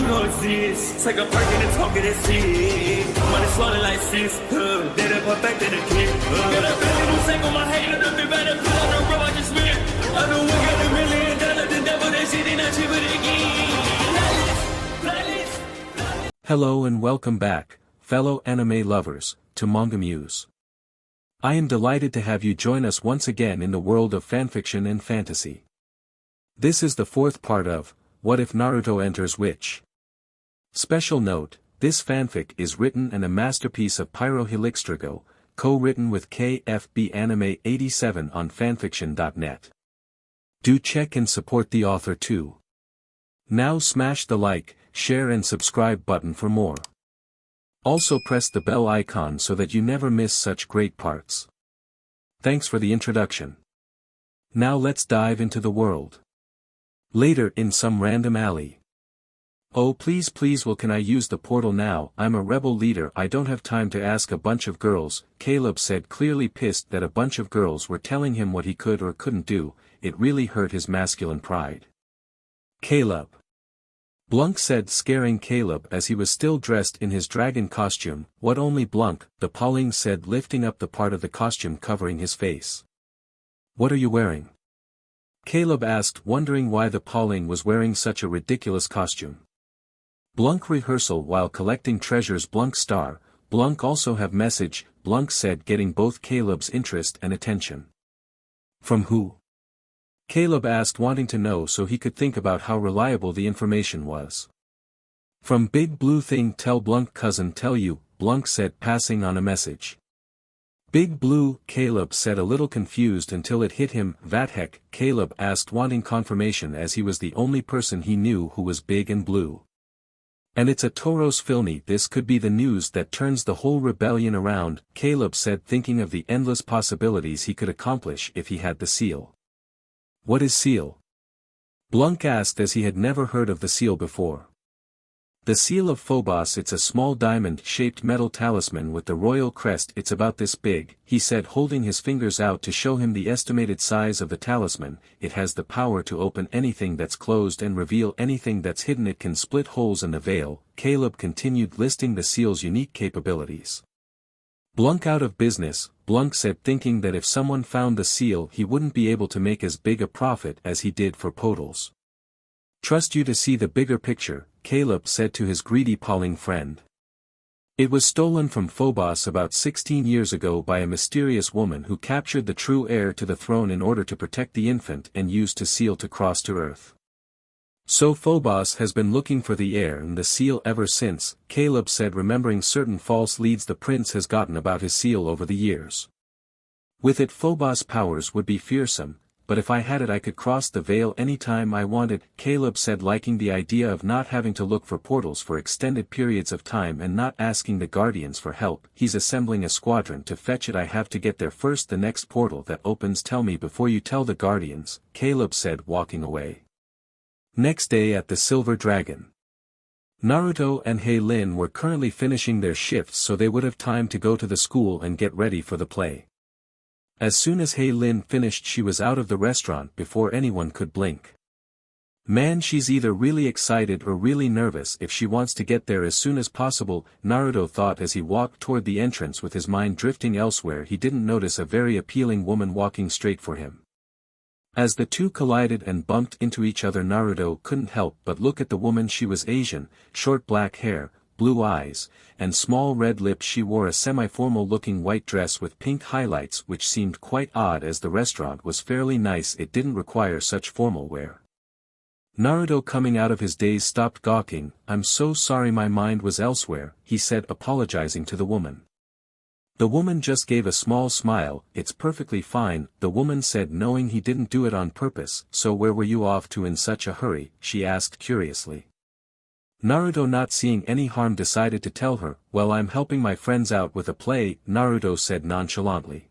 You know it's this. Take a perk and a talk of that shit. Money swallowing like sis. Did it perfect in the kid. Got a billion who sang on my head. Look up better put on the road I just spent. I know we got $1 million. The devil that shit ain't not cheaper than again. Hello and welcome back, fellow anime lovers, to MangaMuse. I am delighted to have you join us once again in the world of fanfiction and fantasy. This is the fourth part of What If Naruto Enters Witch? Special note, this fanfic is written and a masterpiece of pyrohelixdrago, co-written with KFB Anime 87 on fanfiction.net. Do check and support the author too. Now smash the like, share and subscribe button for more. Also press the bell icon so that you never miss such great parts. Thanks for the introduction. Now let's dive into the world. Later in some random alley. Oh please well can I use the portal now? I'm a rebel leader, I don't have time to ask a bunch of girls, Caleb said, clearly pissed that a bunch of girls were telling him what he could or couldn't do. It really hurt his masculine pride. Caleb. Blunk said, scaring Caleb as he was still dressed in his dragon costume. What, only Blunk? The Pauling said, lifting up the part of the costume covering his face. What are you wearing? Caleb asked, wondering why the Pauling was wearing such a ridiculous costume. Blunk rehearsal while collecting treasures. Blunk star, Blunk also have message, Blunk said, getting both Caleb's interest and attention. From who? Caleb asked, wanting to know so he could think about how reliable the information was. From Big Blue Thing. Tell Blunk cousin tell you, Blunk said, passing on a message. Big Blue, Caleb said, a little confused until it hit him. That heck, Caleb asked, wanting confirmation as he was the only person he knew who was big and blue. And it's a Taurus Fil. This could be the news that turns the whole rebellion around, Caleb said, thinking of the endless possibilities he could accomplish if he had the seal. What is seal? Blunk asked as he had never heard of the seal before. The seal of Phobos. It's a small diamond-shaped metal talisman with the royal crest. It's about this big, he said, holding his fingers out to show him the estimated size of the talisman. It has the power to open anything that's closed and reveal anything that's hidden. It can split holes in the veil. Caleb continued listing the seal's unique capabilities. Blunk out of business, Blunk said, thinking that if someone found the seal he wouldn't be able to make as big a profit as he did for Podals. Trust you to see the bigger picture, Caleb said to his greedy Pauling friend. It was stolen from Phobos about 16 years ago by a mysterious woman who captured the true heir to the throne in order to protect the infant and used the seal to cross to Earth. So Phobos has been looking for the heir and the seal ever since, Caleb said, remembering certain false leads the prince has gotten about his seal over the years. With it Phobos' powers would be fearsome, but if I had it I could cross the veil anytime I wanted, Caleb said, liking the idea of not having to look for portals for extended periods of time and not asking the Guardians for help. He's assembling a squadron to fetch it. I have to get there first. The next portal that opens, tell me before you tell the Guardians, Caleb said, walking away. Next day at the Silver Dragon. Naruto and Lin were currently finishing their shifts so they would have time to go to the school and get ready for the play. As soon as Lin finished she was out of the restaurant before anyone could blink. Man, she's either really excited or really nervous if she wants to get there as soon as possible, Naruto thought as he walked toward the entrance with his mind drifting elsewhere. He didn't notice a very appealing woman walking straight for him. As the two collided and bumped into each other, Naruto couldn't help but look at the woman. She was Asian, short black hair, blue eyes, and small red lips. She wore a semi-formal looking white dress with pink highlights, which seemed quite odd as the restaurant was fairly nice. It didn't require such formal wear. Naruto, coming out of his daze, stopped gawking. I'm so sorry, my mind was elsewhere, he said, apologizing to the woman. The woman just gave a small smile. It's perfectly fine, the woman said, knowing he didn't do it on purpose. So where were you off to in such a hurry? She asked curiously. Naruto, not seeing any harm, decided to tell her. Well, I'm helping my friends out with a play, Naruto said nonchalantly.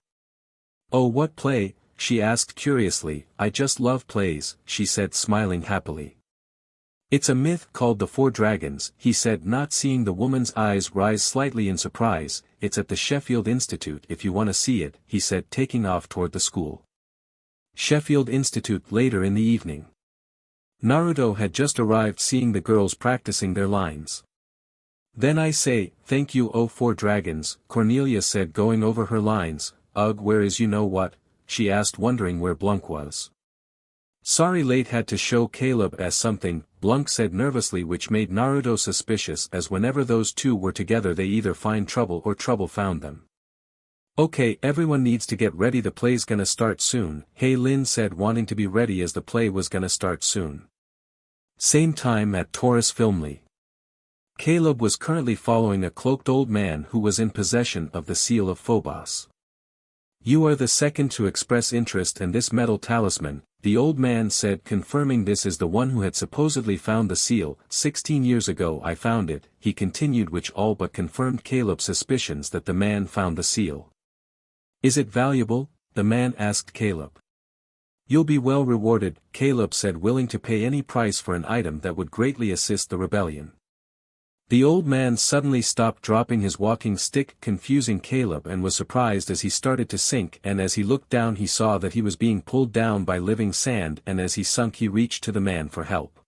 Oh, what play? She asked curiously. I just love plays, she said, smiling happily. It's a myth called The Four Dragons, he said, not seeing the woman's eyes rise slightly in surprise. It's at the Sheffield Institute if you want to see it, he said, taking off toward the school. Sheffield Institute later in the evening. Naruto had just arrived seeing the girls practicing their lines. Then I say, thank you oh 4 dragons, Cornelia said going over her lines. Ugh, where is you know what? She asked wondering where Blunk was. Sorry, late, had to show Caleb as something, Blunk said nervously, which made Naruto suspicious, as whenever those two were together they either find trouble or trouble found them. Okay, everyone needs to get ready, the play's gonna start soon, Hey Lin said, wanting to be ready as the play was gonna start soon. Same time at Taurus Fil. Caleb was currently following a cloaked old man who was in possession of the seal of Phobos. You are the second to express interest in this metal talisman, the old man said, confirming this is the one who had supposedly found the seal. 16 years ago I found it, he continued, which all but confirmed Caleb's suspicions that the man found the seal. Is it valuable? The man asked Caleb. You'll be well rewarded, Caleb said, willing to pay any price for an item that would greatly assist the rebellion. The old man suddenly stopped, dropping his walking stick, confusing Caleb, and was surprised as he started to sink, and as he looked down he saw that he was being pulled down by living sand, and as he sunk he reached to the man for help.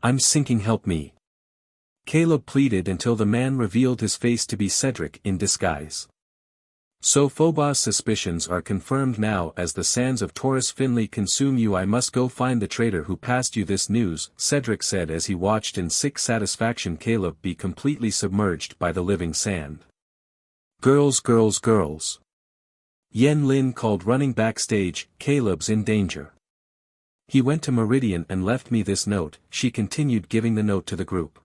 I'm sinking, help me. Caleb pleaded until the man revealed his face to be Cedric in disguise. So Phobos' suspicions are confirmed now, as the sands of Taurus Fil consume you. I must go find the traitor who passed you this news, Cedric said as he watched in sick satisfaction Caleb be completely submerged by the living sand. Girls, girls, girls. Yen Lin called, running backstage, Caleb's in danger. He went to Meridian and left me this note, she continued, giving the note to the group.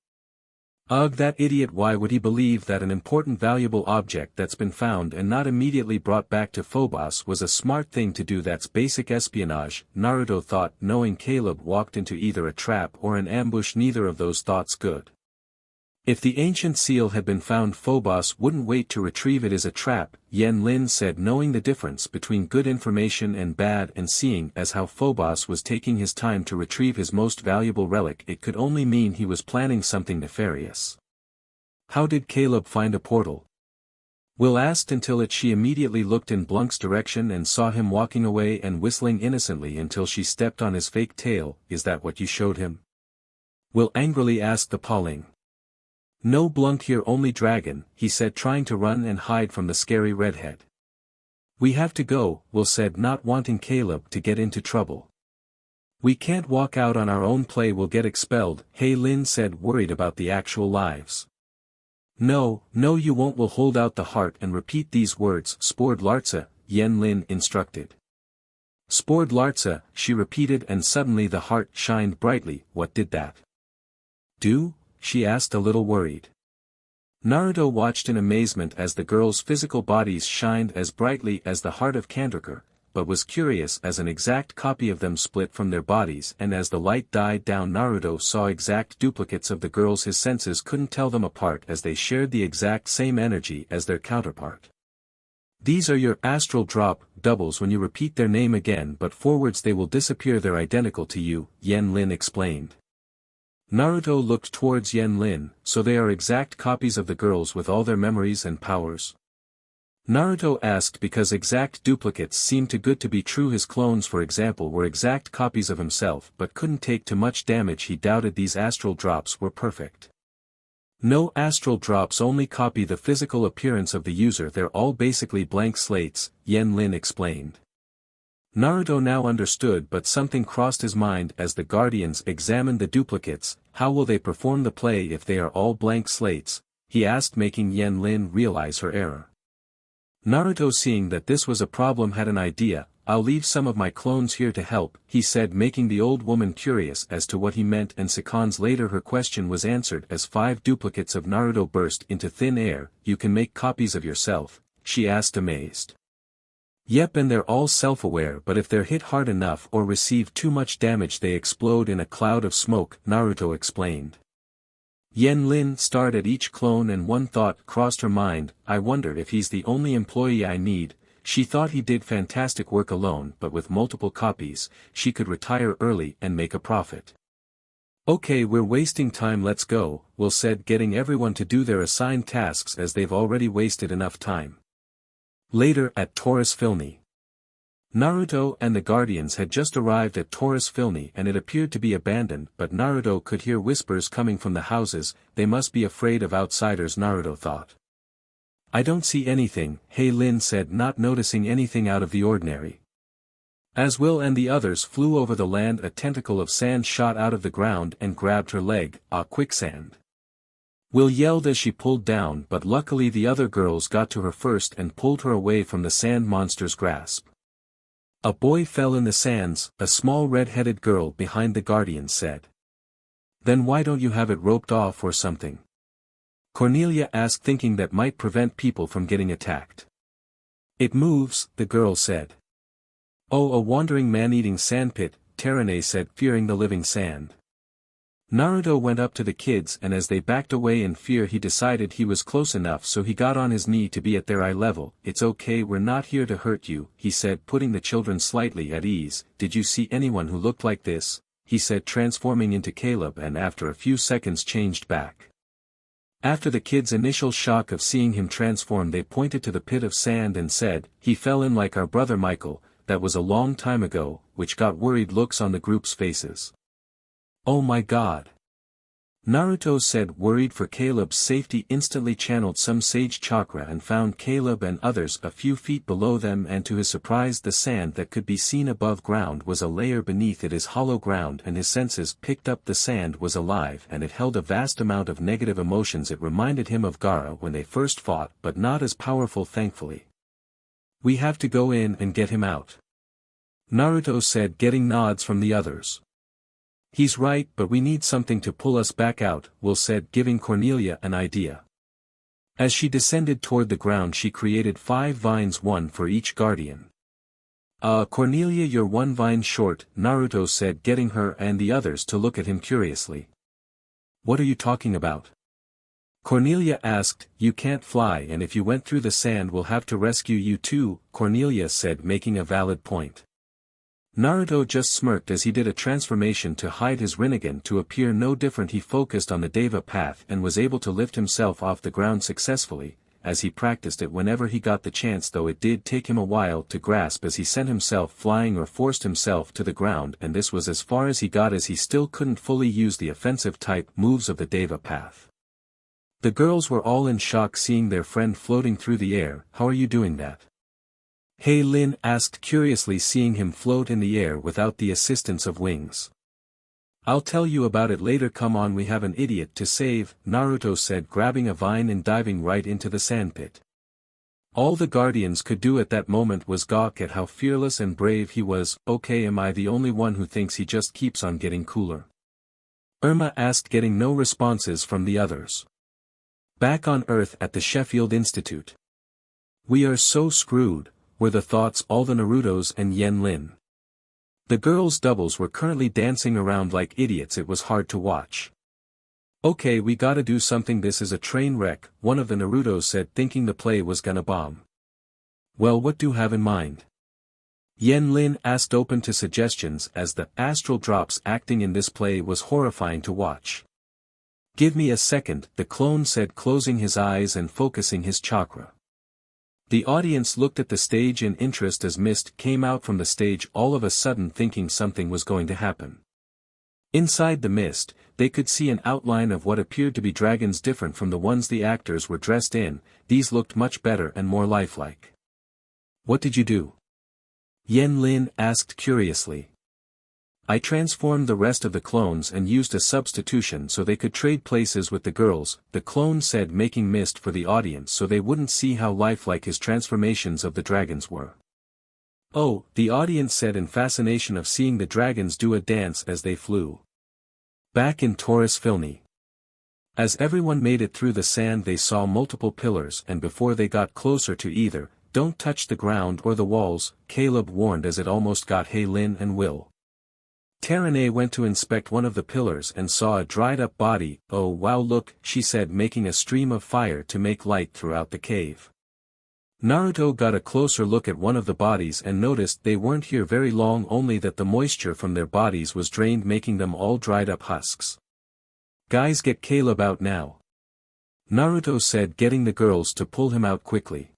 Ugh, that idiot, why would he believe that an important valuable object that's been found and not immediately brought back to Phobos was a smart thing to do? That's basic espionage, Naruto thought, knowing Caleb walked into either a trap or an ambush, neither of those thoughts good. If the ancient seal had been found, Phobos wouldn't wait to retrieve it as a trap, Yen Lin said, knowing the difference between good information and bad, and seeing as how Phobos was taking his time to retrieve his most valuable relic, it could only mean he was planning something nefarious. How did Caleb find a portal? Will asked. Until she immediately looked in Blunk's direction and saw him walking away and whistling innocently until she stepped on his fake tail. Is that what you showed him? Will angrily asked the Pauling. No, Blunk here, only dragon, he said, trying to run and hide from the scary redhead. We have to go, Will said, not wanting Caleb to get into trouble. We can't walk out on our own, play will get expelled, Hey Lin said, worried about the actual lives. No, no you won't, will hold out the heart and repeat these words, Spord Lartza, Yen Lin instructed. Spord Lartza, she repeated, and suddenly the heart shined brightly. What did that do? She asked, a little worried. Naruto watched in amazement as the girls' physical bodies shined as brightly as the heart of Kandrakar, but was curious as an exact copy of them split from their bodies, and as the light died down Naruto saw exact duplicates of the girls. His senses couldn't tell them apart as they shared the exact same energy as their counterpart. These are your astral drop doubles. When you repeat their name again but forwards they will disappear. They're identical to you, Yen Lin explained. Naruto looked towards Yen Lin. So they are exact copies of the girls with all their memories and powers? Naruto asked because exact duplicates seemed too good to be true. His clones, for example, were exact copies of himself but couldn't take too much damage. He doubted these astral drops were perfect. No, astral drops only copy the physical appearance of the user. They're all basically blank slates, Yen Lin explained. Naruto now understood, but something crossed his mind as the guardians examined the duplicates. How will they perform the play if they are all blank slates? He asked, making Yen Lin realize her error. Naruto, seeing that this was a problem, had an idea. I'll leave some of my clones here to help, he said, making the old woman curious as to what he meant, and seconds later her question was answered as 5 duplicates of Naruto burst into thin air. You can make copies of yourself? She asked, amazed. Yep, and they're all self-aware, but if they're hit hard enough or receive too much damage they explode in a cloud of smoke, Naruto explained. Yen Lin stared at each clone and one thought crossed her mind. I wonder if he's the only employee I need. She thought he did fantastic work alone, but with multiple copies, she could retire early and make a profit. Okay, we're wasting time, let's go, Will said, getting everyone to do their assigned tasks as they've already wasted enough time. Later at Taurus Fil. Naruto and the Guardians had just arrived at Taurus Fil and it appeared to be abandoned, but Naruto could hear whispers coming from the houses. They must be afraid of outsiders, Naruto thought. I don't see anything, Lin said, not noticing anything out of the ordinary. As Will and the others flew over the land, a tentacle of sand shot out of the ground and grabbed her leg. Ah, quicksand. Will yelled as she pulled down, but luckily the other girls got to her first and pulled her away from the sand monster's grasp. A boy fell in the sands, a small red-headed girl behind the Guardians said. Then why don't you have it roped off or something? Cornelia asked, thinking that might prevent people from getting attacked. It moves, the girl said. Oh, a wandering man-eating sandpit, Taurus said, fearing the living sand. Naruto went up to the kids, and as they backed away in fear he decided he was close enough, so he got on his knee to be at their eye level. It's okay, we're not here to hurt you, he said, putting the children slightly at ease. Did you see anyone who looked like this? He said, transforming into Caleb, and after a few seconds changed back. After the kids' initial shock of seeing him transform, they pointed to the pit of sand and said, he fell in like our brother Michael, that was a long time ago, which got worried looks on the group's faces. Oh my god. Naruto said, worried for Caleb's safety, instantly channeled some sage chakra and found Caleb and others a few feet below them, and to his surprise the sand that could be seen above ground was a layer beneath it is hollow ground, and his senses picked up the sand was alive and it held a vast amount of negative emotions. It reminded him of Gaara when they first fought, but not as powerful, thankfully. We have to go in and get him out, Naruto said, getting nods from the others. He's right, but we need something to pull us back out, Will said, giving Cornelia an idea. As she descended toward the ground she created 5 vines, one for each guardian. Cornelia, you're 1 vine short, Naruto said, getting her and the others to look at him curiously. What are you talking about? Cornelia asked. You can't fly, and if you went through the sand we'll have to rescue you too, Cornelia said, making a valid point. Naruto just smirked as he did a transformation to hide his Rinnegan to appear no different. He focused on the Deva path and was able to lift himself off the ground successfully, as he practiced it whenever he got the chance, though it did take him a while to grasp as he sent himself flying or forced himself to the ground, and this was as far as he got as he still couldn't fully use the offensive type moves of the Deva path. The girls were all in shock seeing their friend floating through the air. How are you doing that? Lin asked curiously, seeing him float in the air without the assistance of wings. I'll tell you about it later, come on, we have an idiot to save, Naruto said, grabbing a vine and diving right into the sandpit. All the Guardians could do at that moment was gawk at how fearless and brave he was. Okay, am I the only one who thinks he just keeps on getting cooler? Irma asked, getting no responses from the others. Back on Earth at the Sheffield Institute. We are so screwed, were the thoughts all the Narutos and Lin. The girls' doubles were currently dancing around like idiots. It was hard to watch. Okay, we gotta do something, this is a train wreck, one of the Narutos said, thinking the play was gonna bomb. Well, what do you have in mind? Lin asked, open to suggestions, as the astral drops acting in this play was horrifying to watch. Give me a second, the clone said, closing his eyes and focusing his chakra. The audience looked at the stage in interest as mist came out from the stage, all of a sudden thinking something was going to happen. Inside the mist, they could see an outline of what appeared to be dragons, different from the ones the actors were dressed in. These looked much better and more lifelike. What did you do? Lin asked curiously. I transformed the rest of the clones and used a substitution so they could trade places with the girls, the clone said, making mist for the audience so they wouldn't see how lifelike his transformations of the dragons were. Oh, the audience said in fascination of seeing the dragons do a dance as they flew. Back in Taurus Fil. As everyone made it through the sand they saw multiple pillars, and before they got closer to either, don't touch the ground or the walls, Caleb warned as it almost got Lin and Will. Taurus went to inspect one of the pillars and saw a dried-up body. Oh wow, look, she said, making a stream of fire to make light throughout the cave. Naruto got a closer look at one of the bodies and noticed they weren't here very long, only that the moisture from their bodies was drained, making them all dried-up husks. Guys, get Caleb out now, Naruto said, getting the girls to pull him out quickly.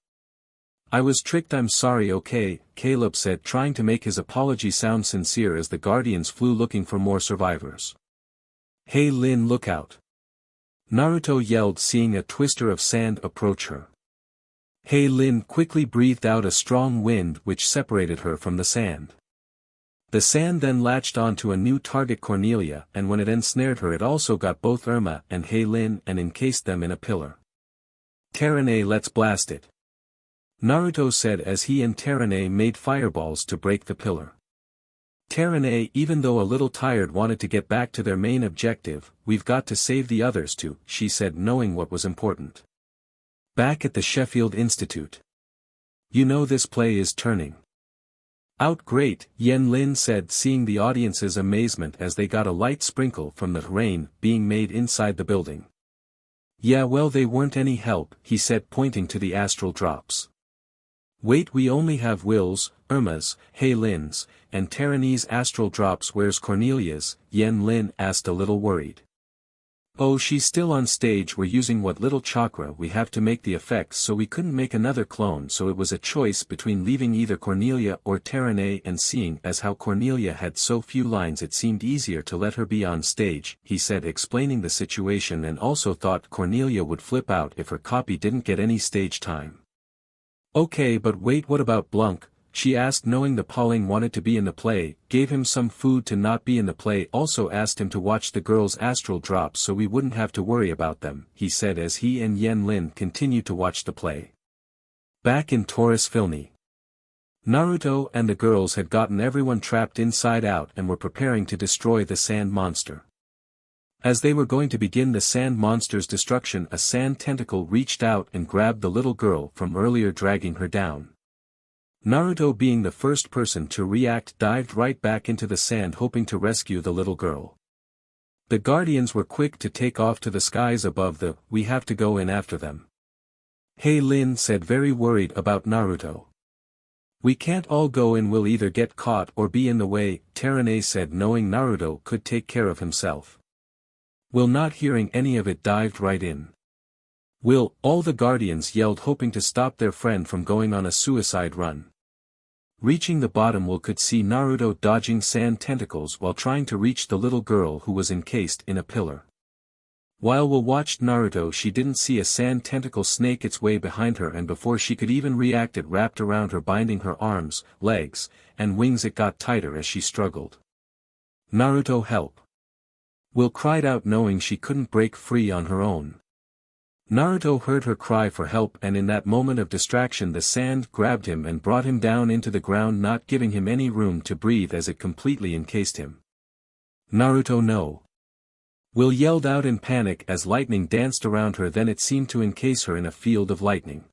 I was tricked, I'm sorry. Okay, Caleb said, trying to make his apology sound sincere as the Guardians flew looking for more survivors. Hey Lin, look out! Naruto yelled, seeing a twister of sand approach her. Hey Lin quickly breathed out a strong wind which separated her from the sand. The sand then latched onto a new target, Cornelia, and when it ensnared her it also got both Irma and Hey Lin and encased them in a pillar. Terane, let's blast it! Naruto said as he and Terane made fireballs to break the pillar. Terane, even though a little tired, wanted to get back to their main objective. We've got to save the others too, she said, knowing what was important. Back at the Sheffield Institute. You know this play is turning out great, Yen Lin said, seeing the audience's amazement as they got a light sprinkle from the rain being made inside the building. Yeah, well, they weren't any help, he said, pointing to the astral drops. Wait, we only have Will's, Irma's, Hey Lin's, and Taranee's astral drops. Where's Cornelia's? Yen Lin asked, a little worried. Oh, she's still on stage. We're using what little chakra we have to make the effects, so we couldn't make another clone, so it was a choice between leaving either Cornelia or Taranee, and seeing as how Cornelia had so few lines it seemed easier to let her be on stage, he said, explaining the situation, and also thought Cornelia would flip out if her copy didn't get any stage time. Okay, but wait, what about Blunk? She asked, knowing the Pauling wanted to be in the play, gave him some food to not be in the play, also asked him to watch the girls' astral drops so we wouldn't have to worry about them, he said as he and Yen Lin continued to watch the play. Back in Taurus Fil, Naruto and the girls had gotten everyone trapped inside out and were preparing to destroy the sand monster. As they were going to begin the sand monster's destruction, a sand tentacle reached out and grabbed the little girl from earlier, dragging her down. Naruto, being the first person to react, dived right back into the sand, hoping to rescue the little girl. The Guardians were quick to take off to the skies above the, we have to go in after them. Hey Lin said, very worried about Naruto. We can't all go in, we'll either get caught or be in the way, Taranee said, knowing Naruto could take care of himself. Will, not hearing any of it, dived right in. Will, all the Guardians yelled, hoping to stop their friend from going on a suicide run. Reaching the bottom, Will could see Naruto dodging sand tentacles while trying to reach the little girl who was encased in a pillar. While Will watched Naruto, she didn't see a sand tentacle snake its way behind her, and before she could even react, it wrapped around her, binding her arms, legs, and wings. It got tighter as she struggled. Naruto, help! Will cried out, knowing she couldn't break free on her own. Naruto heard her cry for help, and in that moment of distraction the sand grabbed him and brought him down into the ground, not giving him any room to breathe as it completely encased him. Naruto, no! Will yelled out in panic as lightning danced around her, then it seemed to encase her in a field of lightning.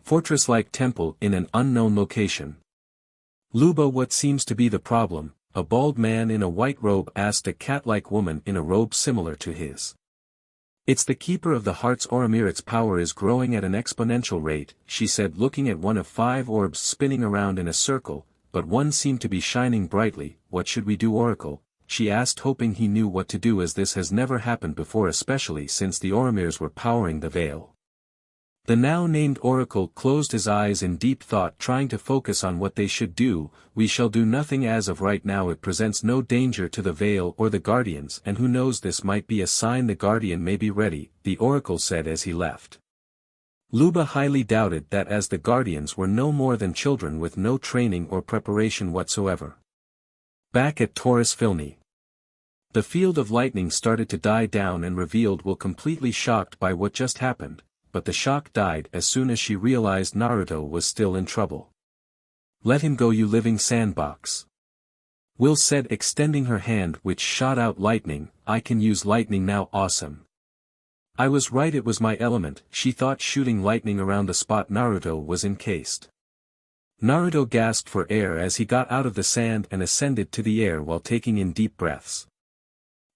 Fortress-like temple in an unknown location. Luba, what seems to be the problem? A bald man in a white robe asked a cat-like woman in a robe similar to his. It's the Keeper of the Hearts Oromir. Its power is growing at an exponential rate, she said, looking at one of 5 orbs spinning around in a circle, but one seemed to be shining brightly. What should we do, Oracle? She asked, hoping he knew what to do, as this has never happened before, especially since the Oromirs were powering the veil. The now named Oracle closed his eyes in deep thought, trying to focus on what they should do. We shall do nothing as of right now. It presents no danger to the veil or the Guardians, and who knows, this might be a sign the Guardian may be ready, the Oracle said as he left. Luba highly doubted that, as the Guardians were no more than children with no training or preparation whatsoever. Back at Taurus Fil, the field of lightning started to die down and revealed Will, completely shocked by what just happened. But the shock died as soon as she realized Naruto was still in trouble. Let him go, you living sandbox! Will said, extending her hand, which shot out lightning. I can use lightning now, awesome! I was right, it was my element, she thought, shooting lightning around the spot Naruto was encased. Naruto gasped for air as he got out of the sand and ascended to the air while taking in deep breaths.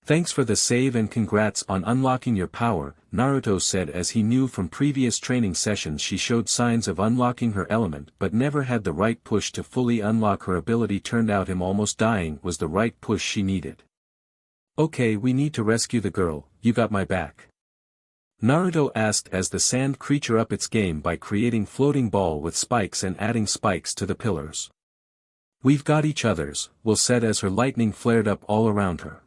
Thanks for the save and congrats on unlocking your power, Naruto said, as he knew from previous training sessions she showed signs of unlocking her element but never had the right push to fully unlock her ability. Turned out him almost dying was the right push she needed. Okay, we need to rescue the girl, you got my back. Naruto asked as the sand creature upped its game by creating floating ball with spikes and adding spikes to the pillars. We've got each other's, Will said as her lightning flared up all around her.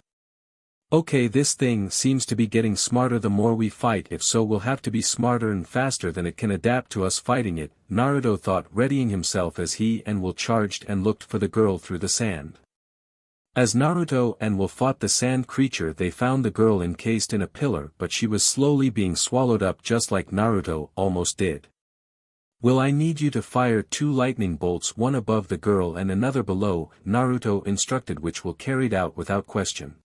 Okay, this thing seems to be getting smarter the more we fight, if so we'll have to be smarter and faster than it can adapt to us fighting it, Naruto thought, readying himself as he and Will charged and looked for the girl through the sand. As Naruto and Will fought the sand creature, they found the girl encased in a pillar, but she was slowly being swallowed up just like Naruto almost did. Will, I need you to fire 2 lightning bolts, one above the girl and another below, Naruto instructed, which Will carried out without question.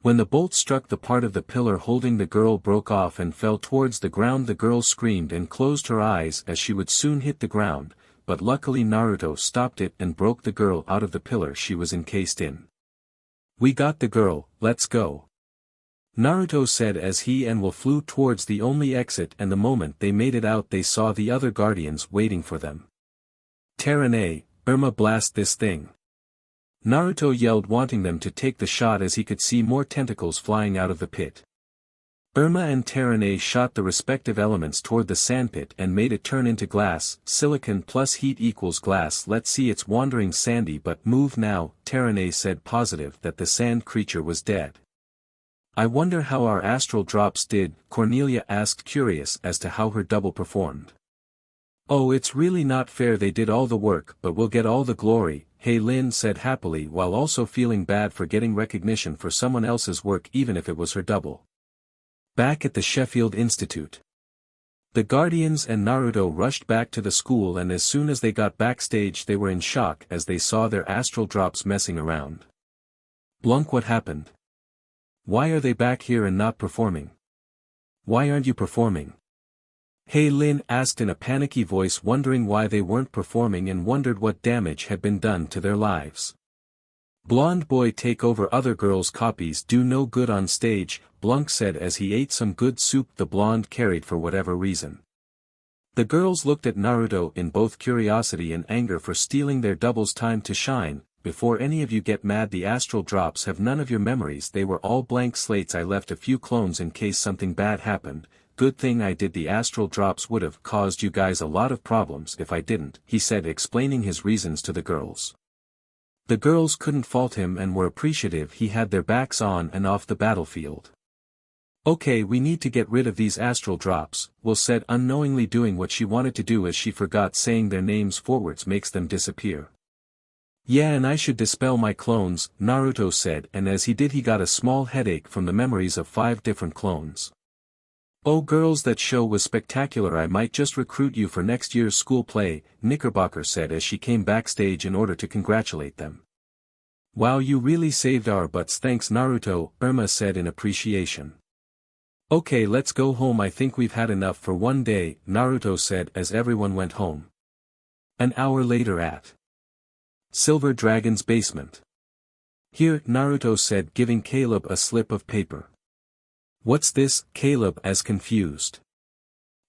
When the bolt struck the part of the pillar holding the girl broke off and fell towards the ground. The girl screamed and closed her eyes as she would soon hit the ground, but luckily Naruto stopped it and broke the girl out of the pillar she was encased in. We got the girl, let's go. Naruto said as he and Will flew towards the only exit, and the moment they made it out they saw the other guardians waiting for them. Terane, Irma, blast this thing. Naruto yelled, wanting them to take the shot as he could see more tentacles flying out of the pit. Irma and Terane shot the respective elements toward the sandpit and made it turn into glass. Silicon plus heat equals glass. Let's see, it's wandering sandy, but move now, Terane said, positive that the sand creature was dead. I wonder how our astral drops did, Cornelia asked, curious as to how her double performed. Oh, it's really not fair, they did all the work but we'll get all the glory, Lin said happily, while also feeling bad for getting recognition for someone else's work even if it was her double. Back at the Sheffield Institute. The Guardians and Naruto rushed back to the school, and as soon as they got backstage they were in shock as they saw their astral drops messing around. Blunk, what happened? Why are they back here and not performing? Why aren't you performing? Lin asked in a panicky voice, wondering why they weren't performing and wondered what damage had been done to their lives. Blonde boy take over other girls' copies do no good on stage, Blunk said as he ate some good soup the blonde carried for whatever reason. The girls looked at Naruto in both curiosity and anger for stealing their double's time to shine. Before any of you get mad, the astral drops have none of your memories, they were all blank slates. I left a few clones in case something bad happened. Good thing I did. The astral drops would have caused you guys a lot of problems if I didn't, he said, explaining his reasons to the girls. The girls couldn't fault him and were appreciative he had their backs on and off the battlefield. Okay, we need to get rid of these astral drops, Will said, unknowingly doing what she wanted to do as she forgot saying their names forwards makes them disappear. Yeah, and I should dispel my clones, Naruto said, and as he did he got a small headache from the memories of 5 different clones. Oh girls, that show was spectacular, I might just recruit you for next year's school play, Knickerbocker said as she came backstage in order to congratulate them. Wow, you really saved our butts, thanks Naruto, Irma said in appreciation. Okay, let's go home, I think we've had enough for one day, Naruto said as everyone went home. An hour later at Silver Dragon's basement. Here, Naruto said, giving Caleb a slip of paper. What's this, Caleb as confused.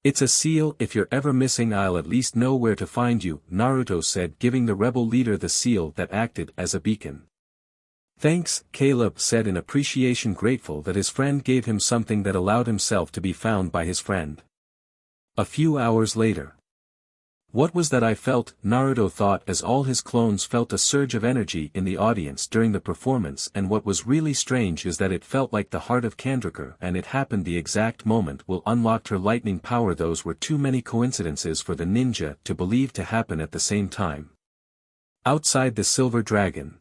It's a seal, if you're ever missing I'll at least know where to find you, Naruto said, giving the rebel leader the seal that acted as a beacon. Thanks, Caleb said in appreciation, grateful that his friend gave him something that allowed himself to be found by his friend. A few hours later. What was that I felt, Naruto thought as all his clones felt a surge of energy in the audience during the performance, and what was really strange is that it felt like the heart of Kandrakar, and it happened the exact moment Will unlocked her lightning power. Those were too many coincidences for the ninja to believe to happen at the same time. Outside the Silver Dragon.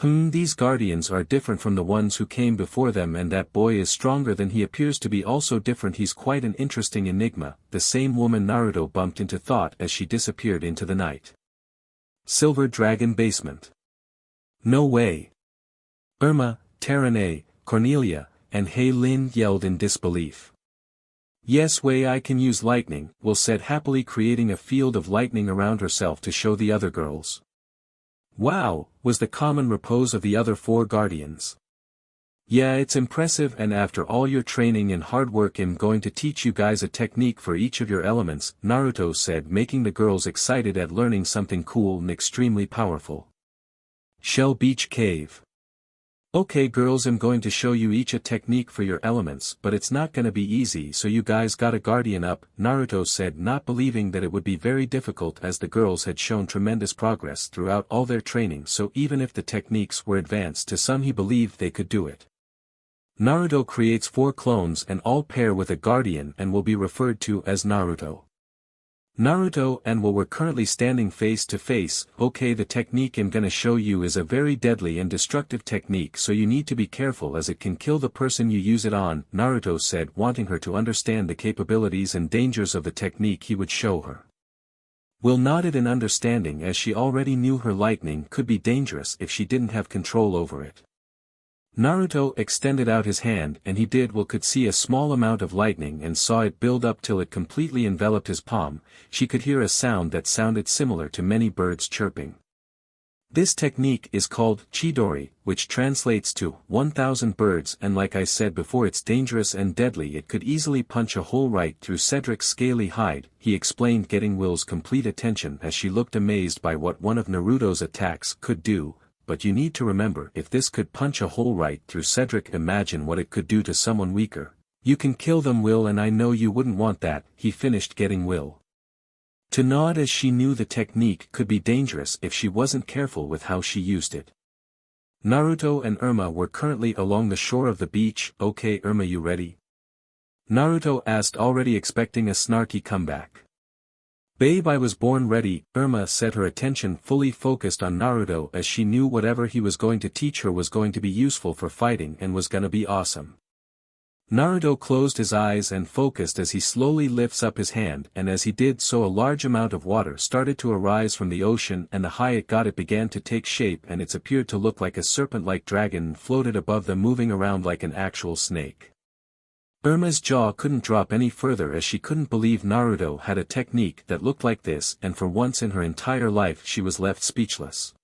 These guardians are different from the ones who came before them, and that boy is stronger than he appears to be, also different. He's quite an interesting enigma, the same woman Naruto bumped into thought as she disappeared into the night. Silver Dragon basement. No way. Irma, Terane, Cornelia, and Lin yelled in disbelief. Yes way, I can use lightning, Will said happily, creating a field of lightning around herself to show the other girls. Wow, was the common repose of the other 4 guardians. Yeah, it's impressive, and after all your training and hard work I'm going to teach you guys a technique for each of your elements, Naruto said, making the girls excited at learning something cool and extremely powerful. Shell Beach Cave. Okay girls, I'm going to show you each a technique for your elements, but it's not gonna be easy, so you guys gotta guardian up, Naruto said, not believing that it would be very difficult as the girls had shown tremendous progress throughout all their training, so even if the techniques were advanced to some he believed they could do it. Naruto creates 4 clones and all pair with a guardian and will be referred to as Naruto. Naruto and Will were currently standing face to face. Okay, the technique I'm gonna show you is a very deadly and destructive technique, so you need to be careful as it can kill the person you use it on, Naruto said, wanting her to understand the capabilities and dangers of the technique he would show her. Will nodded in understanding as she already knew her lightning could be dangerous if she didn't have control over it. Naruto extended out his hand and he did. Will could see a small amount of lightning and saw it build up till it completely enveloped his palm. She could hear a sound that sounded similar to many birds chirping. This technique is called Chidori, which translates to 1,000 birds, and like I said before, it's dangerous and deadly. It could easily punch a hole right through Cedric's scaly hide, he explained, getting Will's complete attention as she looked amazed by what one of Naruto's attacks could do. But you need to remember, if this could punch a hole right through Cedric, imagine what it could do to someone weaker. You can kill them, Will, and I know you wouldn't want that, he finished, getting Will to nod as she knew the technique could be dangerous if she wasn't careful with how she used it. Naruto and Irma were currently along the shore of the beach. Okay Irma, you ready? Naruto asked, already expecting a snarky comeback. Babe, I was born ready, Irma said, her attention fully focused on Naruto as she knew whatever he was going to teach her was going to be useful for fighting and was gonna be awesome. Naruto closed his eyes and focused as he slowly lifts up his hand, and as he did so a large amount of water started to arise from the ocean, and the high it got it began to take shape, and it appeared to look like a serpent-like dragon and floated above them, moving around like an actual snake. Irma's jaw couldn't drop any further as she couldn't believe Naruto had a technique that looked like this, and for once in her entire life she was left speechless.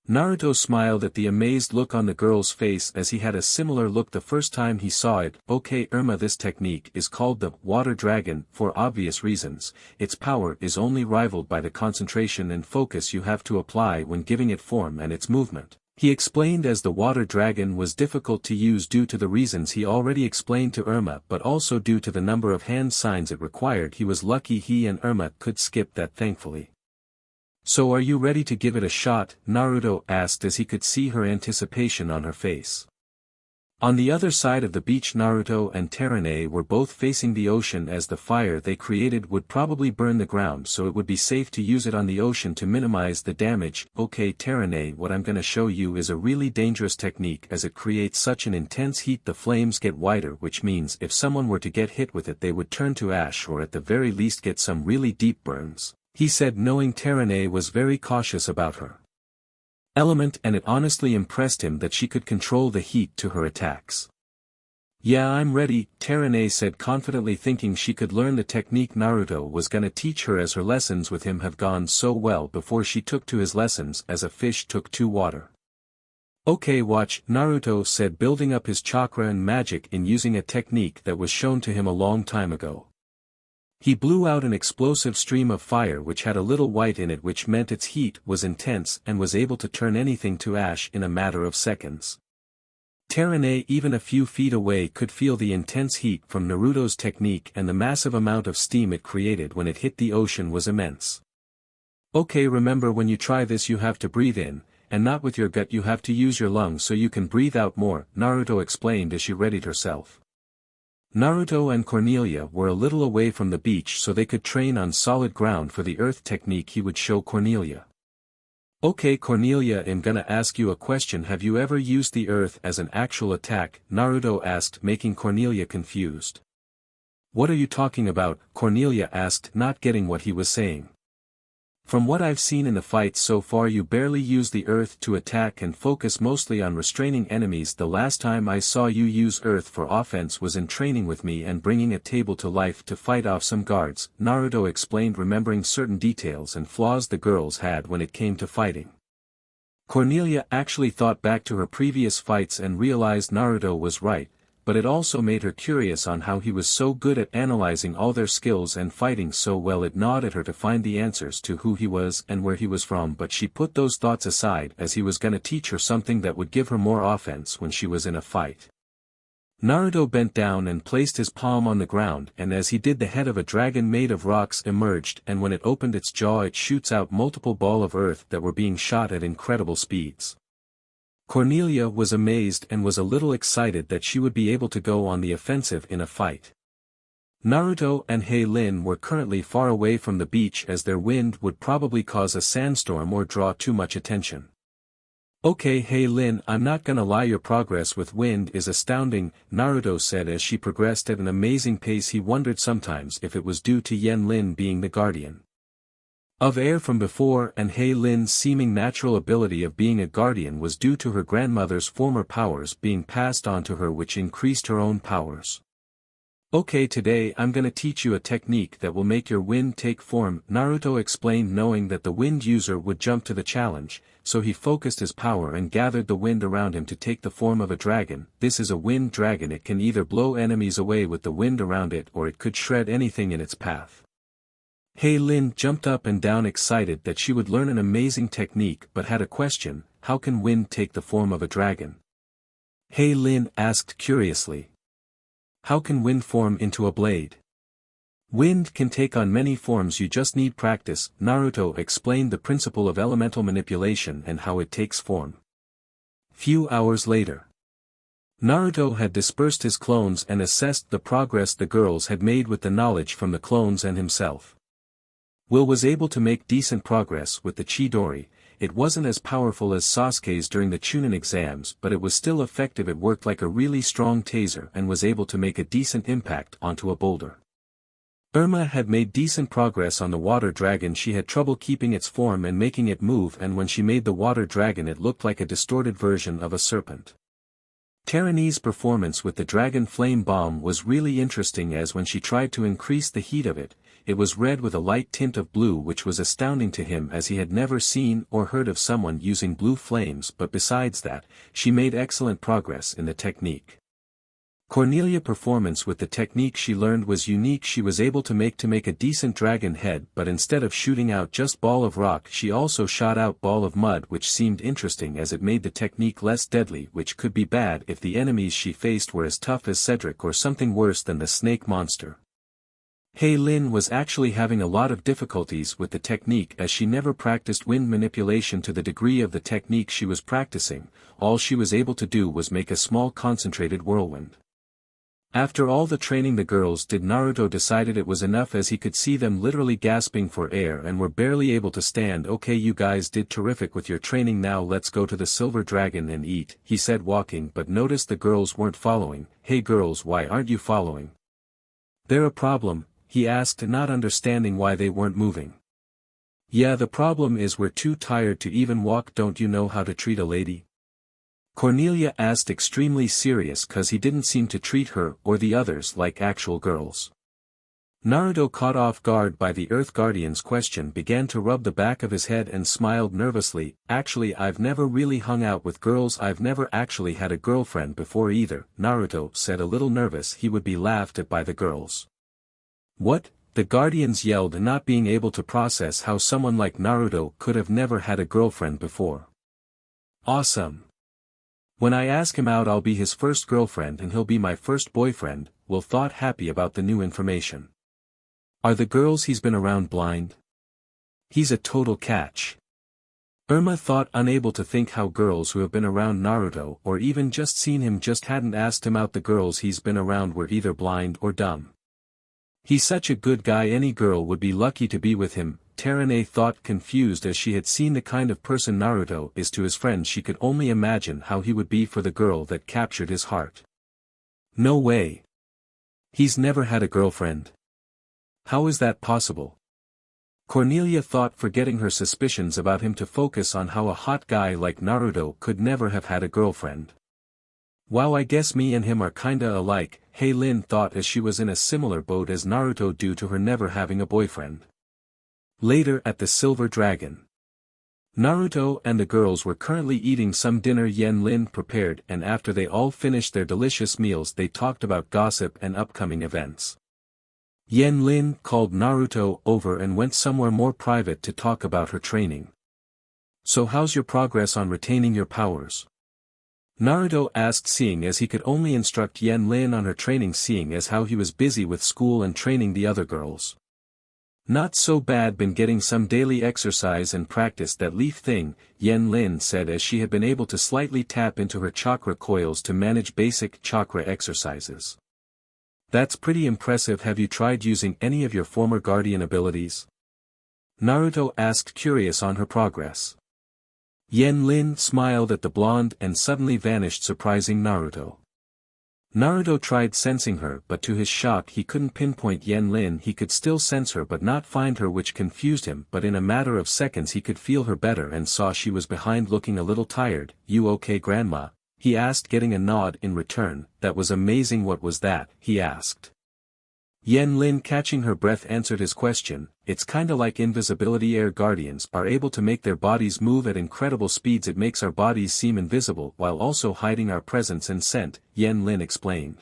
Naruto smiled at the amazed look on the girl's face as he had a similar look the first time he saw it. Okay Irma, this technique is called the Water Dragon for obvious reasons. Its power is only rivaled by the concentration and focus you have to apply when giving it form and its movement, he explained, as the Water Dragon was difficult to use due to the reasons he already explained to Irma, but also due to the number of hand signs it required. He was lucky he and Irma could skip that, thankfully. So are you ready to give it a shot? Naruto asked as he could see her anticipation on her face. On the other side of the beach, Naruto and Terané were both facing the ocean as the fire they created would probably burn the ground, so it would be safe to use it on the ocean to minimize the damage. Okay Terané, what I'm gonna show you is a really dangerous technique as it creates such an intense heat the flames get wider, which means if someone were to get hit with it they would turn to ash or at the very least get some really deep burns, he said, knowing Terané was very cautious about her element, and it honestly impressed him that she could control the heat to her attacks. Yeah, I'm ready, Terané said confidently, thinking she could learn the technique Naruto was gonna teach her, as her lessons with him have gone so well before she took to his lessons as a fish took to water. Okay, watch, Naruto said, building up his chakra and magic in using a technique that was shown to him a long time ago. He blew out an explosive stream of fire which had a little white in it, which meant its heat was intense and was able to turn anything to ash in a matter of seconds. Terané, even a few feet away, could feel the intense heat from Naruto's technique, and the massive amount of steam it created when it hit the ocean was immense. Okay, remember, when you try this you have to breathe in, and not with your gut, you have to use your lungs so you can breathe out more, Naruto explained as she readied herself. Naruto and Cornelia were a little away from the beach so they could train on solid ground for the earth technique he would show Cornelia. Okay Cornelia, I'm gonna ask you a question. Have you ever used the earth as an actual attack? Naruto asked, making Cornelia confused. What are you talking about? Cornelia asked, not getting what he was saying. From what I've seen in the fights so far, you barely use the earth to attack and focus mostly on restraining enemies. The last time I saw you use earth for offense was in training with me and bringing a table to life to fight off some guards, Naruto explained, remembering certain details and flaws the girls had when it came to fighting. Cornelia actually thought back to her previous fights and realized Naruto was right, but it also made her curious on how he was so good at analyzing all their skills and fighting so well. It gnawed at her to find the answers to who he was and where he was from, but she put those thoughts aside as he was gonna teach her something that would give her more offense when she was in a fight. Naruto bent down and placed his palm on the ground, and as he did, the head of a dragon made of rocks emerged, and when it opened its jaw it shoots out multiple balls of earth that were being shot at incredible speeds. Cornelia was amazed and was a little excited that she would be able to go on the offensive in a fight. Naruto and Lin were currently far away from the beach as their wind would probably cause a sandstorm or draw too much attention. Okay, Lin, I'm not gonna lie, your progress with wind is astounding, Naruto said as she progressed at an amazing pace. He wondered sometimes if it was due to Lin being the guardian of air from before, and Lin's seeming natural ability of being a guardian was due to her grandmother's former powers being passed on to her, which increased her own powers. Okay, today I'm gonna teach you a technique that will make your wind take form, Naruto explained, knowing that the wind user would jump to the challenge, so he focused his power and gathered the wind around him to take the form of a dragon. This is a wind dragon. It can either blow enemies away with the wind around it, or it could shred anything in its path. Lin jumped up and down, excited that she would learn an amazing technique, but had a question: how can wind take the form of a dragon? Lin asked curiously. How can wind form into a blade? Wind can take on many forms, you just need practice, Naruto explained the principle of elemental manipulation and how it takes form. Few hours later, Naruto had dispersed his clones and assessed the progress the girls had made with the knowledge from the clones and himself. Will was able to make decent progress with the Chidori. It wasn't as powerful as Sasuke's during the Chunin exams, but it was still effective. It worked like a really strong taser and was able to make a decent impact onto a boulder. Irma had made decent progress on the water dragon. She had trouble keeping its form and making it move, and when she made the water dragon it looked like a distorted version of a serpent. Terani's performance with the dragon flame bomb was really interesting, as when she tried to increase the heat of it, it was red with a light tint of blue, which was astounding to him as he had never seen or heard of someone using blue flames. But besides that, she made excellent progress in the technique. Cornelia's performance with the technique she learned was unique. She was able to make a decent dragon head, but instead of shooting out just ball of rock, she also shot out ball of mud, which seemed interesting as it made the technique less deadly, which could be bad if the enemies she faced were as tough as Cedric or something worse than the snake monster. Lin was actually having a lot of difficulties with the technique as she never practiced wind manipulation to the degree of the technique she was practicing. All she was able to do was make a small concentrated whirlwind. After all the training the girls did, Naruto decided it was enough, as he could see them literally gasping for air and were barely able to stand. Okay, you guys did terrific with your training, now let's go to the silver dragon and eat, he said, walking, but noticed the girls weren't following. Hey girls, why aren't you following? There a problem? He asked, not understanding why they weren't moving. Yeah, the problem is we're too tired to even walk. Don't you know how to treat a lady? Cornelia asked, extremely serious, cause he didn't seem to treat her or the others like actual girls. Naruto, caught off guard by the Earth Guardian's question, began to rub the back of his head and smiled nervously. Actually, I've never really hung out with girls. I've never actually had a girlfriend before either, Naruto said, a little nervous he would be laughed at by the girls. What? The Guardians yelled, not being able to process how someone like Naruto could have never had a girlfriend before. Awesome. When I ask him out, I'll be his first girlfriend and he'll be my first boyfriend. Will thought, happy about the new information. Are the girls he's been around blind? He's a total catch. Irma thought, unable to think how girls who have been around Naruto or even just seen him just hadn't asked him out. The girls he's been around were either blind or dumb. He's such a good guy, any girl would be lucky to be with him. Terane thought, confused as she had seen the kind of person Naruto is to his friends. She could only imagine how he would be for the girl that captured his heart. No way. He's never had a girlfriend. How is that possible? Cornelia thought, forgetting her suspicions about him to focus on how a hot guy like Naruto could never have had a girlfriend. Wow, I guess me and him are kinda alike, Lin thought, as she was in a similar boat as Naruto due to her never having a boyfriend. Later at the Silver Dragon. Naruto and the girls were currently eating some dinner Lin prepared, and after they all finished their delicious meals they talked about gossip and upcoming events. Lin called Naruto over and went somewhere more private to talk about her training. "So how's your progress on retaining your powers?" Naruto asked, seeing as he could only instruct Lin on her training, seeing as how he was busy with school and training the other girls. "Not so bad, been getting some daily exercise and practice that leaf thing," Lin said as she had been able to slightly tap into her chakra coils to manage basic chakra exercises. "That's pretty impressive. Have you tried using any of your former guardian abilities?" Naruto asked, curious on her progress. Lin smiled at the blonde and suddenly vanished, surprising Naruto. Naruto tried sensing her, but to his shock he couldn't pinpoint Lin. He could still sense her but not find her, which confused him, but in a matter of seconds he could feel her better and saw she was behind, looking a little tired. "You okay, grandma?" he asked, getting a nod in return. "That was amazing." "What was that?" he asked. Lin, catching her breath, answered his question. "It's kinda like invisibility. Air guardians are able to make their bodies move at incredible speeds. It makes our bodies seem invisible while also hiding our presence and scent," Lin explained.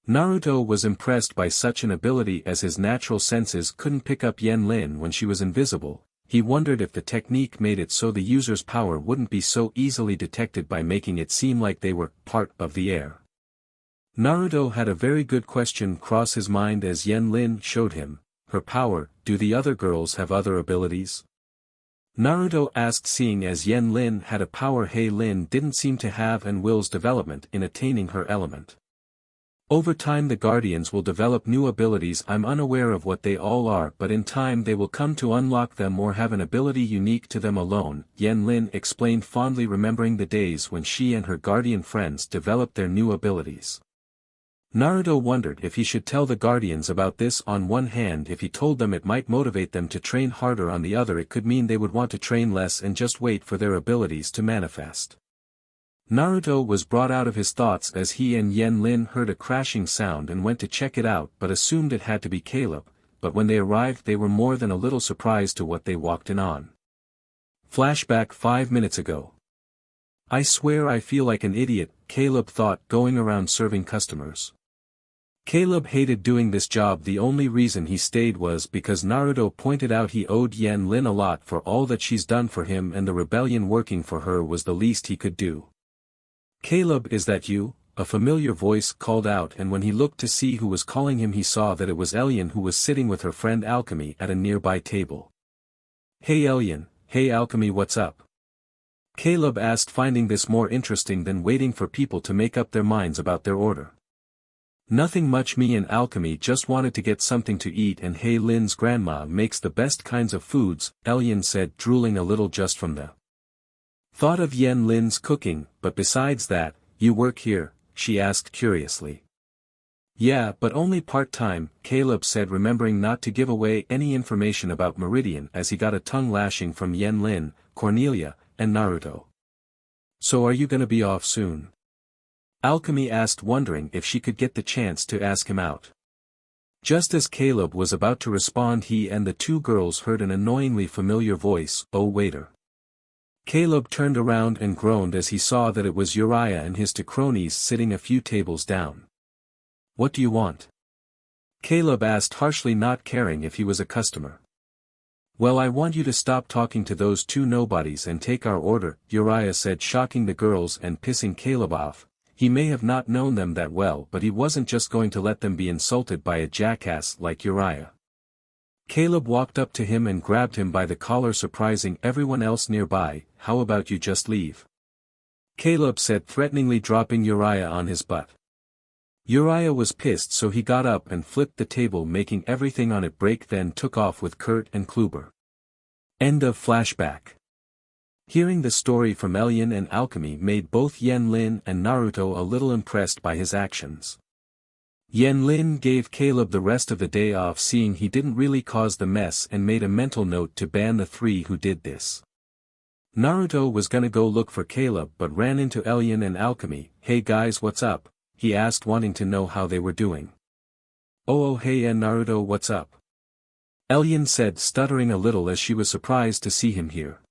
Naruto was impressed by such an ability, as his natural senses couldn't pick up Lin when she was invisible. He wondered if the technique made it so the user's power wouldn't be so easily detected by making it seem like they were part of the air. Naruto had a very good question cross his mind as Lin showed him her power. "Do the other girls have other abilities?" Naruto asked, seeing as Lin had a power Lin didn't seem to have and will's development in attaining her element. "Over time the guardians will develop new abilities. I'm unaware of what they all are, but in time they will come to unlock them or have an ability unique to them alone," Lin explained, fondly remembering the days when she and her guardian friends developed their new abilities. Naruto wondered if he should tell the guardians about this. On one hand, if he told them it might motivate them to train harder, on the other it could mean they would want to train less and just wait for their abilities to manifest. Naruto was brought out of his thoughts as he and Lin heard a crashing sound and went to check it out, but assumed it had to be Caleb, but when they arrived they were more than a little surprised to what they walked in on. Flashback 5 minutes ago. "I swear I feel like an idiot," Caleb thought, going around serving customers. Caleb hated doing this job. The only reason he stayed was because Naruto pointed out he owed Lin a lot for all that she's done for him, and the rebellion working for her was the least he could do. "Caleb, is that you?" a familiar voice called out, and when he looked to see who was calling him he saw that it was Elian, who was sitting with her friend Alchemy at a nearby table. "Hey Elian." "Hey Alchemy, what's up?" Caleb asked, finding this more interesting than waiting for people to make up their minds about their order. "Nothing much, me and Alchemy just wanted to get something to eat, and Lin's grandma makes the best kinds of foods," Elian said, drooling a little just from the thought of Lin's cooking. "But besides that, you work here?" she asked curiously. "Yeah, but only part-time," Caleb said, remembering not to give away any information about Meridian as he got a tongue lashing from Lin, Cornelia, and Naruto. "So are you gonna be off soon?" Alchemy asked, wondering if she could get the chance to ask him out. Just as Caleb was about to respond, he and the two girls heard an annoyingly familiar voice. "Oh waiter." Caleb turned around and groaned as he saw that it was Jiraiya and his two cronies sitting a few tables down. "What do you want?" Caleb asked harshly, not caring if he was a customer. "Well, I want you to stop talking to those two nobodies and take our order," Jiraiya said, shocking the girls and pissing Caleb off. He may have not known them that well, but he wasn't just going to let them be insulted by a jackass like Jiraiya. Caleb walked up to him and grabbed him by the collar, surprising everyone else nearby. "How about you just leave?" Caleb said threateningly, dropping Jiraiya on his butt. Jiraiya was pissed, so he got up and flipped the table, making everything on it break, then took off with Kurt and Kluber. End of flashback. Hearing the story from Elian and Alchemy made both Lin and Naruto a little impressed by his actions. Lin gave Caleb the rest of the day off, seeing he didn't really cause the mess, and made a mental note to ban the three who did this. Naruto was gonna go look for Caleb but ran into Elian and Alchemy. "Hey guys, what's up?" he asked, wanting to know how they were doing. Oh hey, and Naruto, what's up?" Elian said, stuttering a little as she was surprised to see him here.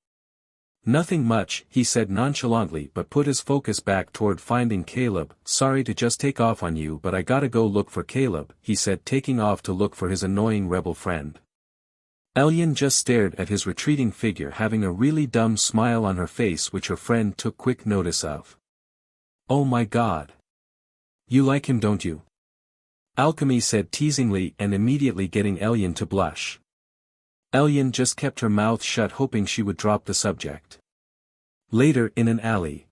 Nothing much, he said nonchalantly but put his focus back toward finding Caleb. Sorry to just take off on you but I gotta go look for Caleb, he said taking off to look for his annoying rebel friend. Ellian just stared at his retreating figure having a really dumb smile on her face which her friend took quick notice of. Oh my god. You like him don't you? Alchemy said teasingly and immediately getting Ellian to blush. Ellian just kept her mouth shut hoping she would drop the subject. Later in an alley.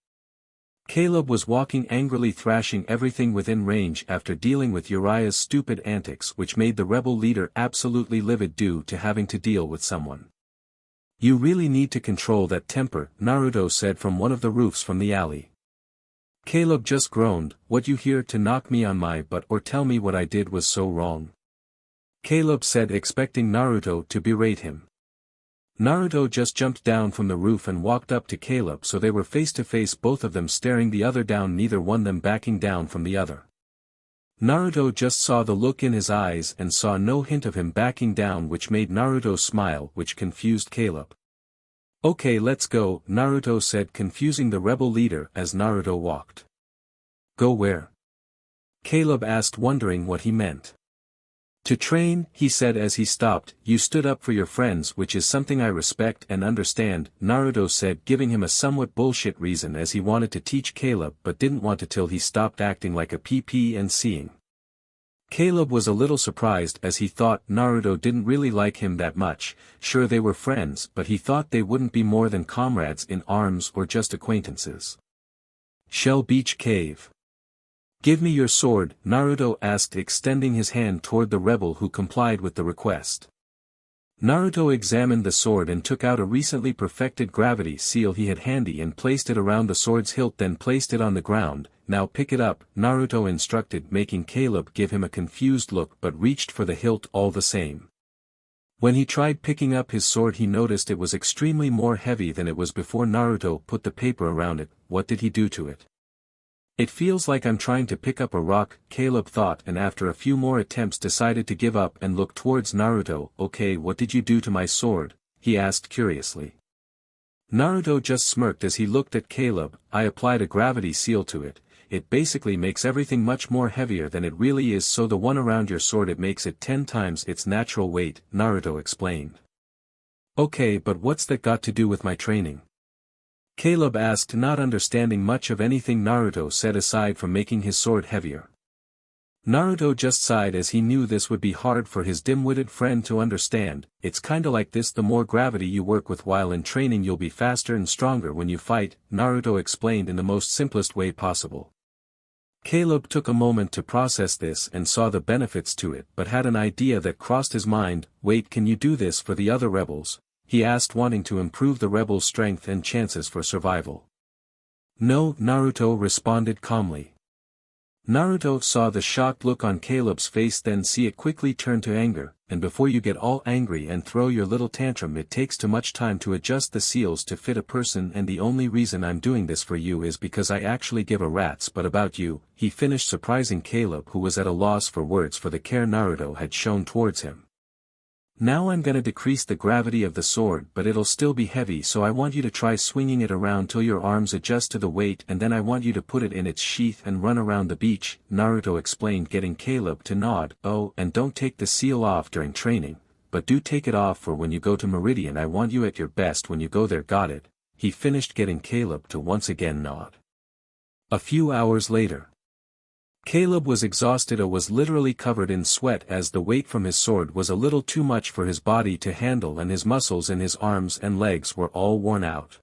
Caleb was walking angrily thrashing everything within range after dealing with Jiraiya's stupid antics which made the rebel leader absolutely livid due to having to deal with someone. You really need to control that temper, Naruto said from one of the roofs from the alley. Caleb just groaned, what you here to knock me on my butt or tell me what I did was so wrong? Caleb said expecting Naruto to berate him. Naruto just jumped down from the roof and walked up to Caleb so they were face to face both of them staring the other down neither one them backing down from the other. Naruto just saw the look in his eyes and saw no hint of him backing down which made Naruto smile which confused Caleb. Okay let's go, Naruto said confusing the rebel leader as Naruto walked. Go where? Caleb asked wondering what he meant. To train, he said as he stopped, you stood up for your friends which is something I respect and understand, Naruto said giving him a somewhat bullshit reason as he wanted to teach Caleb but didn't want to till he stopped acting like a PP and seeing. Caleb was a little surprised as he thought Naruto didn't really like him that much, sure they were friends but he thought they wouldn't be more than comrades in arms or just acquaintances. Shell Beach Cave. Give me your sword, Naruto asked extending his hand toward the rebel who complied with the request. Naruto examined the sword and took out a recently perfected gravity seal he had handy and placed it around the sword's hilt then placed it on the ground, now pick it up, Naruto instructed making Caleb give him a confused look but reached for the hilt all the same. When he tried picking up his sword he noticed it was extremely more heavy than it was before Naruto put the paper around it. What did he do to it? It feels like I'm trying to pick up a rock, Caleb thought and after a few more attempts decided to give up and look towards Naruto. Okay, what did you do to my sword? He asked curiously. Naruto just smirked as he looked at Caleb. I applied a gravity seal to it. It basically makes everything much more heavier than it really is so the one around your sword it makes it 10 times its natural weight, Naruto explained. Okay but what's that got to do with my training? Caleb asked not understanding much of anything Naruto said aside from making his sword heavier. Naruto just sighed as he knew this would be hard for his dim-witted friend to understand. It's kinda like this, the more gravity you work with while in training you'll be faster and stronger when you fight, Naruto explained in the most simplest way possible. Caleb took a moment to process this and saw the benefits to it but had an idea that crossed his mind. Wait, can you do this for the other rebels? He asked wanting to improve the rebels' strength and chances for survival. No, Naruto responded calmly. Naruto saw the shocked look on Caleb's face then see it quickly turn to anger, and before you get all angry and throw your little tantrum it takes too much time to adjust the seals to fit a person and the only reason I'm doing this for you is because I actually give a rat's but about you, he finished surprising Caleb who was at a loss for words for the care Naruto had shown towards him. Now I'm gonna decrease the gravity of the sword but it'll still be heavy so I want you to try swinging it around till your arms adjust to the weight and then I want you to put it in its sheath and run around the beach, Naruto explained getting Caleb to nod. Oh, and don't take the seal off during training, but do take it off for when you go to Meridian. I want you at your best when you go there, got it? He finished getting Caleb to once again nod. A few hours later. Caleb was exhausted or was literally covered in sweat as the weight from his sword was a little too much for his body to handle and his muscles in his arms and legs were all worn out.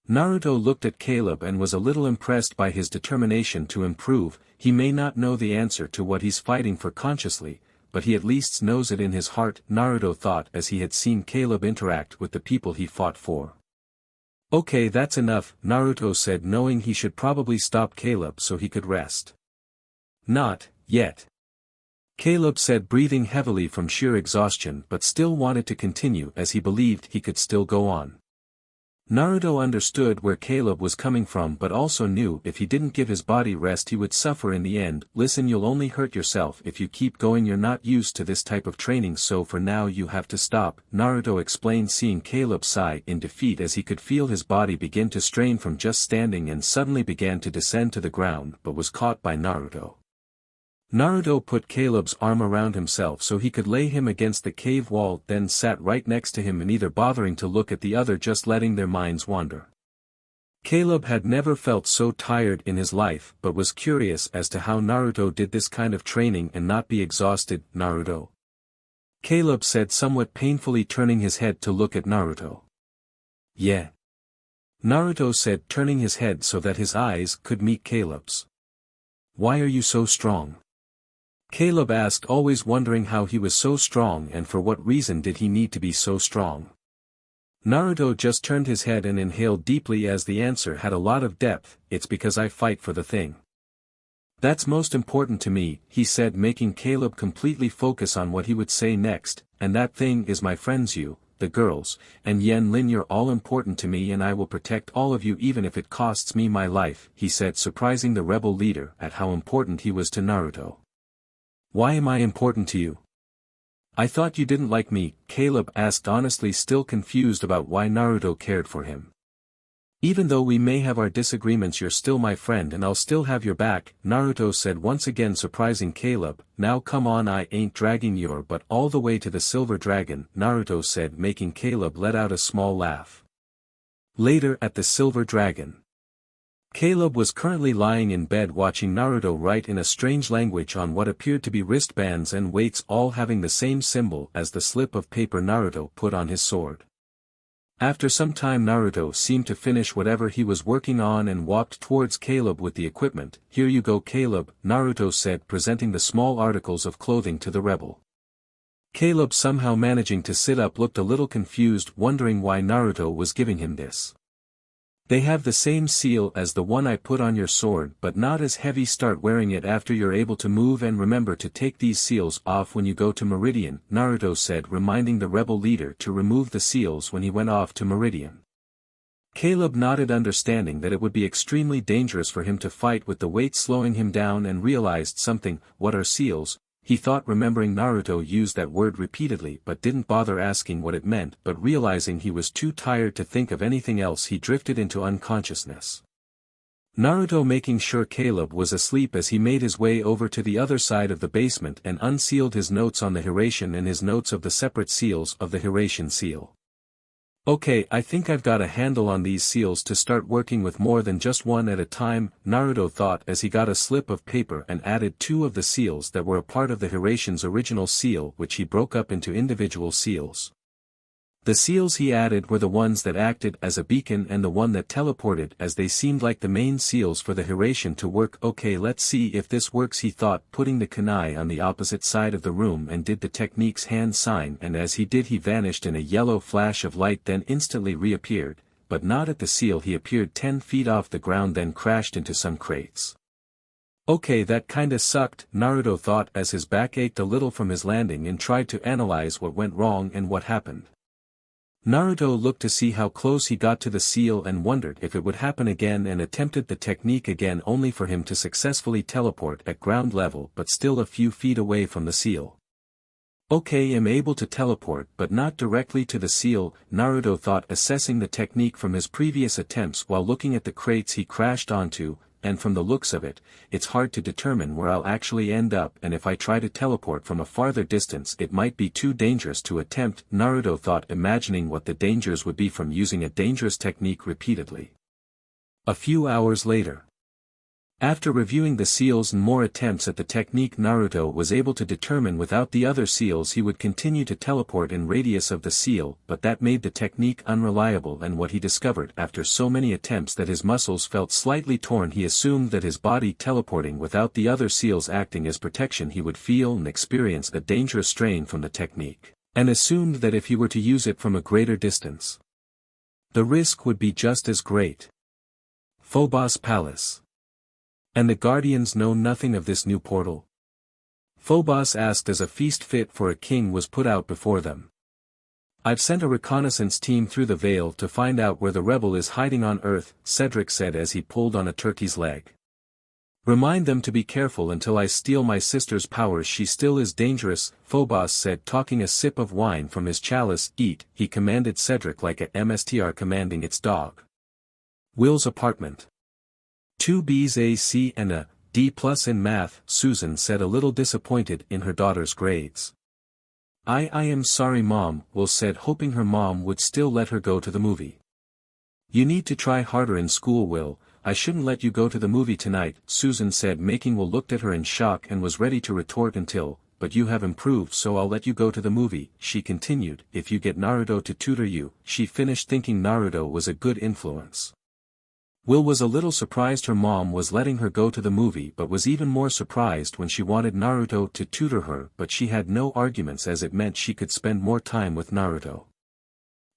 Naruto looked at Caleb and was a little impressed by his determination to improve. He may not know the answer to what he's fighting for consciously, but he at least knows it in his heart, Naruto thought as he had seen Caleb interact with the people he fought for. Okay, that's enough, Naruto said knowing he should probably stop Caleb so he could rest. Not yet. Caleb said breathing heavily from sheer exhaustion but still wanted to continue as he believed he could still go on. Naruto understood where Caleb was coming from but also knew if he didn't give his body rest he would suffer in the end. Listen, you'll only hurt yourself if you keep going, you're not used to this type of training, so for now you have to stop, Naruto explained, seeing Caleb sigh in defeat as he could feel his body begin to strain from just standing and suddenly began to descend to the ground but was caught by Naruto. Naruto put Caleb's arm around himself so he could lay him against the cave wall, then sat right next to him and neither bothering to look at the other, just letting their minds wander. Caleb had never felt so tired in his life but was curious as to how Naruto did this kind of training and not be exhausted. Naruto? Caleb said, somewhat painfully turning his head to look at Naruto. Yeah. Naruto said, turning his head so that his eyes could meet Caleb's. Why are you so strong? Caleb asked, always wondering how he was so strong and for what reason did he need to be so strong. Naruto just turned his head and inhaled deeply as the answer had a lot of depth. It's because I fight for the thing. That's most important to me, he said, making Caleb completely focus on what he would say next, and that thing is my friends, you, the girls, and Yen Lin. You're all important to me and I will protect all of you even if it costs me my life, he said, surprising the rebel leader at how important he was to Naruto. Why am I important to you? I thought you didn't like me, Caleb asked, honestly still confused about why Naruto cared for him. Even though we may have our disagreements, you're still my friend and I'll still have your back, Naruto said, once again surprising Caleb. Now come on, I ain't dragging your butt all the way to the silver dragon, Naruto said, making Caleb let out a small laugh. Later at the silver dragon. Caleb was currently lying in bed watching Naruto write in a strange language on what appeared to be wristbands and weights, all having the same symbol as the slip of paper Naruto put on his sword. After some time Naruto seemed to finish whatever he was working on and walked towards Caleb with the equipment. Here you go, Caleb, Naruto said, presenting the small articles of clothing to the rebel. Caleb, somehow managing to sit up, looked a little confused, wondering why Naruto was giving him this. They have the same seal as the one I put on your sword but not as heavy. Start wearing it after you're able to move and remember to take these seals off when you go to Meridian, Naruto said, reminding the rebel leader to remove the seals when he went off to Meridian. Caleb nodded, understanding that it would be extremely dangerous for him to fight with the weight slowing him down, and realized something. What are seals? He thought, remembering Naruto used that word repeatedly but didn't bother asking what it meant, but realizing he was too tired to think of anything else he drifted into unconsciousness. Naruto making sure Caleb was asleep as he made his way over to the other side of the basement and unsealed his notes on the Hiraishin and his notes of the separate seals of the Hiraishin seal. Okay, I think I've got a handle on these seals to start working with more than just one at a time, Naruto thought as he got a slip of paper and added 2 of the seals that were a part of the Hiraishin's original seal, which he broke up into individual seals. The seals he added were the ones that acted as a beacon and the one that teleported, as they seemed like the main seals for the Hiraishin to work. Okay, let's see if this works, he thought, putting the kunai on the opposite side of the room and did the technique's hand sign, and as he did he vanished in a yellow flash of light, then instantly reappeared, but not at the seal. He appeared 10 feet off the ground, then crashed into some crates. Okay, that kinda sucked, Naruto thought as his back ached a little from his landing and tried to analyze what went wrong and what happened. Naruto looked to see how close he got to the seal and wondered if it would happen again, and attempted the technique again, only for him to successfully teleport at ground level but still a few feet away from the seal. Okay, I'm able to teleport but not directly to the seal, Naruto thought, assessing the technique from his previous attempts while looking at the crates he crashed onto, and from the looks of it, it's hard to determine where I'll actually end up, and if I try to teleport from a farther distance it might be too dangerous to attempt, Naruto thought, imagining what the dangers would be from using a dangerous technique repeatedly. A few hours later. After reviewing the seals and more attempts at the technique, Naruto was able to determine without the other seals he would continue to teleport in radius of the seal, but that made the technique unreliable, and what he discovered after so many attempts that his muscles felt slightly torn. He assumed that his body teleporting without the other seals acting as protection he would feel and experience a dangerous strain from the technique, and assumed that if he were to use it from a greater distance, the risk would be just as great. Phobos Palace. And the Guardians know nothing of this new portal? Phobos asked as a feast fit for a king was put out before them. I've sent a reconnaissance team through the veil to find out where the rebel is hiding on Earth, Cedric said as he pulled on a turkey's leg. Remind them to be careful until I steal my sister's powers. She still is dangerous, Phobos said, taking a sip of wine from his chalice. Eat, he commanded Cedric like a MSTR commanding its dog. Will's apartment. 2 B's a C and a D+ in math, Susan said, a little disappointed in her daughter's grades. I am sorry Mom, Will said, hoping her mom would still let her go to the movie. You need to try harder in school, Will. I shouldn't let you go to the movie tonight, Susan said, making Will looked at her in shock and was ready to retort until, but you have improved so I'll let you go to the movie, she continued, if you get Naruto to tutor you. She finished thinking Naruto was a good influence. Will was a little surprised her mom was letting her go to the movie, but was even more surprised when she wanted Naruto to tutor her, but she had no arguments as it meant she could spend more time with Naruto.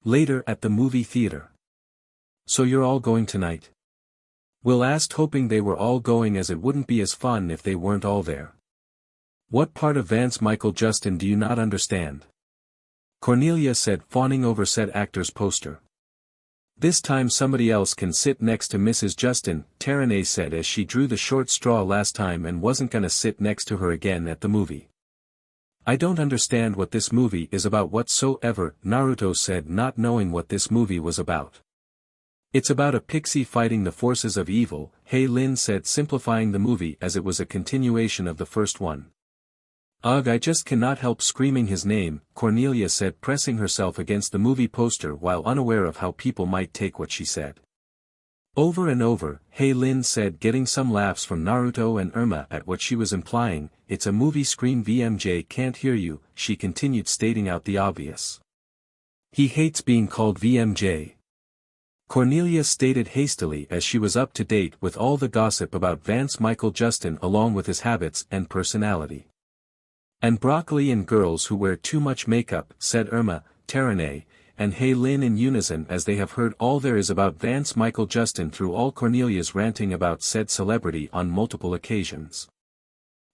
Later at the movie theater. So you're all going tonight? Will asked, hoping they were all going as it wouldn't be as fun if they weren't all there. What part of Vance Michael Justin do you not understand? Cornelia said, fawning over said actor's poster. This time somebody else can sit next to Mrs. Justin, Terene said as she drew the short straw last time and wasn't gonna sit next to her again at the movie. I don't understand what this movie is about whatsoever, Naruto said, not knowing what this movie was about. It's about a pixie fighting the forces of evil, Hey Lin said, simplifying the movie as it was a continuation of the first one. Ugh, I just cannot help screaming his name, Cornelia said, pressing herself against the movie poster while unaware of how people might take what she said. Over and over, Hey Lin said, getting some laughs from Naruto and Irma at what she was implying. It's a movie screen. VMJ can't hear you, she continued, stating out the obvious. He hates being called VMJ. Cornelia stated hastily as she was up to date with all the gossip about Vance Michael Justin along with his habits and personality. And broccoli and girls who wear too much makeup, said Irma, Terene, and Hey Lin in unison as they have heard all there is about Vance Michael Justin through all Cornelia's ranting about said celebrity on multiple occasions.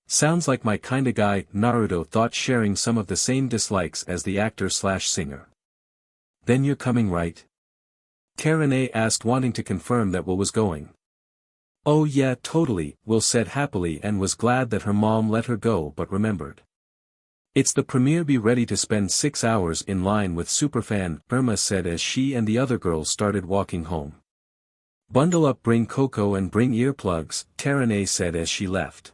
Sounds like my kinda guy, Naruto thought, sharing some of the same dislikes as the actor/singer. Then you're coming, right? Terene asked, wanting to confirm that Will was going. Oh yeah, totally, Will said happily and was glad that her mom let her go, but remembered. It's the premiere, be ready to spend 6 hours in line with superfan, Irma said as she and the other girls started walking home. Bundle up, bring cocoa and bring earplugs, Terene said as she left.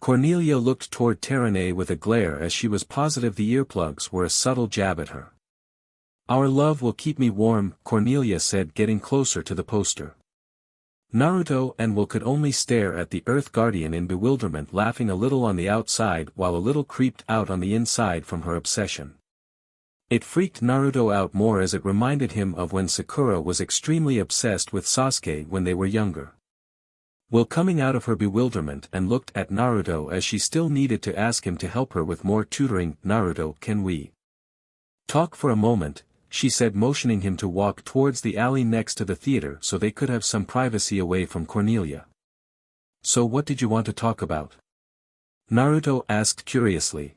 Cornelia looked toward Terene with a glare as she was positive the earplugs were a subtle jab at her. Our love will keep me warm, Cornelia said, getting closer to the poster. Naruto and Will could only stare at the Earth Guardian in bewilderment, laughing a little on the outside while a little creeped out on the inside from her obsession. It freaked Naruto out more as it reminded him of when Sakura was extremely obsessed with Sasuke when they were younger. Will coming out of her bewilderment and looked at Naruto as she still needed to ask him to help her with more tutoring. Naruto, can we talk for a moment? She said, motioning him to walk towards the alley next to the theater so they could have some privacy away from Cornelia. So what did you want to talk about? Naruto asked curiously.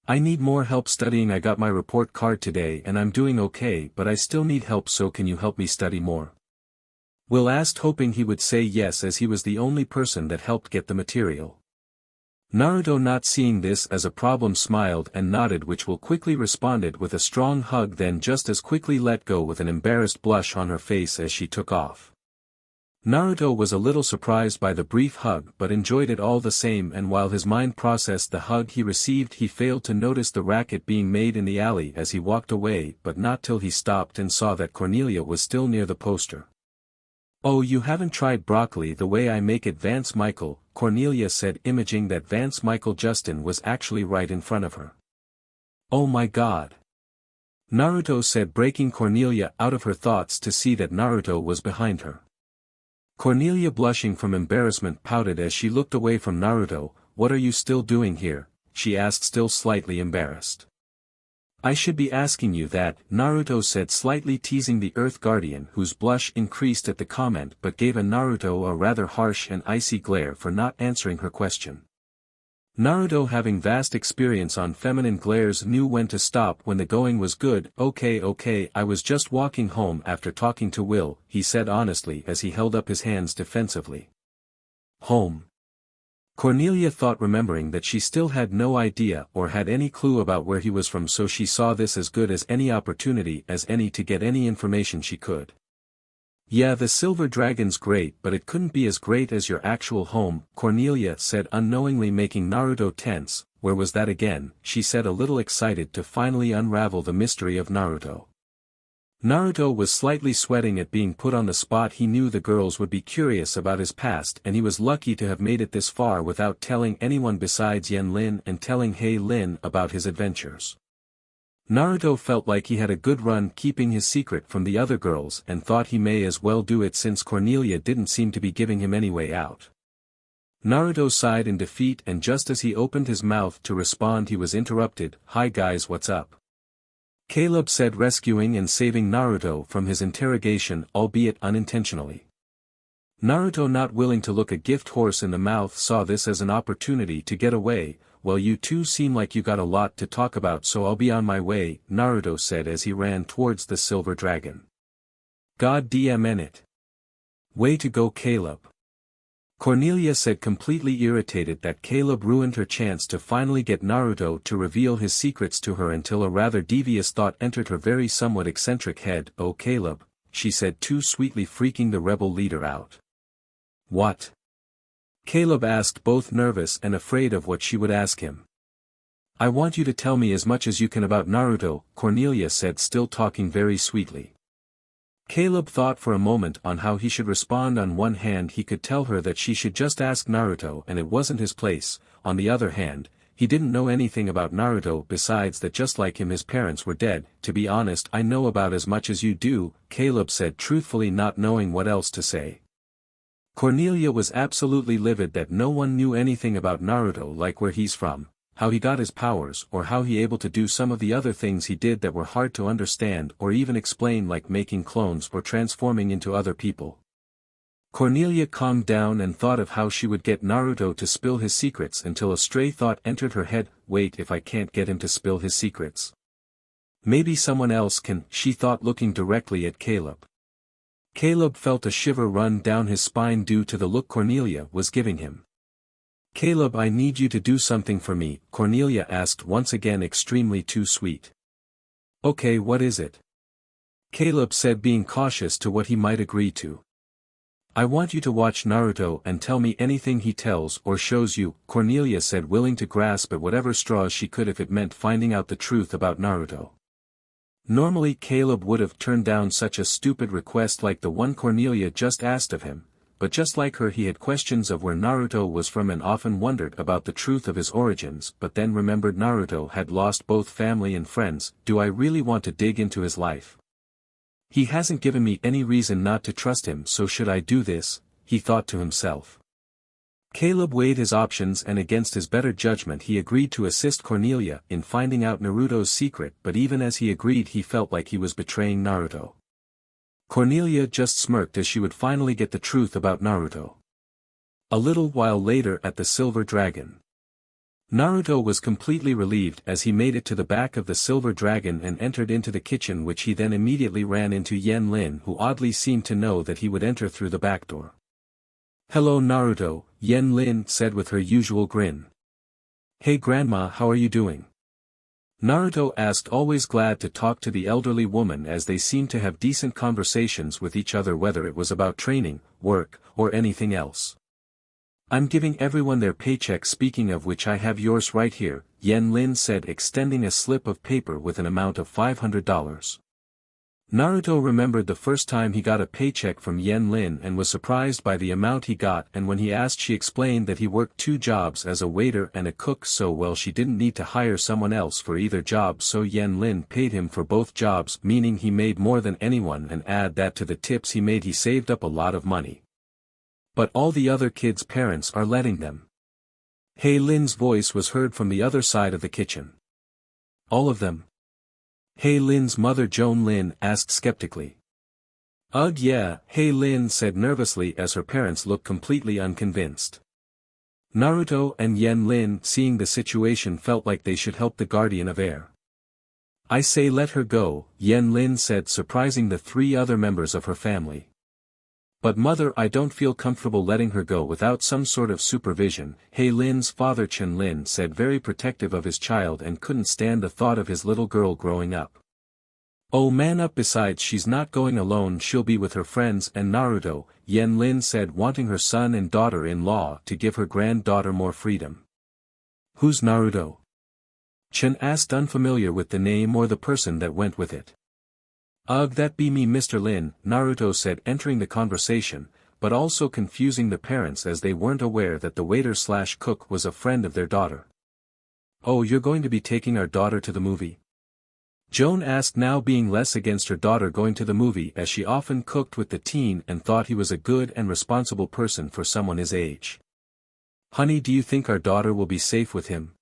I need more help studying. I got my report card today and I'm doing okay, but I still need help, so can you help me study more? Will asked, hoping he would say yes as he was the only person that helped get the material. Naruto, not seeing this as a problem, smiled and nodded, which Will quickly responded with a strong hug, then just as quickly let go with an embarrassed blush on her face as she took off. Naruto was a little surprised by the brief hug but enjoyed it all the same, and while his mind processed the hug he received he failed to notice the racket being made in the alley as he walked away, but not till he stopped and saw that Cornelia was still near the poster. Oh, you haven't tried broccoli the way I make it, Vance Michael, Cornelia said, imaging that Vance Michael Justin was actually right in front of her. Oh my god. Naruto said, breaking Cornelia out of her thoughts to see that Naruto was behind her. Cornelia, blushing from embarrassment, pouted as she looked away from Naruto. What are you still doing here? She asked, still slightly embarrassed. I should be asking you that, Naruto said, slightly teasing the Earth Guardian, whose blush increased at the comment but gave Naruto a rather harsh and icy glare for not answering her question. Naruto, having vast experience on feminine glares, knew when to stop when the going was good. Okay, I was just walking home after talking to Will, he said honestly as he held up his hands defensively. Home. Cornelia thought, remembering that she still had no idea or had any clue about where he was from, so she saw this as good as any opportunity as any to get any information she could. Yeah, the silver dragon's great, but it couldn't be as great as your actual home, Cornelia said, unknowingly making Naruto tense. Where was that again? She said, a little excited to finally unravel the mystery of Naruto. Naruto was slightly sweating at being put on the spot. He knew the girls would be curious about his past, and he was lucky to have made it this far without telling anyone besides Lin and telling Lin about his adventures. Naruto felt like he had a good run keeping his secret from the other girls and thought he may as well do it since Cornelia didn't seem to be giving him any way out. Naruto sighed in defeat, and just as he opened his mouth to respond he was interrupted. Hi guys, what's up? Caleb said, rescuing and saving Naruto from his interrogation, albeit unintentionally. Naruto, not willing to look a gift horse in the mouth, saw this as an opportunity to get away. Well, you two seem like you got a lot to talk about, so I'll be on my way, Naruto said as he ran towards the silver dragon. God damn it. Way to go, Caleb. Cornelia said, completely irritated that Caleb ruined her chance to finally get Naruto to reveal his secrets to her until a rather devious thought entered her very somewhat eccentric head. Oh Caleb, she said, too sweetly, freaking the rebel leader out. What? Caleb asked, both nervous and afraid of what she would ask him. I want you to tell me as much as you can about Naruto, Cornelia said, still talking very sweetly. Caleb thought for a moment on how he should respond. On one hand, he could tell her that she should just ask Naruto and it wasn't his place. On the other hand, he didn't know anything about Naruto besides that just like him his parents were dead. To be honest, I know about as much as you do, Caleb said truthfully, not knowing what else to say. Cornelia was absolutely livid that no one knew anything about Naruto, like where he's from, how he got his powers, or how he able to do some of the other things he did that were hard to understand or even explain, like making clones or transforming into other people. Cornelia calmed down and thought of how she would get Naruto to spill his secrets until a stray thought entered her head. Wait, if I can't get him to spill his secrets, maybe someone else can, she thought, looking directly at Caleb. Caleb felt a shiver run down his spine due to the look Cornelia was giving him. Caleb, I need you to do something for me, Cornelia asked, once again extremely too sweet. Okay, what is it? Caleb said, being cautious to what he might agree to. I want you to watch Naruto and tell me anything he tells or shows you, Cornelia said, willing to grasp at whatever straws she could if it meant finding out the truth about Naruto. Normally Caleb would have turned down such a stupid request like the one Cornelia just asked of him, but just like her he had questions of where Naruto was from and often wondered about the truth of his origins, but then remembered Naruto had lost both family and friends. Do I really want to dig into his life? He hasn't given me any reason not to trust him, so should I do this? He thought to himself. Caleb weighed his options and against his better judgment he agreed to assist Cornelia in finding out Naruto's secret, but even as he agreed he felt like he was betraying Naruto. Cornelia just smirked as she would finally get the truth about Naruto. A little while later at the Silver Dragon. Naruto was completely relieved as he made it to the back of the Silver Dragon and entered into the kitchen, which he then immediately ran into Lin, who oddly seemed to know that he would enter through the back door. Hello Naruto, Lin said with her usual grin. Hey grandma, how are you doing? Naruto asked, always glad to talk to the elderly woman as they seemed to have decent conversations with each other, whether it was about training, work, or anything else. I'm giving everyone their paycheck, speaking of which I have yours right here, Lin said, extending a slip of paper with an amount of $500. Naruto remembered the first time he got a paycheck from Lin and was surprised by the amount he got, and when he asked she explained that he worked 2 jobs as a waiter and a cook, so well she didn't need to hire someone else for either job, so Lin paid him for both jobs, meaning he made more than anyone, and add that to the tips he made, he saved up a lot of money. But all the other kids' parents are letting them. Lin's voice was heard from the other side of the kitchen. All of them? Lin's mother Joan Lin asked skeptically. Ugh yeah, Lin said nervously as her parents looked completely unconvinced. Naruto and Yen Lin, seeing the situation, felt like they should help the guardian of air. I say let her go, Yen Lin said, surprising the 3 other members of her family. But mother, I don't feel comfortable letting her go without some sort of supervision, Hei Lin's father Chen Lin said, very protective of his child and couldn't stand the thought of his little girl growing up. Oh man up, besides she's not going alone, she'll be with her friends and Naruto, Yen Lin said, wanting her son and daughter-in-law to give her granddaughter more freedom. Who's Naruto? Chen asked, unfamiliar with the name or the person that went with it. Ugh, that be me Mr. Lin, Naruto said, entering the conversation, but also confusing the parents as they weren't aware that the waiter/cook was a friend of their daughter. Oh, you're going to be taking our daughter to the movie? Joan asked, now being less against her daughter going to the movie, as she often cooked with the teen and thought he was a good and responsible person for someone his age. Honey, do you think our daughter will be safe with him?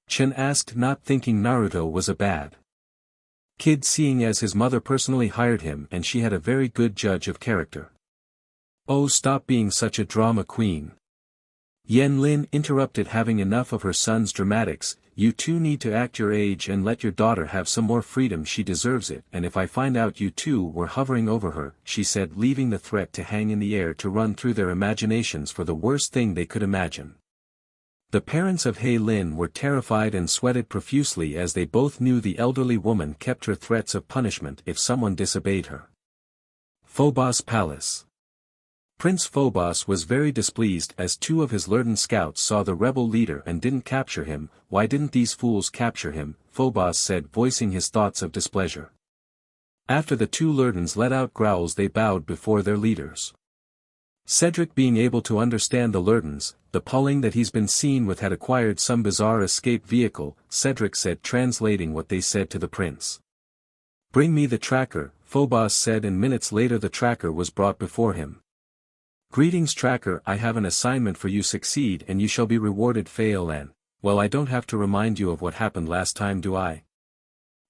Chen asked, not thinking Naruto was a bad kid, seeing as his mother personally hired him and she had a very good judge of character. Oh, stop being such a drama queen. Yen Lin interrupted, having enough of her son's dramatics. You two need to act your age and let your daughter have some more freedom, she deserves it, and if I find out you two were hovering over her, she said, leaving the threat to hang in the air to run through their imaginations for the worst thing they could imagine. The parents of Hei Lin were terrified and sweated profusely as they both knew the elderly woman kept her threats of punishment if someone disobeyed her. Phobos Palace. Prince Phobos was very displeased as 2 of his Lurden scouts saw the rebel leader and didn't capture him. Why didn't these fools capture him? Phobos said, voicing his thoughts of displeasure. After the 2 Lurdens let out growls, they bowed before their leaders. Cedric, being able to understand the Lurdens, the pulling that he's been seen with, had acquired some bizarre escape vehicle, Cedric said, translating what they said to the prince. Bring me the tracker, Phobos said, and minutes later the tracker was brought before him. Greetings tracker, I have an assignment for you. Succeed and you shall be rewarded. Fail and, well, I don't have to remind you of what happened last time, do I?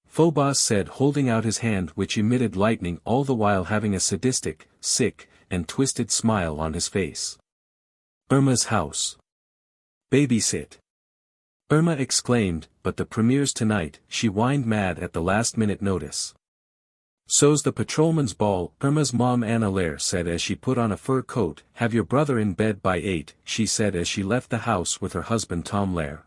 Phobos said, holding out his hand, which emitted lightning, all the while having a sadistic, sick, and twisted smile on his face. Irma's house. Babysit. Irma exclaimed, but the premiere's tonight, she whined, mad at the last-minute notice. So's the patrolman's ball, Irma's mom Anna Lair said as she put on a fur coat. Have your brother in bed by 8, she said as she left the house with her husband Tom Lair.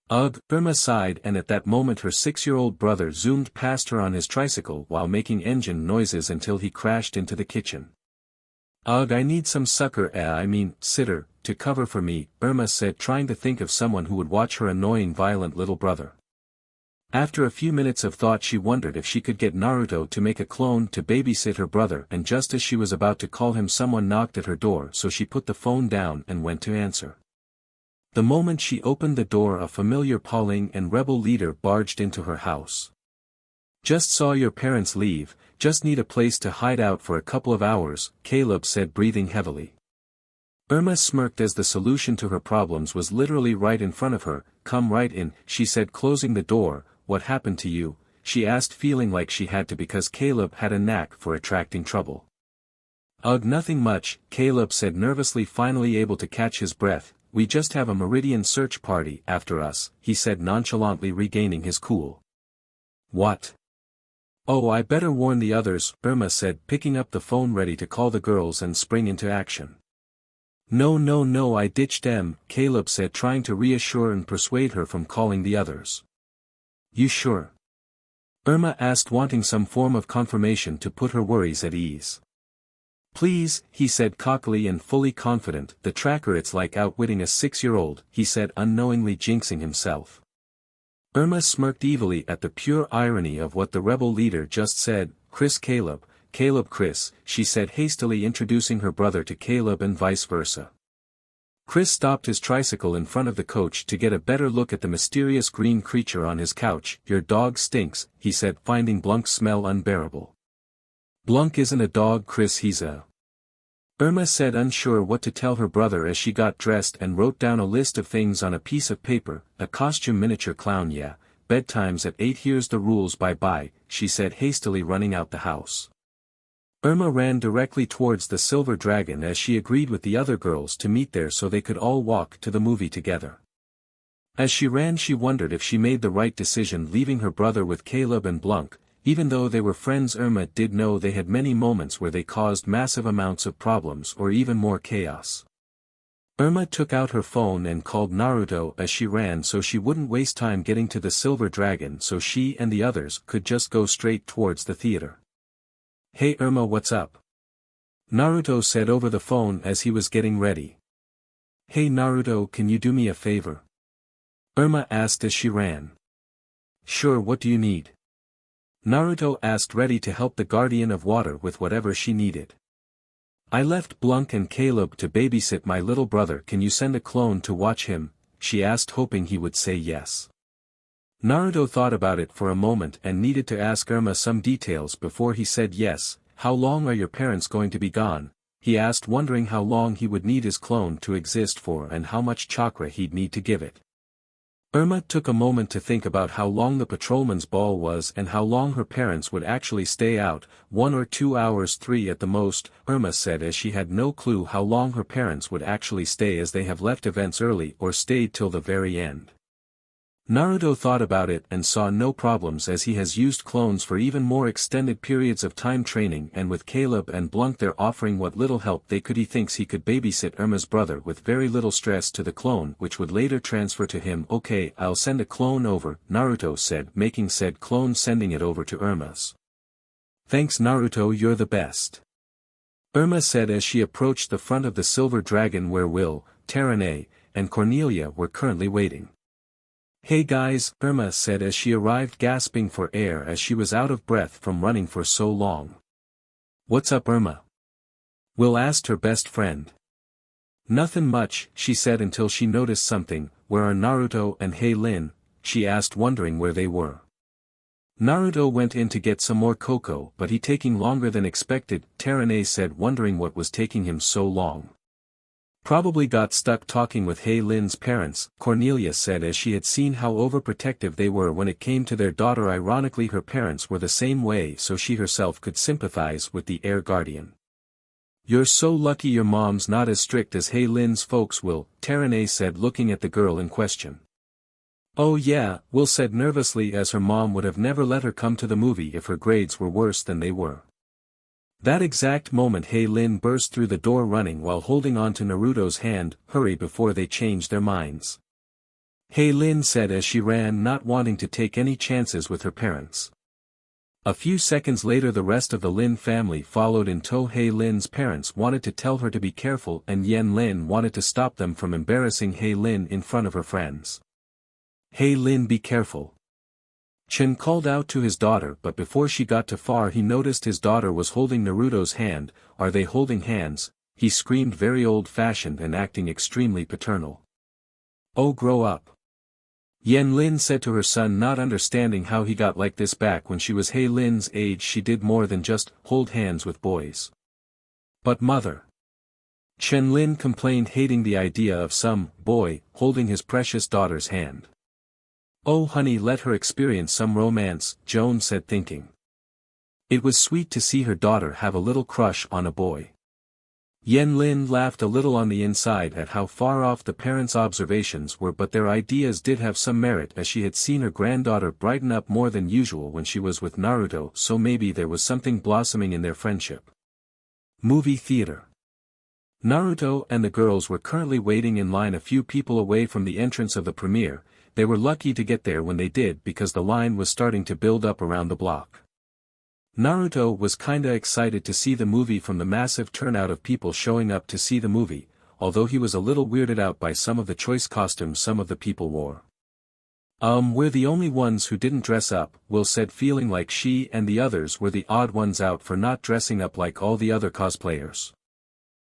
Ugh, Irma sighed, and at that moment her 6-year-old brother zoomed past her on his tricycle while making engine noises until he crashed into the kitchen. Ugh, I need some sucker, sitter, to cover for me, Irma said, trying to think of someone who would watch her annoying violent little brother. After a few minutes of thought she wondered if she could get Naruto to make a clone to babysit her brother, and just as she was about to call him someone knocked at her door, so she put the phone down and went to answer. The moment she opened the door a familiar Pauling and rebel leader barged into her house. Just saw your parents leave, just need a place to hide out for a couple of hours, Caleb said, breathing heavily. Irma smirked as the solution to her problems was literally right in front of her. Come right in, she said, closing the door. What happened to you? She asked, feeling like she had to because Caleb had a knack for attracting trouble. Ugh, nothing much, Caleb said nervously, finally able to catch his breath. We just have a Meridian search party after us, he said, nonchalantly regaining his cool. What? Oh, I better warn the others, Irma said, picking up the phone ready to call the girls and spring into action. No, I ditched them, Caleb said, trying to reassure and persuade her from calling the others. You sure? Irma asked, wanting some form of confirmation to put her worries at ease. Please, he said cockily and fully confident. The tracker, it's like outwitting a 6-year-old, he said, unknowingly jinxing himself. Irma smirked evilly at the pure irony of what the rebel leader just said. Chris Caleb Chris, she said, hastily introducing her brother to Caleb and vice versa. Chris stopped his tricycle in front of the coach to get a better look at the mysterious green creature on his couch. Your dog stinks, he said, finding Blunk's smell unbearable. Blunk isn't a dog, Chris, he's a... Irma said, unsure what to tell her brother as she got dressed and wrote down a list of things on a piece of paper. A costume miniature clown, yeah, bedtime's at 8, here's the rules, bye-bye, she said, hastily running out the house. Irma ran directly towards the silver dragon as she agreed with the other girls to meet there so they could all walk to the movie together. As she ran she wondered if she made the right decision leaving her brother with Caleb and Blunk. Even though they were friends, Irma did know they had many moments where they caused massive amounts of problems or even more chaos. Irma took out her phone and called Naruto as she ran so she wouldn't waste time getting to the silver dragon so she and the others could just go straight towards the theater. "Hey Irma, what's up?" Naruto said over the phone as he was getting ready. "Hey Naruto, can you do me a favor?" Irma asked as she ran. "Sure, what do you need?" Naruto asked, ready to help the guardian of water with whatever she needed. "I left Blunk and Caleb to babysit my little brother, can you send a clone to watch him?" she asked, hoping he would say yes. Naruto thought about it for a moment and needed to ask Irma some details before he said yes. "How long are your parents going to be gone?" he asked, wondering how long he would need his clone to exist for and how much chakra he'd need to give it. Irma took a moment to think about how long the patrolman's ball was and how long her parents would actually stay out. 1 or 2 hours, 3 at the most, Irma said, as she had no clue how long her parents would actually stay, as they have left events early or stayed till the very end. Naruto thought about it and saw no problems, as he has used clones for even more extended periods of time training, and with Caleb and Blunk there offering what little help they could, he thinks he could babysit Irma's brother with very little stress to the clone, which would later transfer to him. "Okay, I'll send a clone over," Naruto said, making said clone, sending it over to Irma's. "Thanks Naruto, you're the best," Irma said as she approached the front of the silver dragon where Will, Terene, and Cornelia were currently waiting. "Hey guys," Irma said as she arrived, gasping for air as she was out of breath from running for so long. "What's up Irma?" Will asked her best friend. "Nothing much," she said until she noticed something. "Where are Naruto and Hey Lin?" she asked, wondering where they were. "Naruto went in to get some more cocoa, but he taking longer than expected," Terene said, wondering what was taking him so long. "Probably got stuck talking with Hey Lin's parents," Cornelia said, as she had seen how overprotective they were when it came to their daughter. Ironically, her parents were the same way, so she herself could sympathize with the air guardian. "You're so lucky your mom's not as strict as Hey Lin's folks, Will," Terene said, looking at the girl in question. "Oh yeah," Will said nervously, as her mom would have never let her come to the movie if her grades were worse than they were. That exact moment Hey Lin burst through the door running while holding on to Naruto's hand. "Hurry before they change their minds," Hey Lin said as she ran, not wanting to take any chances with her parents. A few seconds later the rest of the Lin family followed in tow. Hey Lin's parents wanted to tell her to be careful, and Yen Lin wanted to stop them from embarrassing Hey Lin in front of her friends. "Hey Lin, be careful," Chen called out to his daughter, but before she got too far he noticed his daughter was holding Naruto's hand. "Are they holding hands?" he screamed, very old-fashioned and acting extremely paternal. "Oh, grow up," Yen Lin said to her son, not understanding how he got like this. Back when she was Hey Lin's age she did more than just hold hands with boys. "But mother," Chen Lin complained, hating the idea of some boy holding his precious daughter's hand. "Oh honey, let her experience some romance," Joan said, thinking. It was sweet to see her daughter have a little crush on a boy. Yen Lin laughed a little on the inside at how far off the parents' observations were, but their ideas did have some merit, as she had seen her granddaughter brighten up more than usual when she was with Naruto, so maybe there was something blossoming in their friendship. Movie theater. Naruto and the girls were currently waiting in line a few people away from the entrance of the premiere. They were lucky to get there when they did, because the line was starting to build up around the block. Naruto was kinda excited to see the movie from the massive turnout of people showing up to see the movie, although he was a little weirded out by some of the choice costumes some of the people wore. We're the only ones who didn't dress up," Will said, feeling like she and the others were the odd ones out for not dressing up like all the other cosplayers.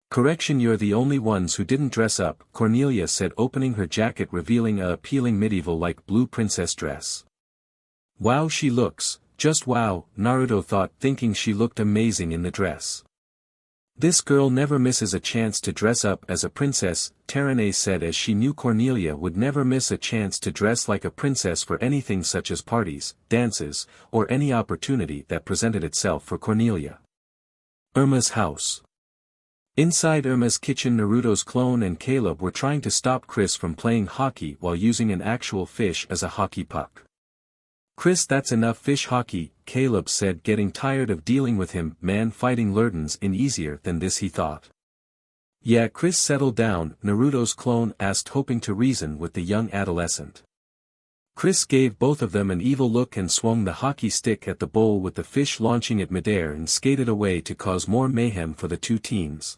"Correction, you're the only ones who didn't dress up," Cornelia said, opening her jacket, revealing a appealing medieval-like blue princess dress. "Wow, she looks, just wow," Naruto thought, thinking she looked amazing in the dress. "This girl never misses a chance to dress up as a princess," Terene said, as she knew Cornelia would never miss a chance to dress like a princess for anything such as parties, dances, or any opportunity that presented itself for Cornelia. Irma's house. Inside Irma's kitchen, Naruto's clone and Caleb were trying to stop Chris from playing hockey while using an actual fish as a hockey puck. "Chris, that's enough fish hockey," Caleb said, getting tired of dealing with him. "Man, fighting Lurden's in easier than this," he thought. "Yeah, Chris, settle down," Naruto's clone asked, hoping to reason with the young adolescent. Chris gave both of them an evil look and swung the hockey stick at the bowl with the fish launching it midair and skated away to cause more mayhem for the two teams.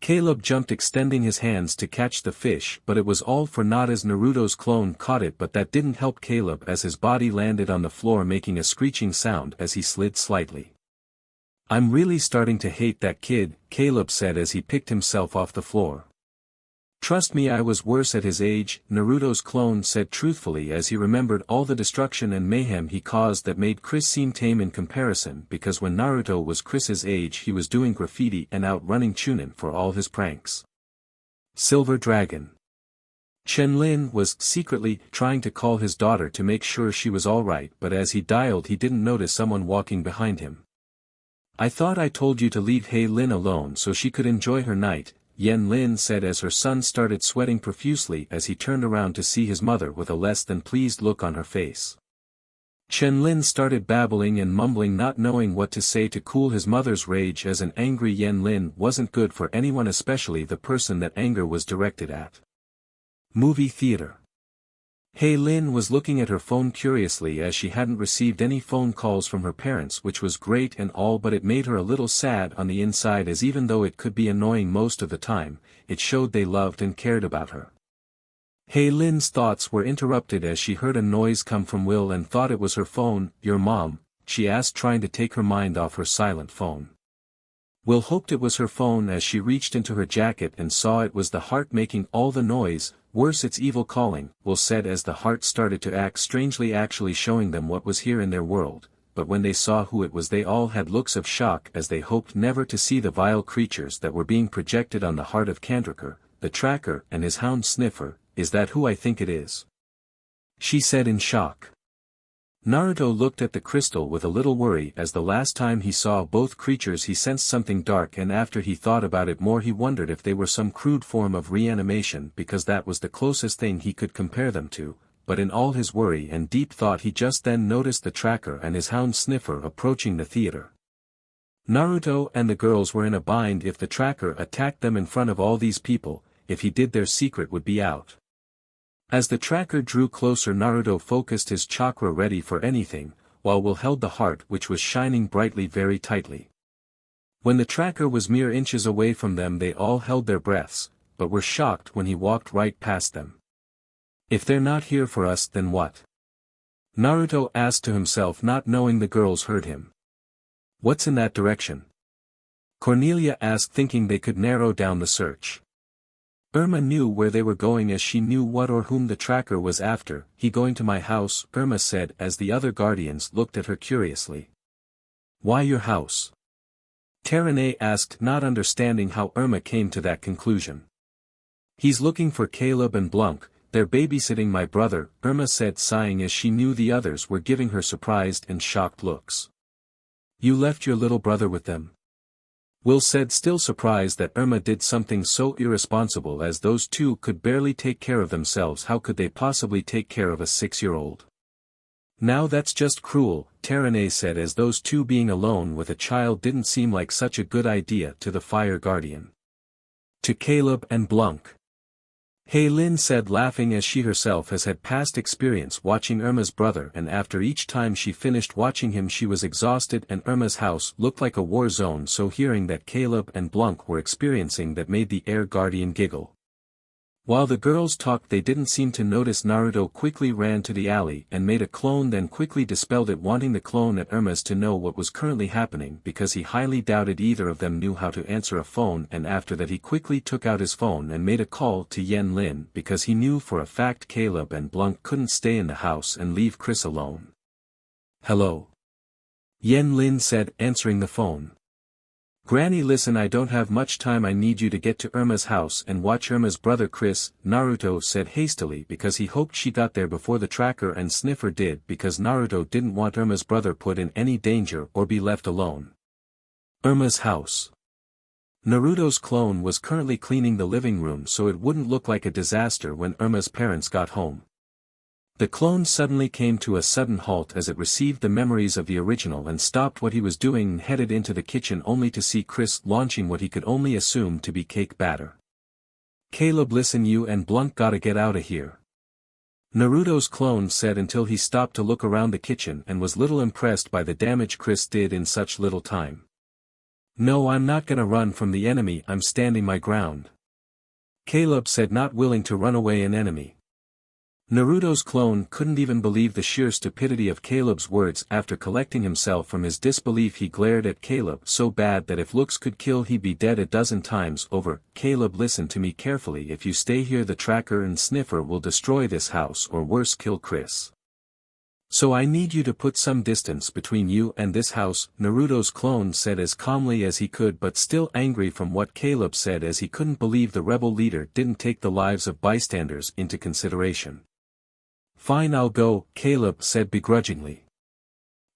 Caleb jumped, extending his hands to catch the fish, but it was all for naught as Naruto's clone caught it, but that didn't help Caleb as his body landed on the floor making a screeching sound as he slid slightly. "I'm really starting to hate that kid," Caleb said as he picked himself off the floor. "Trust me, I was worse at his age," Naruto's clone said truthfully as he remembered all the destruction and mayhem he caused that made Chris seem tame in comparison, because when Naruto was Chris's age he was doing graffiti and outrunning Chunin for all his pranks. Silver Dragon. Chen-Lin was secretly trying to call his daughter to make sure she was alright, but as he dialed he didn't notice someone walking behind him. "I thought I told you to leave Lin alone so she could enjoy her night," Yen-Lin said as her son started sweating profusely as he turned around to see his mother with a less than pleased look on her face. Chen-Lin started babbling and mumbling, not knowing what to say to cool his mother's rage, as an angry Yen-Lin wasn't good for anyone, especially the person that anger was directed at. Movie theater. Lin was looking at her phone curiously as she hadn't received any phone calls from her parents, which was great and all, but it made her a little sad on the inside, as even though it could be annoying most of the time, it showed they loved and cared about her. Lin's thoughts were interrupted as she heard a noise come from Will and thought it was her phone. "Your mom?" she asked, trying to take her mind off her silent phone. Will hoped it was her phone as she reached into her jacket and saw it was the heart making all the noise. "Worse, it's evil calling," Will said as the heart started to act strangely, actually showing them what was here in their world, but when they saw who it was they all had looks of shock as they hoped never to see the vile creatures that were being projected on the heart of Kandrakar, the tracker and his hound Sniffer. "Is that who I think it is?" she said in shock. Naruto looked at the crystal with a little worry, as the last time he saw both creatures he sensed something dark, and after he thought about it more he wondered if they were some crude form of reanimation, because that was the closest thing he could compare them to, but in all his worry and deep thought he just then noticed the tracker and his hound Sniffer approaching the theater. Naruto and the girls were in a bind if the tracker attacked them in front of all these people. If he did, their secret would be out. As the tracker drew closer, Naruto focused his chakra ready for anything, while Will held the heart, which was shining brightly, very tightly. When the tracker was mere inches away from them they all held their breaths, but were shocked when he walked right past them. "If they're not here for us, then what?" Naruto asked to himself, not knowing the girls heard him. "What's in that direction?" Cornelia asked, thinking they could narrow down the search. Irma knew where they were going as she knew what or whom the tracker was after. "He going to my house?" Irma said as the other guardians looked at her curiously. "Why your house?" Terene asked, not understanding how Irma came to that conclusion. "He's looking for Caleb and Blunk, they're babysitting my brother," Irma said, sighing as she knew the others were giving her surprised and shocked looks. "You left your little brother with them?" Will said, still surprised that Irma did something so irresponsible, as those two could barely take care of themselves. How could they possibly take care of a 6-year-old? "Now that's just cruel," Terene said, as those two being alone with a child didn't seem like such a good idea to the fire guardian. "To Caleb and Blunk," Lin said, laughing, as she herself has had past experience watching Irma's brother, and after each time she finished watching him she was exhausted, and Irma's house looked like a war zone, so hearing that Caleb and Blunk were experiencing that made the air guardian giggle. While the girls talked they didn't seem to notice. Naruto quickly ran to the alley and made a clone, then quickly dispelled it, wanting the clone at Irma's to know what was currently happening, because he highly doubted either of them knew how to answer a phone, and after that he quickly took out his phone and made a call to Yen-Lin, because he knew for a fact Caleb and Blunk couldn't stay in the house and leave Chris alone. "Hello?" Yen-Lin said, answering the phone. "Granny, listen, I don't have much time. I need you to get to Irma's house and watch Irma's brother Chris," Naruto said hastily, because he hoped she got there before the tracker and Sniffer did, because Naruto didn't want Irma's brother put in any danger or be left alone. Irma's house. Naruto's clone was currently cleaning the living room so it wouldn't look like a disaster when Irma's parents got home. The clone suddenly came to a sudden halt as it received the memories of the original and stopped what he was doing and headed into the kitchen only to see Chris launching what he could only assume to be cake batter. "Caleb, listen, you and Blunt gotta get outta here," Naruto's clone said until he stopped to look around the kitchen and was little impressed by the damage Chris did in such little time. "No, I'm not gonna run from the enemy, I'm standing my ground," Caleb said, not willing to run away an enemy. Naruto's clone couldn't even believe the sheer stupidity of Caleb's words. After collecting himself from his disbelief, he glared at Caleb so bad that if looks could kill he'd be dead a dozen times over. "Caleb, listen to me carefully, if you stay here the tracker and sniffer will destroy this house or worse kill Chris. So I need you to put some distance between you and this house," Naruto's clone said as calmly as he could, but still angry from what Caleb said as he couldn't believe the rebel leader didn't take the lives of bystanders into consideration. "Fine, I'll go," Caleb said begrudgingly.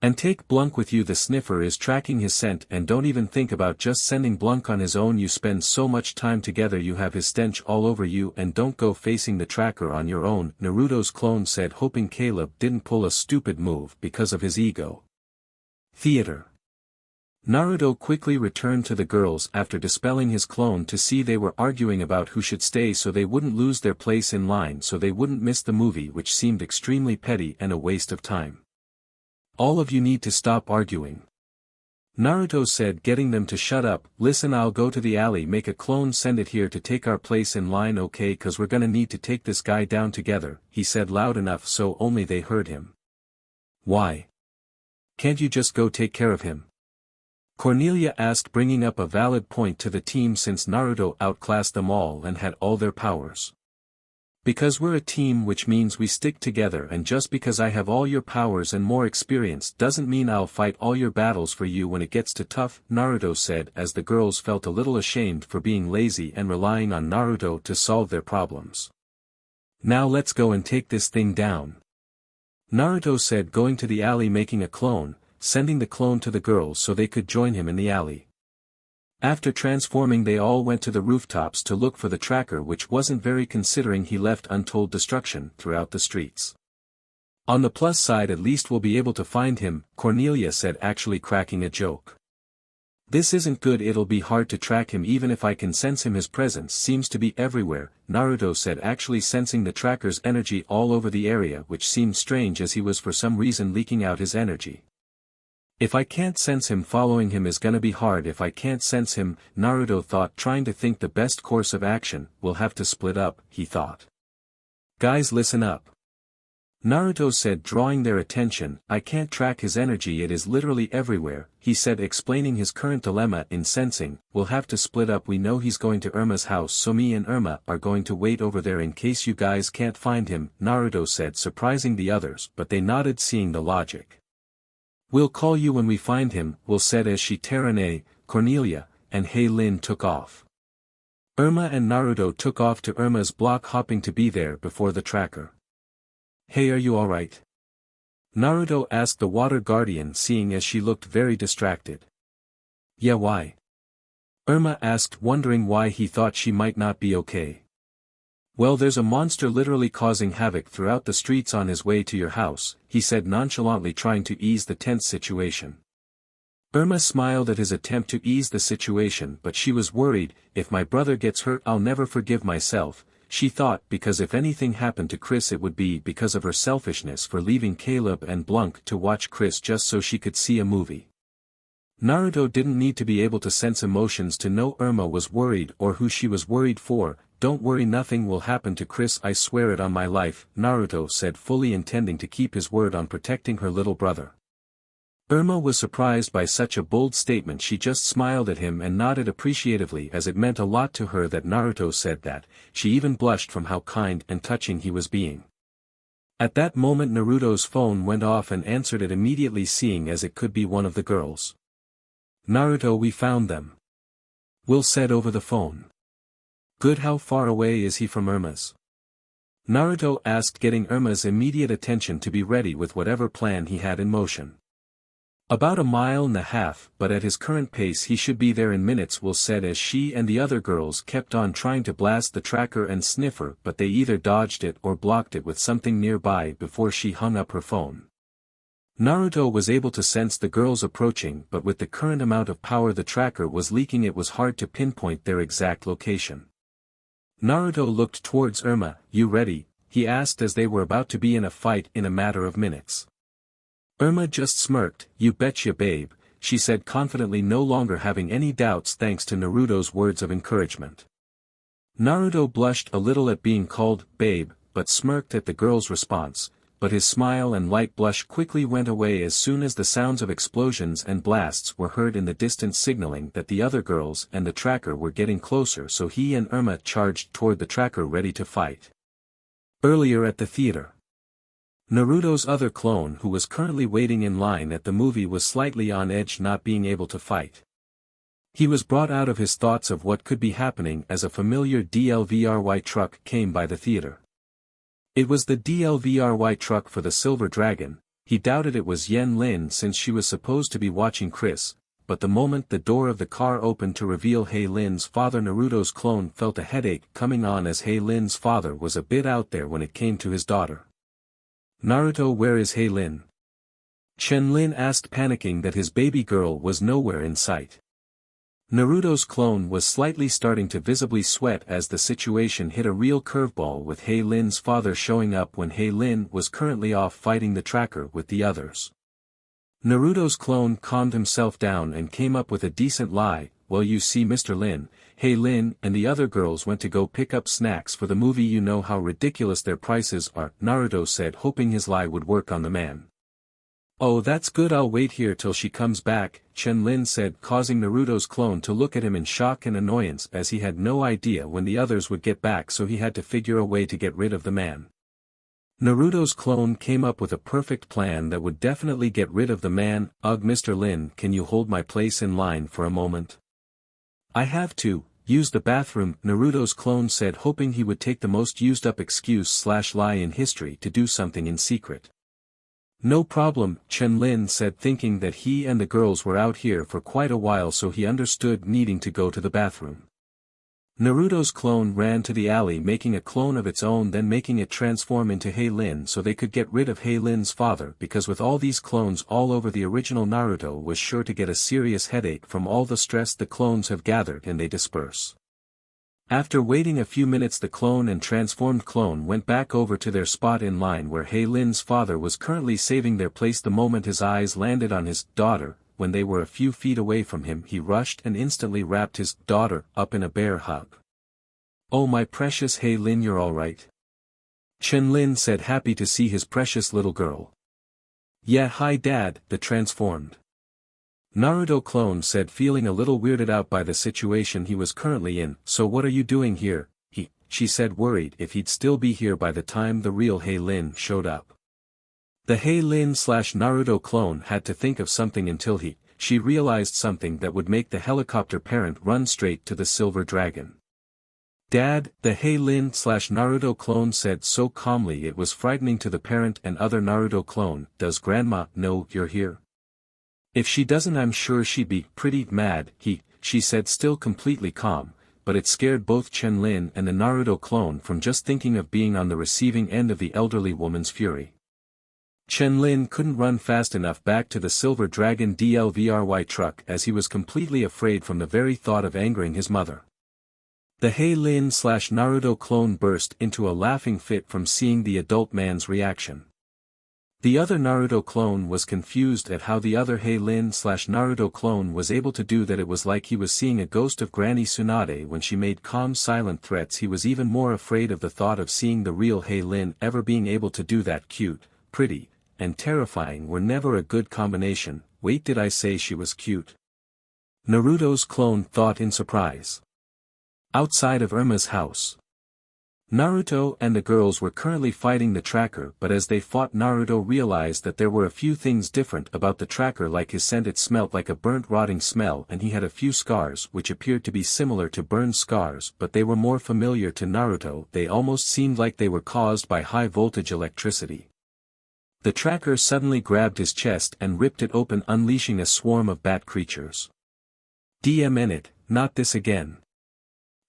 "And take Blunk with you, the sniffer is tracking his scent, and don't even think about just sending Blunk on his own, you spend so much time together you have his stench all over you, and don't go facing the tracker on your own," Naruto's clone said, hoping Caleb didn't pull a stupid move because of his ego. Theater. Naruto quickly returned to the girls after dispelling his clone to see they were arguing about who should stay so they wouldn't lose their place in line, so they wouldn't miss the movie, which seemed extremely petty and a waste of time. "All of you need to stop arguing," Naruto said, getting them to shut up. "Listen, I'll go to the alley, make a clone, send it here to take our place in line, okay, cause we're gonna need to take this guy down together," he said loud enough so only they heard him. "Why? Can't you just go take care of him?" Cornelia asked, bringing up a valid point to the team since Naruto outclassed them all and had all their powers. "Because we're a team, which means we stick together, and just because I have all your powers and more experience doesn't mean I'll fight all your battles for you when it gets too tough," Naruto said as the girls felt a little ashamed for being lazy and relying on Naruto to solve their problems. "Now let's go and take this thing down," Naruto said, going to the alley making a clone, sending the clone to the girls so they could join him in the alley. After transforming, they all went to the rooftops to look for the tracker, which wasn't very considering he left untold destruction throughout the streets. "On the plus side, at least we'll be able to find him," Cornelia said, actually cracking a joke. "This isn't good, it'll be hard to track him even if I can sense him, his presence seems to be everywhere," Naruto said, actually sensing the tracker's energy all over the area, which seemed strange as he was for some reason leaking out his energy. "If I can't sense him, following him is gonna be hard. If I can't sense him," Naruto thought, trying to think the best course of action. "We'll have to split up," he thought. "Guys, listen up," Naruto said, drawing their attention. "I can't track his energy, it is literally everywhere," he said, explaining his current dilemma in sensing. "We'll have to split up. We know he's going to Irma's house, so me and Irma are going to wait over there in case you guys can't find him," Naruto said, surprising the others, but they nodded, seeing the logic. "We'll call you when we find him," Will said as she, Terane, Cornelia, and Hei Lin took off. Irma and Naruto took off to Irma's block, hopping to be there before the tracker. "Hey, are you alright?" Naruto asked the water guardian, seeing as she looked very distracted. "Yeah, why?" Irma asked, wondering why he thought she might not be okay. "Well, there's a monster literally causing havoc throughout the streets on his way to your house," he said nonchalantly, trying to ease the tense situation. Irma smiled at his attempt to ease the situation, but she was worried. "If my brother gets hurt, I'll never forgive myself," she thought, because if anything happened to Chris it would be because of her selfishness for leaving Caleb and Blunk to watch Chris just so she could see a movie. Naruto didn't need to be able to sense emotions to know Irma was worried or who she was worried for. "Don't worry, nothing will happen to Chris, I swear it on my life," Naruto said, fully intending to keep his word on protecting her little brother. Irma was surprised by such a bold statement. She just smiled at him and nodded appreciatively, as it meant a lot to her that Naruto said that. She even blushed from how kind and touching he was being. At that moment Naruto's phone went off and answered it immediately, seeing as it could be one of the girls. "Naruto, we found them," Will said over the phone. "Good, how far away is he from Irma's?" Naruto asked, getting Irma's immediate attention to be ready with whatever plan he had in motion. About a mile and a half, but at his current pace he should be there in minutes, Will said as she and the other girls kept on trying to blast the tracker and sniffer, but they either dodged it or blocked it with something nearby before she hung up her phone. Naruto was able to sense the girls approaching, but with the current amount of power the tracker was leaking it was hard to pinpoint their exact location. Naruto looked towards Irma. "You ready?" he asked as they were about to be in a fight in a matter of minutes. Irma just smirked. "You betcha babe," she said confidently, no longer having any doubts thanks to Naruto's words of encouragement. Naruto blushed a little at being called babe, but smirked at the girl's response, but his smile and light blush quickly went away as soon as the sounds of explosions and blasts were heard in the distance, signaling that the other girls and the tracker were getting closer, so he and Irma charged toward the tracker ready to fight. Earlier at the theater, Naruto's other clone, who was currently waiting in line at the movie, was slightly on edge not being able to fight. He was brought out of his thoughts of what could be happening as a familiar DLVRY truck came by the theater. It was the DLVRY truck for the Silver Dragon. He doubted it was Yen Lin since she was supposed to be watching Chris, but the moment the door of the car opened to reveal Hei Lin's father, Naruto's clone felt a headache coming on, as Hei Lin's father was a bit out there when it came to his daughter. "Naruto, where is Hei Lin?" Chen Lin asked, panicking that his baby girl was nowhere in sight. Naruto's clone was slightly starting to visibly sweat as the situation hit a real curveball, with Hei Lin's father showing up when Hei Lin was currently off fighting the tracker with the others. Naruto's clone calmed himself down and came up with a decent lie. "Well, you see, Mr. Lin, Hei Lin and the other girls went to go pick up snacks for the movie. You know how ridiculous their prices are," Naruto said, hoping his lie would work on the man. "Oh, that's good, I'll wait here till she comes back," Chen Lin said, causing Naruto's clone to look at him in shock and annoyance, as he had no idea when the others would get back, so he had to figure a way to get rid of the man. Naruto's clone came up with a perfect plan that would definitely get rid of the man. "Ugh, Mr. Lin, can you hold my place in line for a moment? I have to use the bathroom," Naruto's clone said, hoping he would take the most used up excuse/lie in history to do something in secret. "No problem," Chen Lin said, thinking that he and the girls were out here for quite a while, so he understood needing to go to the bathroom. Naruto's clone ran to the alley, making a clone of its own, then making it transform into Hei Lin so they could get rid of Hei Lin's father, because with all these clones all over, the original Naruto was sure to get a serious headache from all the stress the clones have gathered, and they disperse. After waiting a few minutes, the clone and transformed clone went back over to their spot in line where Hei Lin's father was currently saving their place. The moment his eyes landed on his daughter, when they were a few feet away from him, he rushed and instantly wrapped his daughter up in a bear hug. "Oh, my precious Hei Lin, you're alright?" Chen Lin said, happy to see his precious little girl. "Yeah, hi Dad," the transformed Naruto clone said, feeling a little weirded out by the situation he was currently in. "So what are you doing here?" she said, worried if he'd still be here by the time the real Hei Lin showed up. The Hei Lin/Naruto clone had to think of something until she realized something that would make the helicopter parent run straight to the Silver Dragon. "Dad," the Hei Lin/Naruto clone said so calmly it was frightening to the parent and other Naruto clone. "Does Grandma know you're here? If she doesn't, I'm sure she'd be pretty mad," she said, still completely calm, but it scared both Chen Lin and the Naruto clone from just thinking of being on the receiving end of the elderly woman's fury. Chen Lin couldn't run fast enough back to the Silver Dragon DLVRY truck, as he was completely afraid from the very thought of angering his mother. The Hei Lin/Naruto clone burst into a laughing fit from seeing the adult man's reaction. The other Naruto clone was confused at how the other Hei Lin/Naruto clone was able to do that. It was like he was seeing a ghost of Granny Tsunade when she made calm silent threats. He was even more afraid of the thought of seeing the real Hei Lin ever being able to do that. Cute, pretty, and terrifying were never a good combination. Wait, did I say she was cute? Naruto's clone thought in surprise. Outside of Irma's house, Naruto and the girls were currently fighting the tracker, but as they fought, Naruto realized that there were a few things different about the tracker, like his scent. It smelled like a burnt, rotting smell, and he had a few scars which appeared to be similar to burned scars, but they were more familiar to Naruto. They almost seemed like they were caused by high voltage electricity. The tracker suddenly grabbed his chest and ripped it open, unleashing a swarm of bat creatures. It, not this again.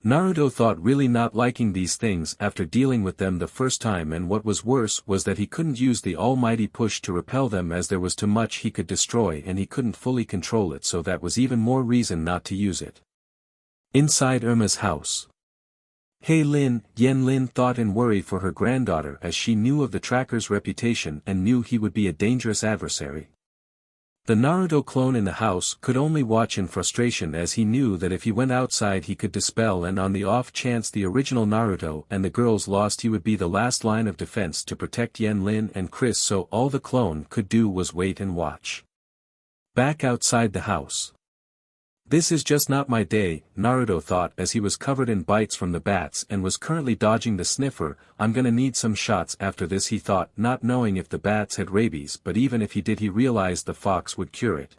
Naruto thought really not liking these things after dealing with them the first time, and what was worse was that he couldn't use the almighty push to repel them as there was too much he could destroy and he couldn't fully control it, so that was even more reason not to use it. Inside Irma's house. Yen Lin thought in worry for her granddaughter as she knew of the tracker's reputation and knew he would be a dangerous adversary. The Naruto clone in the house could only watch in frustration as he knew that if he went outside he could dispel, and on the off chance the original Naruto and the girls lost he would be the last line of defense to protect Yen Lin and Chris, so all the clone could do was wait and watch. Back outside the house. This is just not my day, Naruto thought as he was covered in bites from the bats and was currently dodging the sniffer. I'm gonna need some shots after this, he thought, not knowing if the bats had rabies, but even if he did he realized the fox would cure it.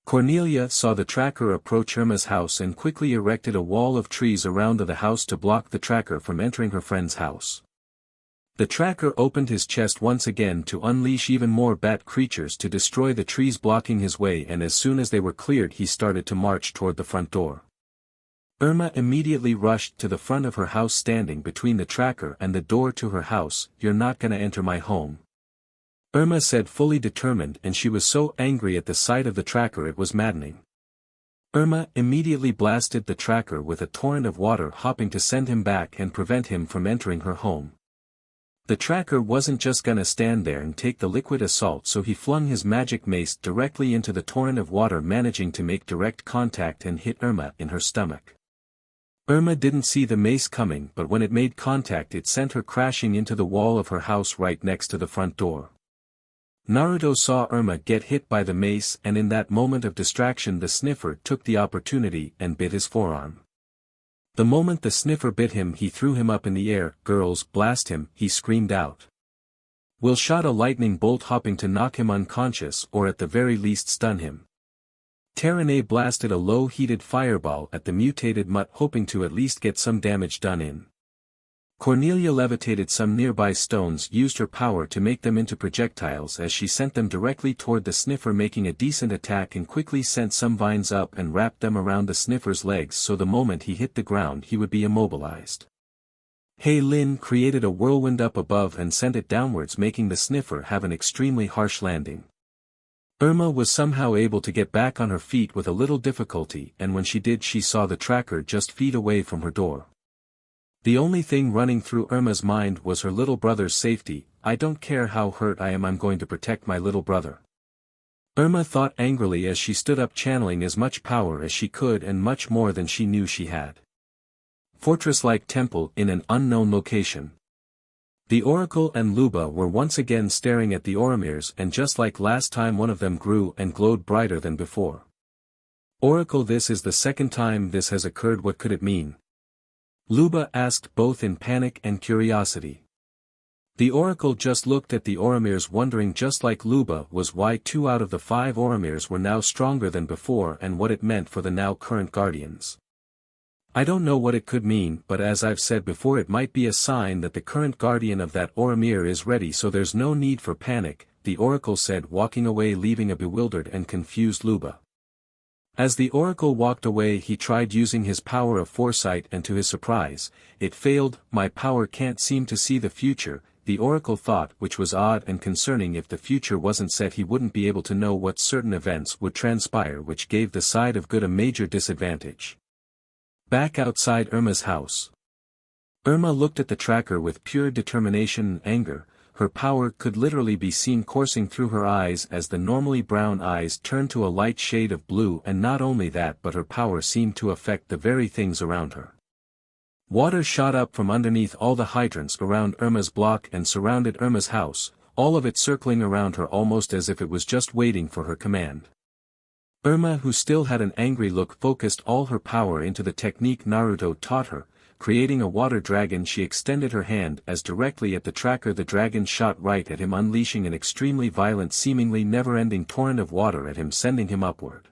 Cornelia saw the tracker approach Irma's house and quickly erected a wall of trees around the house to block the tracker from entering her friend's house. The tracker opened his chest once again to unleash even more bat creatures to destroy the trees blocking his way, and as soon as they were cleared he started to march toward the front door. Irma immediately rushed to the front of her house, standing between the tracker and the door to her house. You're not gonna enter my home, Irma said, fully determined, and she was so angry at the sight of the tracker it was maddening. Irma immediately blasted the tracker with a torrent of water, hoping to send him back and prevent him from entering her home. The tracker wasn't just gonna stand there and take the liquid assault, so he flung his magic mace directly into the torrent of water, managing to make direct contact and hit Irma in her stomach. Irma didn't see the mace coming, but when it made contact it sent her crashing into the wall of her house right next to the front door. Naruto saw Irma get hit by the mace, and in that moment of distraction the sniffer took the opportunity and bit his forearm. The moment the sniffer bit him he threw him up in the air. Girls, blast him, he screamed out. Will shot a lightning bolt, hoping to knock him unconscious or at the very least stun him. Terene blasted a low-heated fireball at the mutated mutt, hoping to at least get some damage done in. Cornelia levitated some nearby stones, used her power to make them into projectiles as she sent them directly toward the sniffer, making a decent attack, and quickly sent some vines up and wrapped them around the sniffer's legs so the moment he hit the ground he would be immobilized. Lin created a whirlwind up above and sent it downwards, making the sniffer have an extremely harsh landing. Irma was somehow able to get back on her feet with a little difficulty, and when she did she saw the tracker just feet away from her door. The only thing running through Irma's mind was her little brother's safety. I don't care how hurt I am, I'm going to protect my little brother. Irma thought angrily as she stood up, channeling as much power as she could and much more than she knew she had. Fortress-like temple in an unknown location. The Oracle and Luba were once again staring at the Oromirs, and just like last time one of them grew and glowed brighter than before. Oracle, this is the second time this has occurred, what could it mean? Luba asked, both in panic and curiosity. The Oracle just looked at the Oromirs, wondering just like Luba was why 2 out of the 5 Oromirs were now stronger than before and what it meant for the now current Guardians. I don't know what it could mean, but as I've said before, it might be a sign that the current Guardian of that Oromir is ready, so there's no need for panic, the Oracle said, walking away, leaving a bewildered and confused Luba. As the Oracle walked away he tried using his power of foresight, and to his surprise, it failed. My power can't seem to see the future, the Oracle thought, which was odd and concerning. If the future wasn't set he wouldn't be able to know what certain events would transpire, which gave the side of good a major disadvantage. Back outside Irma's house. Irma looked at the tracker with pure determination and anger. Her power could literally be seen coursing through her eyes as the normally brown eyes turned to a light shade of blue, and not only that but her power seemed to affect the very things around her. Water shot up from underneath all the hydrants around Irma's block and surrounded Irma's house, all of it circling around her almost as if it was just waiting for her command. Irma, who still had an angry look, focused all her power into the technique Naruto taught her. Creating a water dragon, she extended her hand as directly at the tracker the dragon shot right at him, unleashing an extremely violent, seemingly never-ending torrent of water at him, sending him upward.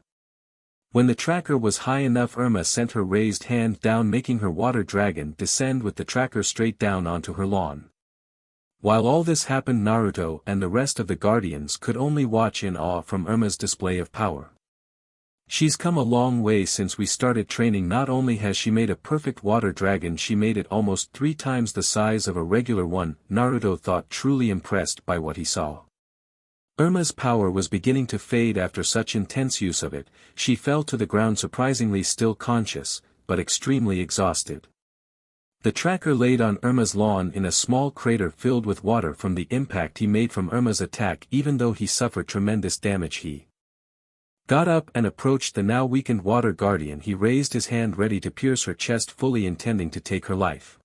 When the tracker was high enough Irma sent her raised hand down, making her water dragon descend with the tracker straight down onto her lawn. While all this happened, Naruto and the rest of the Guardians could only watch in awe from Irma's display of power. She's come a long way since we started training. Not only has she made a perfect water dragon, she made it almost 3 times the size of a regular one, Naruto thought, truly impressed by what he saw. Irma's power was beginning to fade after such intense use of it. She fell to the ground surprisingly still conscious, but extremely exhausted. The tracker laid on Irma's lawn in a small crater filled with water from the impact he made from Irma's attack. Even though he suffered tremendous damage, he got up and approached the now weakened water guardian. He raised his hand ready to pierce her chest, fully intending to take her life.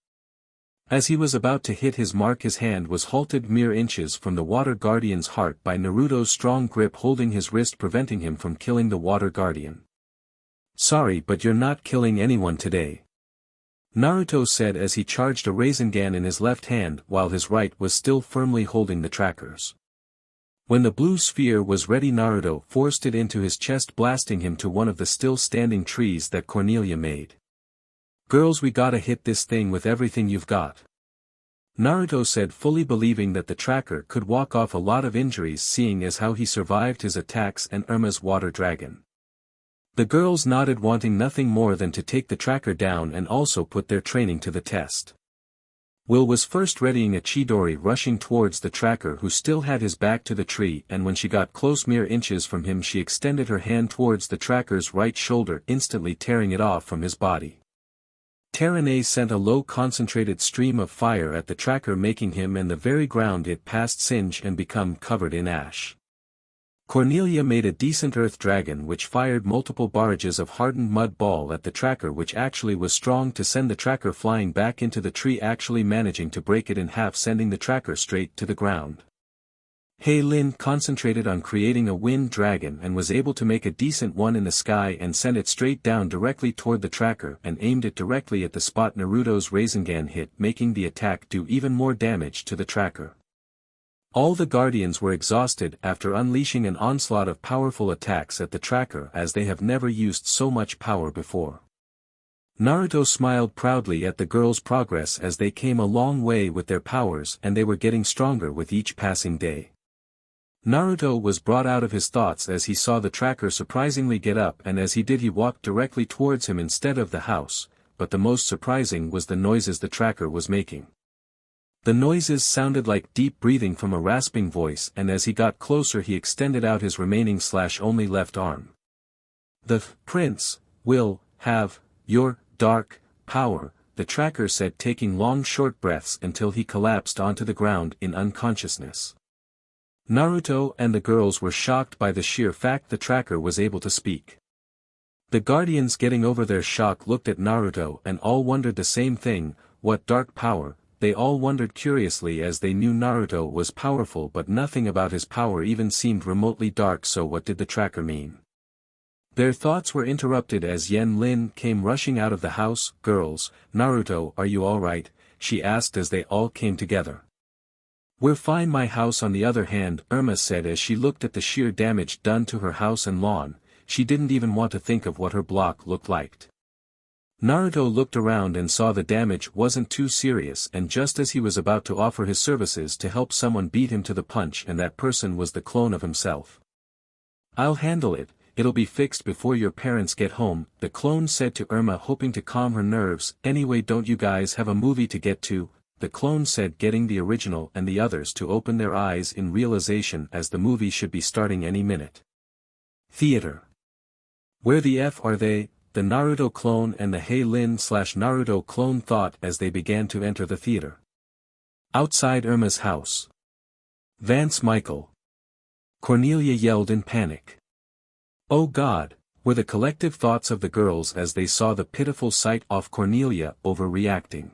As he was about to hit his mark, his hand was halted mere inches from the water guardian's heart by Naruto's strong grip holding his wrist, preventing him from killing the water guardian. "Sorry, but you're not killing anyone today," Naruto said as he charged a Rasengan in his left hand while his right was still firmly holding the trackers. When the blue sphere was ready, Naruto forced it into his chest, blasting him to one of the still standing trees that Cornelia made. "Girls, we gotta hit this thing with everything you've got," Naruto said, fully believing that the tracker could walk off a lot of injuries, seeing as how he survived his attacks and Irma's water dragon. The girls nodded, wanting nothing more than to take the tracker down and also put their training to the test. Will was first readying a Chidori, rushing towards the tracker who still had his back to the tree, and when she got close mere inches from him she extended her hand towards the tracker's right shoulder, instantly tearing it off from his body. Terane sent a low concentrated stream of fire at the tracker, making him and the very ground it passed singe and become covered in ash. Cornelia made a decent earth dragon which fired multiple barrages of hardened mud ball at the tracker, which actually was strong to send the tracker flying back into the tree, actually managing to break it in half, sending the tracker straight to the ground. Lin concentrated on creating a wind dragon and was able to make a decent one in the sky and send it straight down directly toward the tracker and aimed it directly at the spot Naruto's Rasengan hit, making the attack do even more damage to the tracker. All the Guardians were exhausted after unleashing an onslaught of powerful attacks at the tracker, as they have never used so much power before. Naruto smiled proudly at the girls' progress, as they came a long way with their powers and they were getting stronger with each passing day. Naruto was brought out of his thoughts as he saw the tracker surprisingly get up, and as he did he walked directly towards him instead of the house, but the most surprising was the noises the tracker was making. The noises sounded like deep breathing from a rasping voice, and as he got closer he extended out his remaining only left arm. "The prince will have your dark power," the tracker said, taking long short breaths until he collapsed onto the ground in unconsciousness. Naruto and the girls were shocked by the sheer fact the tracker was able to speak. The Guardians, getting over their shock, looked at Naruto and all wondered the same thing. What dark power? They all wondered curiously, as they knew Naruto was powerful, but nothing about his power even seemed remotely dark. So what did the tracker mean? Their thoughts were interrupted as Yen Lin came rushing out of the house. "Girls, Naruto, are you alright?" she asked as they all came together. "We're fine." "My house on the other hand," Irma said as she looked at the sheer damage done to her house and lawn. She didn't even want to think of what her block looked like. Naruto looked around and saw the damage wasn't too serious, and just as he was about to offer his services to help, someone beat him to the punch, and that person was the clone of himself. "I'll handle it, it'll be fixed before your parents get home," the clone said to Irma, hoping to calm her nerves. "Anyway, don't you guys have a movie to get to?" the clone said, getting the original and the others to open their eyes in realization, as the movie should be starting any minute. Theater. "Where the F are they?" the Naruto clone and the Lin/Naruto clone thought as they began to enter the theater. Outside Irma's house. "Vance Michael!" Cornelia yelled in panic. "Oh God!" were the collective thoughts of the girls as they saw the pitiful sight of Cornelia overreacting.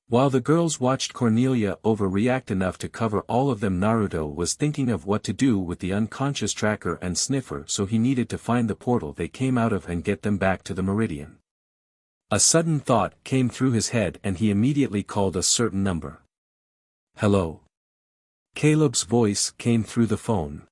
While the girls watched Cornelia overreact enough to cover all of them, Naruto was thinking of what to do with the unconscious tracker and sniffer, so he needed to find the portal they came out of and get them back to the meridian. A sudden thought came through his head and he immediately called a certain number. "Hello?" Caleb's voice came through the phone.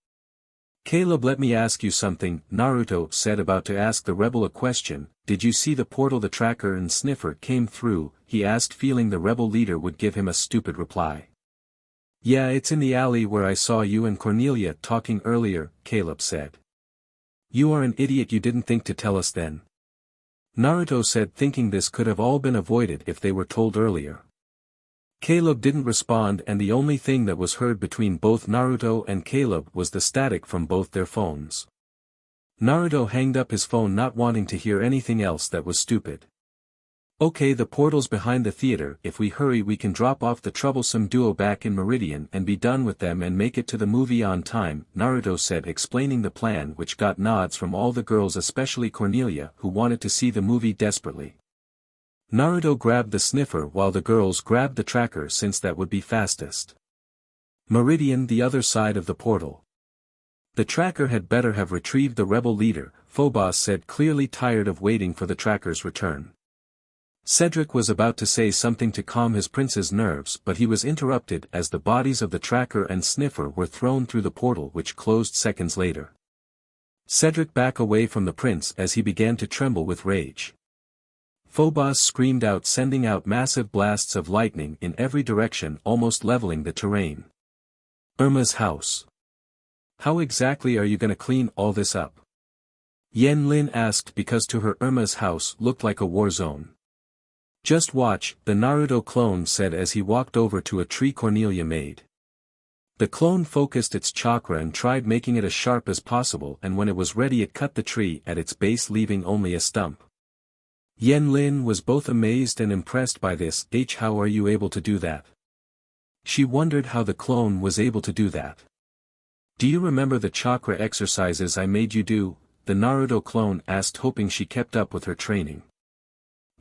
"Caleb, let me ask you something," Naruto said, about to ask the rebel a question. "Did you see the portal the tracker and sniffer came through?" he asked, feeling the rebel leader would give him a stupid reply. Yeah, it's in the alley where I saw you and Cornelia talking earlier, Caleb said. You are an idiot, you didn't think to tell us then. Naruto said, thinking this could have all been avoided if they were told earlier. Caleb didn't respond, and the only thing that was heard between both Naruto and Caleb was the static from both their phones. Naruto hanged up his phone, not wanting to hear anything else that was stupid. Okay, the portal's behind the theater. If we hurry we can drop off the troublesome duo back in Meridian and be done with them and make it to the movie on time, Naruto said, explaining the plan, which got nods from all the girls, especially Cornelia, who wanted to see the movie desperately. Naruto grabbed the sniffer while the girls grabbed the tracker, since that would be fastest. Meridian, the other side of the portal. The tracker had better have retrieved the rebel leader, Phobos said, clearly tired of waiting for the tracker's return. Cedric was about to say something to calm his prince's nerves, but he was interrupted as the bodies of the tracker and sniffer were thrown through the portal, which closed seconds later. Cedric backed away from the prince as he began to tremble with rage. Phobos screamed out, sending out massive blasts of lightning in every direction, almost leveling the terrain. Irma's house. How exactly are you gonna clean all this up? Yen Lin asked, because to her Irma's house looked like a war zone. Just watch, the Naruto clone said as he walked over to a tree Cornelia made. The clone focused its chakra and tried making it as sharp as possible, and when it was ready it cut the tree at its base, leaving only a stump. Yen Lin was both amazed and impressed by this. How are you able to do that? She wondered how the clone was able to do that. Do you remember the chakra exercises I made you do? The Naruto clone asked, hoping she kept up with her training.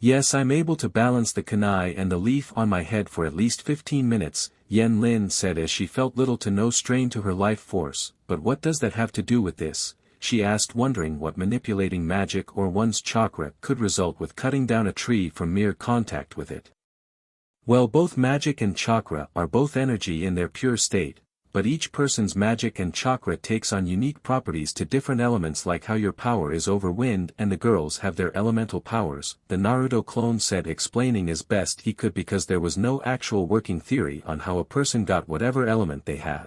Yes, I'm able to balance the kunai and the leaf on my head for at least 15 minutes, Yen Lin said as she felt little to no strain to her life force. But what does that have to do with this? She asked, wondering what manipulating magic or one's chakra could result with cutting down a tree from mere contact with it. Well, both magic and chakra are both energy in their pure state, but each person's magic and chakra takes on unique properties to different elements, like how your power is over wind and the girls have their elemental powers, the Naruto clone said, explaining as best he could because there was no actual working theory on how a person got whatever element they had.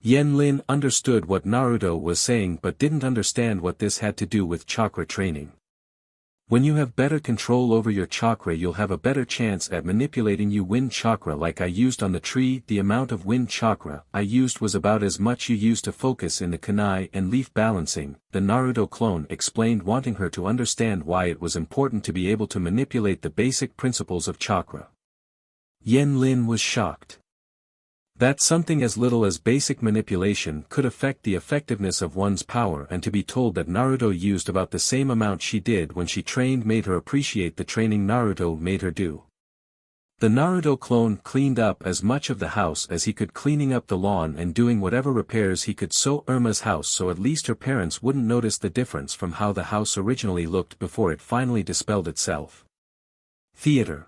Yen Lin understood what Naruto was saying but didn't understand what this had to do with chakra training. When you have better control over your chakra, you'll have a better chance at manipulating your wind chakra, like I used on the tree. The amount of wind chakra I used was about as much you used to focus in the kunai and leaf balancing, the Naruto clone explained, wanting her to understand why it was important to be able to manipulate the basic principles of chakra. Yen Lin was shocked. That something as little as basic manipulation could affect the effectiveness of one's power, and to be told that Naruto used about the same amount she did when she trained made her appreciate the training Naruto made her do. The Naruto clone cleaned up as much of the house as he could, cleaning up the lawn and doing whatever repairs he could so Irma's house, so at least her parents wouldn't notice the difference from how the house originally looked before it finally dispelled itself. Theater.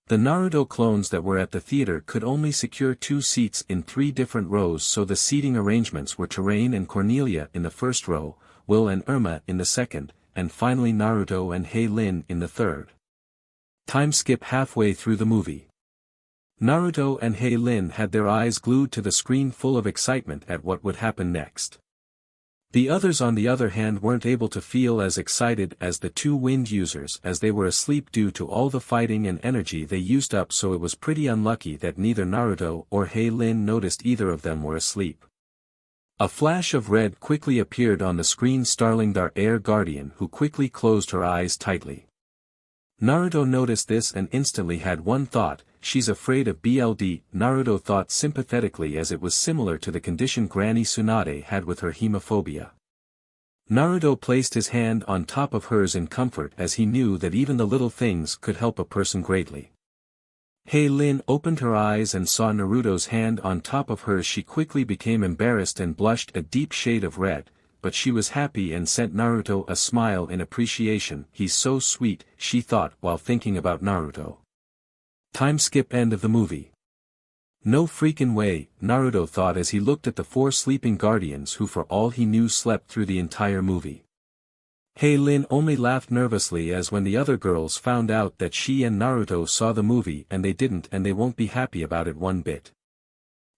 The Naruto clones that were at the theater could only secure 2 seats in 3 different rows, so the seating arrangements were Terrain and Cornelia in the first row, Will and Irma in the second, and finally Naruto and Hei Lin in the third. Time skip halfway through the movie. Naruto and Hei Lin had their eyes glued to the screen, full of excitement at what would happen next. The others, on the other hand, weren't able to feel as excited as the 2 wind users, as they were asleep due to all the fighting and energy they used up, so it was pretty unlucky that neither Naruto or Hei Lin noticed either of them were asleep. A flash of red quickly appeared on the screen, startling their air guardian, who quickly closed her eyes tightly. Naruto noticed this and instantly had one thought: she's afraid of BLD. Naruto thought sympathetically, as it was similar to the condition Granny Tsunade had with her hemophobia. Naruto placed his hand on top of hers in comfort, as he knew that even the little things could help a person greatly. Hei Lin opened her eyes and saw Naruto's hand on top of hers. She quickly became embarrassed and blushed a deep shade of red, but she was happy and sent Naruto a smile in appreciation. He's so sweet, she thought while thinking about Naruto. Time skip end of the movie. No freaking way, Naruto thought as he looked at the 4 sleeping guardians who for all he knew slept through the entire movie. Hei Lin only laughed nervously as when the other girls found out that she and Naruto saw the movie and they didn't, and they won't be happy about it one bit.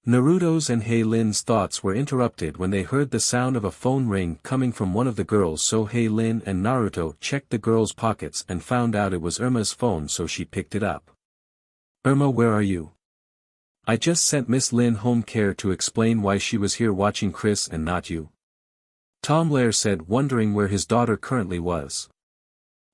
Naruto's and Hei-Lin's thoughts were interrupted when they heard the sound of a phone ring coming from one of the girls, so Hei-Lin and Naruto checked the girl's pockets and found out it was Irma's phone, so she picked it up. "Irma, where are you? I just sent Miss Lin home care to explain why she was here watching Chris and not you," Tom Lair said, wondering where his daughter currently was.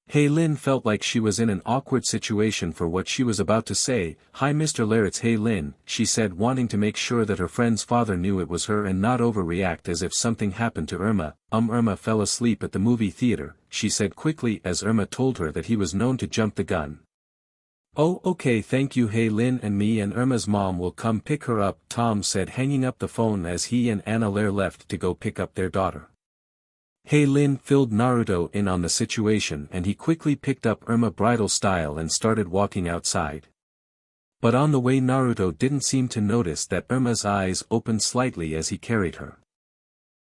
Hei-Lin felt like she was in an awkward situation for what she was about to say. "Hi Mr. Lair, it's Hei-Lin," she said, wanting to make sure that her friend's father knew it was her and not overreact as if something happened to Irma. Irma fell asleep at the movie theater," she said quickly as Irma told her that he was known to jump the gun. "Oh, okay, thank you Hei-Lin, and me and Irma's mom will come pick her up," Tom said, hanging up the phone as he and Anna Lair left to go pick up their daughter. Hei-Lin filled Naruto in on the situation and he quickly picked up Irma bridal style and started walking outside. But on the way Naruto didn't seem to notice that Irma's eyes opened slightly as he carried her.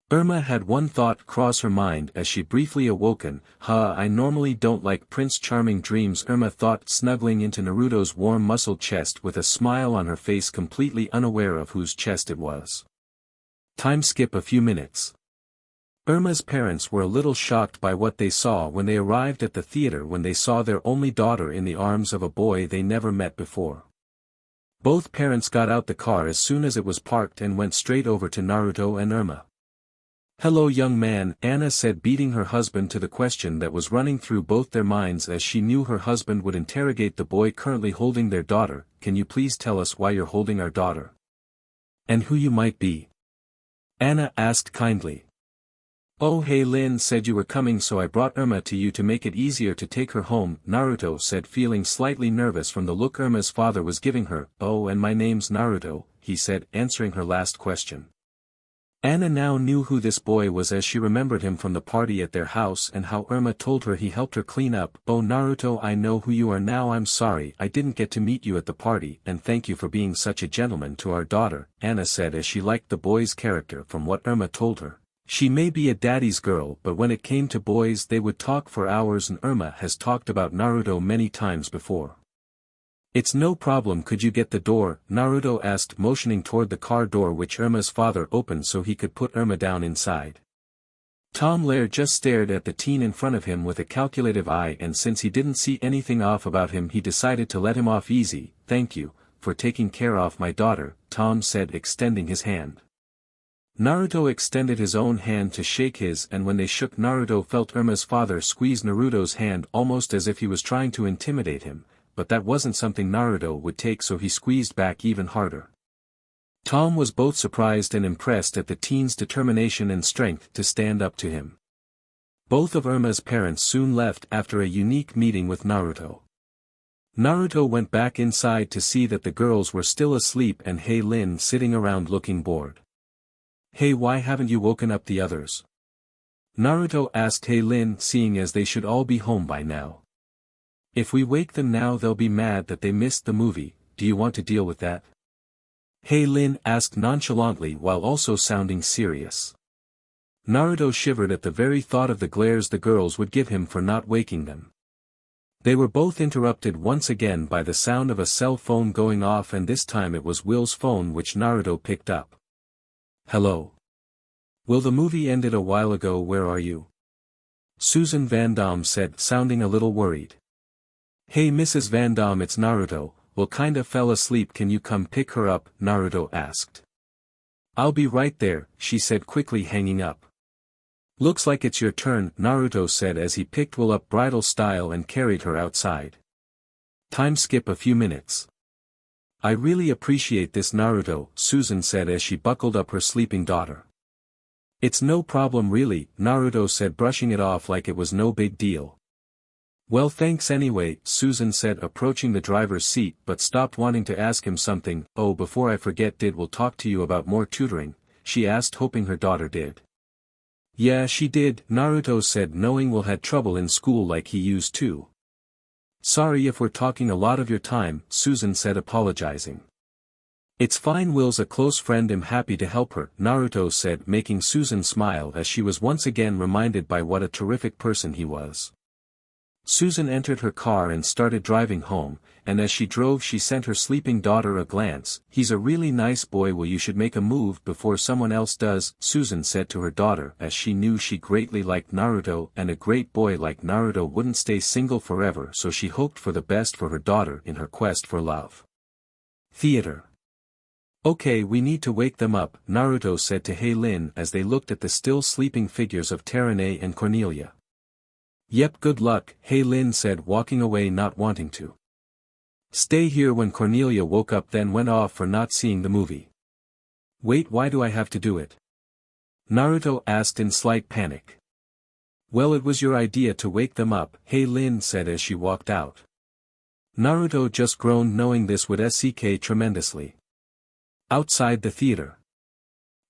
Irma had one thought cross her mind as she briefly awoken. I normally don't like Prince Charming dreams," Irma thought, snuggling into Naruto's warm muscled chest with a smile on her face, completely unaware of whose chest it was. Time skip a few minutes. Irma's parents were a little shocked by what they saw when they arrived at the theater when they saw their only daughter in the arms of a boy they never met before. Both parents got out the car as soon as it was parked and went straight over to Naruto and Irma. "Hello young man," Anna said, beating her husband to the question that was running through both their minds as she knew her husband would interrogate the boy currently holding their daughter. "Can you please tell us why you're holding our daughter? And who you might be?" Anna asked kindly. "Oh, Hei-Lin said you were coming, so I brought Irma to you to make it easier to take her home," Naruto said, feeling slightly nervous from the look Irma's father was giving her. "Oh, and my name's Naruto," he said, answering her last question. Anna now knew who this boy was as she remembered him from the party at their house and how Irma told her he helped her clean up. "Oh Naruto, I know who you are now. I'm sorry I didn't get to meet you at the party, and thank you for being such a gentleman to our daughter," Anna said as she liked the boy's character from what Irma told her. She may be a daddy's girl, but when it came to boys they would talk for hours, and Irma has talked about Naruto many times before. "It's no problem, could you get the door?" Naruto asked, motioning toward the car door which Irma's father opened so he could put Irma down inside. Tom Lair just stared at the teen in front of him with a calculative eye, and since he didn't see anything off about him he decided to let him off easy. "Thank you, for taking care of my daughter," Tom said, extending his hand. Naruto extended his own hand to shake his, and when they shook Naruto felt Irma's father squeeze Naruto's hand almost as if he was trying to intimidate him, but that wasn't something Naruto would take, so he squeezed back even harder. Tom was both surprised and impressed at the teen's determination and strength to stand up to him. Both of Irma's parents soon left after a unique meeting with Naruto. Naruto went back inside to see that the girls were still asleep and Hei-Lin sitting around looking bored. "Hey, why haven't you woken up the others?" Naruto asked Hei-Lin, seeing as they should all be home by now. "If we wake them now they'll be mad that they missed the movie. Do you want to deal with that?" Hei-Lin asked nonchalantly while also sounding serious. Naruto shivered at the very thought of the glares the girls would give him for not waking them. They were both interrupted once again by the sound of a cell phone going off, and this time it was Will's phone which Naruto picked up. "Hello. Will, the movie ended a while ago. Where are you?" Susan Vandom said, sounding a little worried. "Hey Mrs. Vandom, it's Naruto. Will kinda fell asleep, can you come pick her up?" Naruto asked. "I'll be right there," she said, quickly hanging up. "Looks like it's your turn," Naruto said as he picked Will up bridal style and carried her outside. Time skip a few minutes. "I really appreciate this, Naruto," Susan said as she buckled up her sleeping daughter. "It's no problem really," Naruto said, brushing it off like it was no big deal. "Well, thanks anyway," Susan said, approaching the driver's seat, but stopped, wanting to ask him something. "Oh, before I forget, did Will talk to you about more tutoring?" she asked, hoping her daughter did. "Yeah, she did," Naruto said, knowing Will had trouble in school like he used to. "Sorry if we're talking a lot of your time," Susan said, apologizing. "It's fine, Will's a close friend, I'm happy to help her," Naruto said, making Susan smile as she was once again reminded by what a terrific person he was. Susan entered her car and started driving home, and as she drove she sent her sleeping daughter a glance. "He's a really nice boy. Well, you should make a move before someone else does," Susan said to her daughter, as she knew she greatly liked Naruto and a great boy like Naruto wouldn't stay single forever, so she hoped for the best for her daughter in her quest for love. Theater. "Okay, we need to wake them up," Naruto said to Heilin as they looked at the still sleeping figures of Terene and Cornelia. "Yep, good luck," Heilin said, walking away not wanting to stay here when Cornelia woke up, then went off for not seeing the movie. "Wait, why do I have to do it?" Naruto asked in slight panic. "Well, it was your idea to wake them up," Heilin said as she walked out. Naruto just groaned, knowing this would suck tremendously. Outside the theater,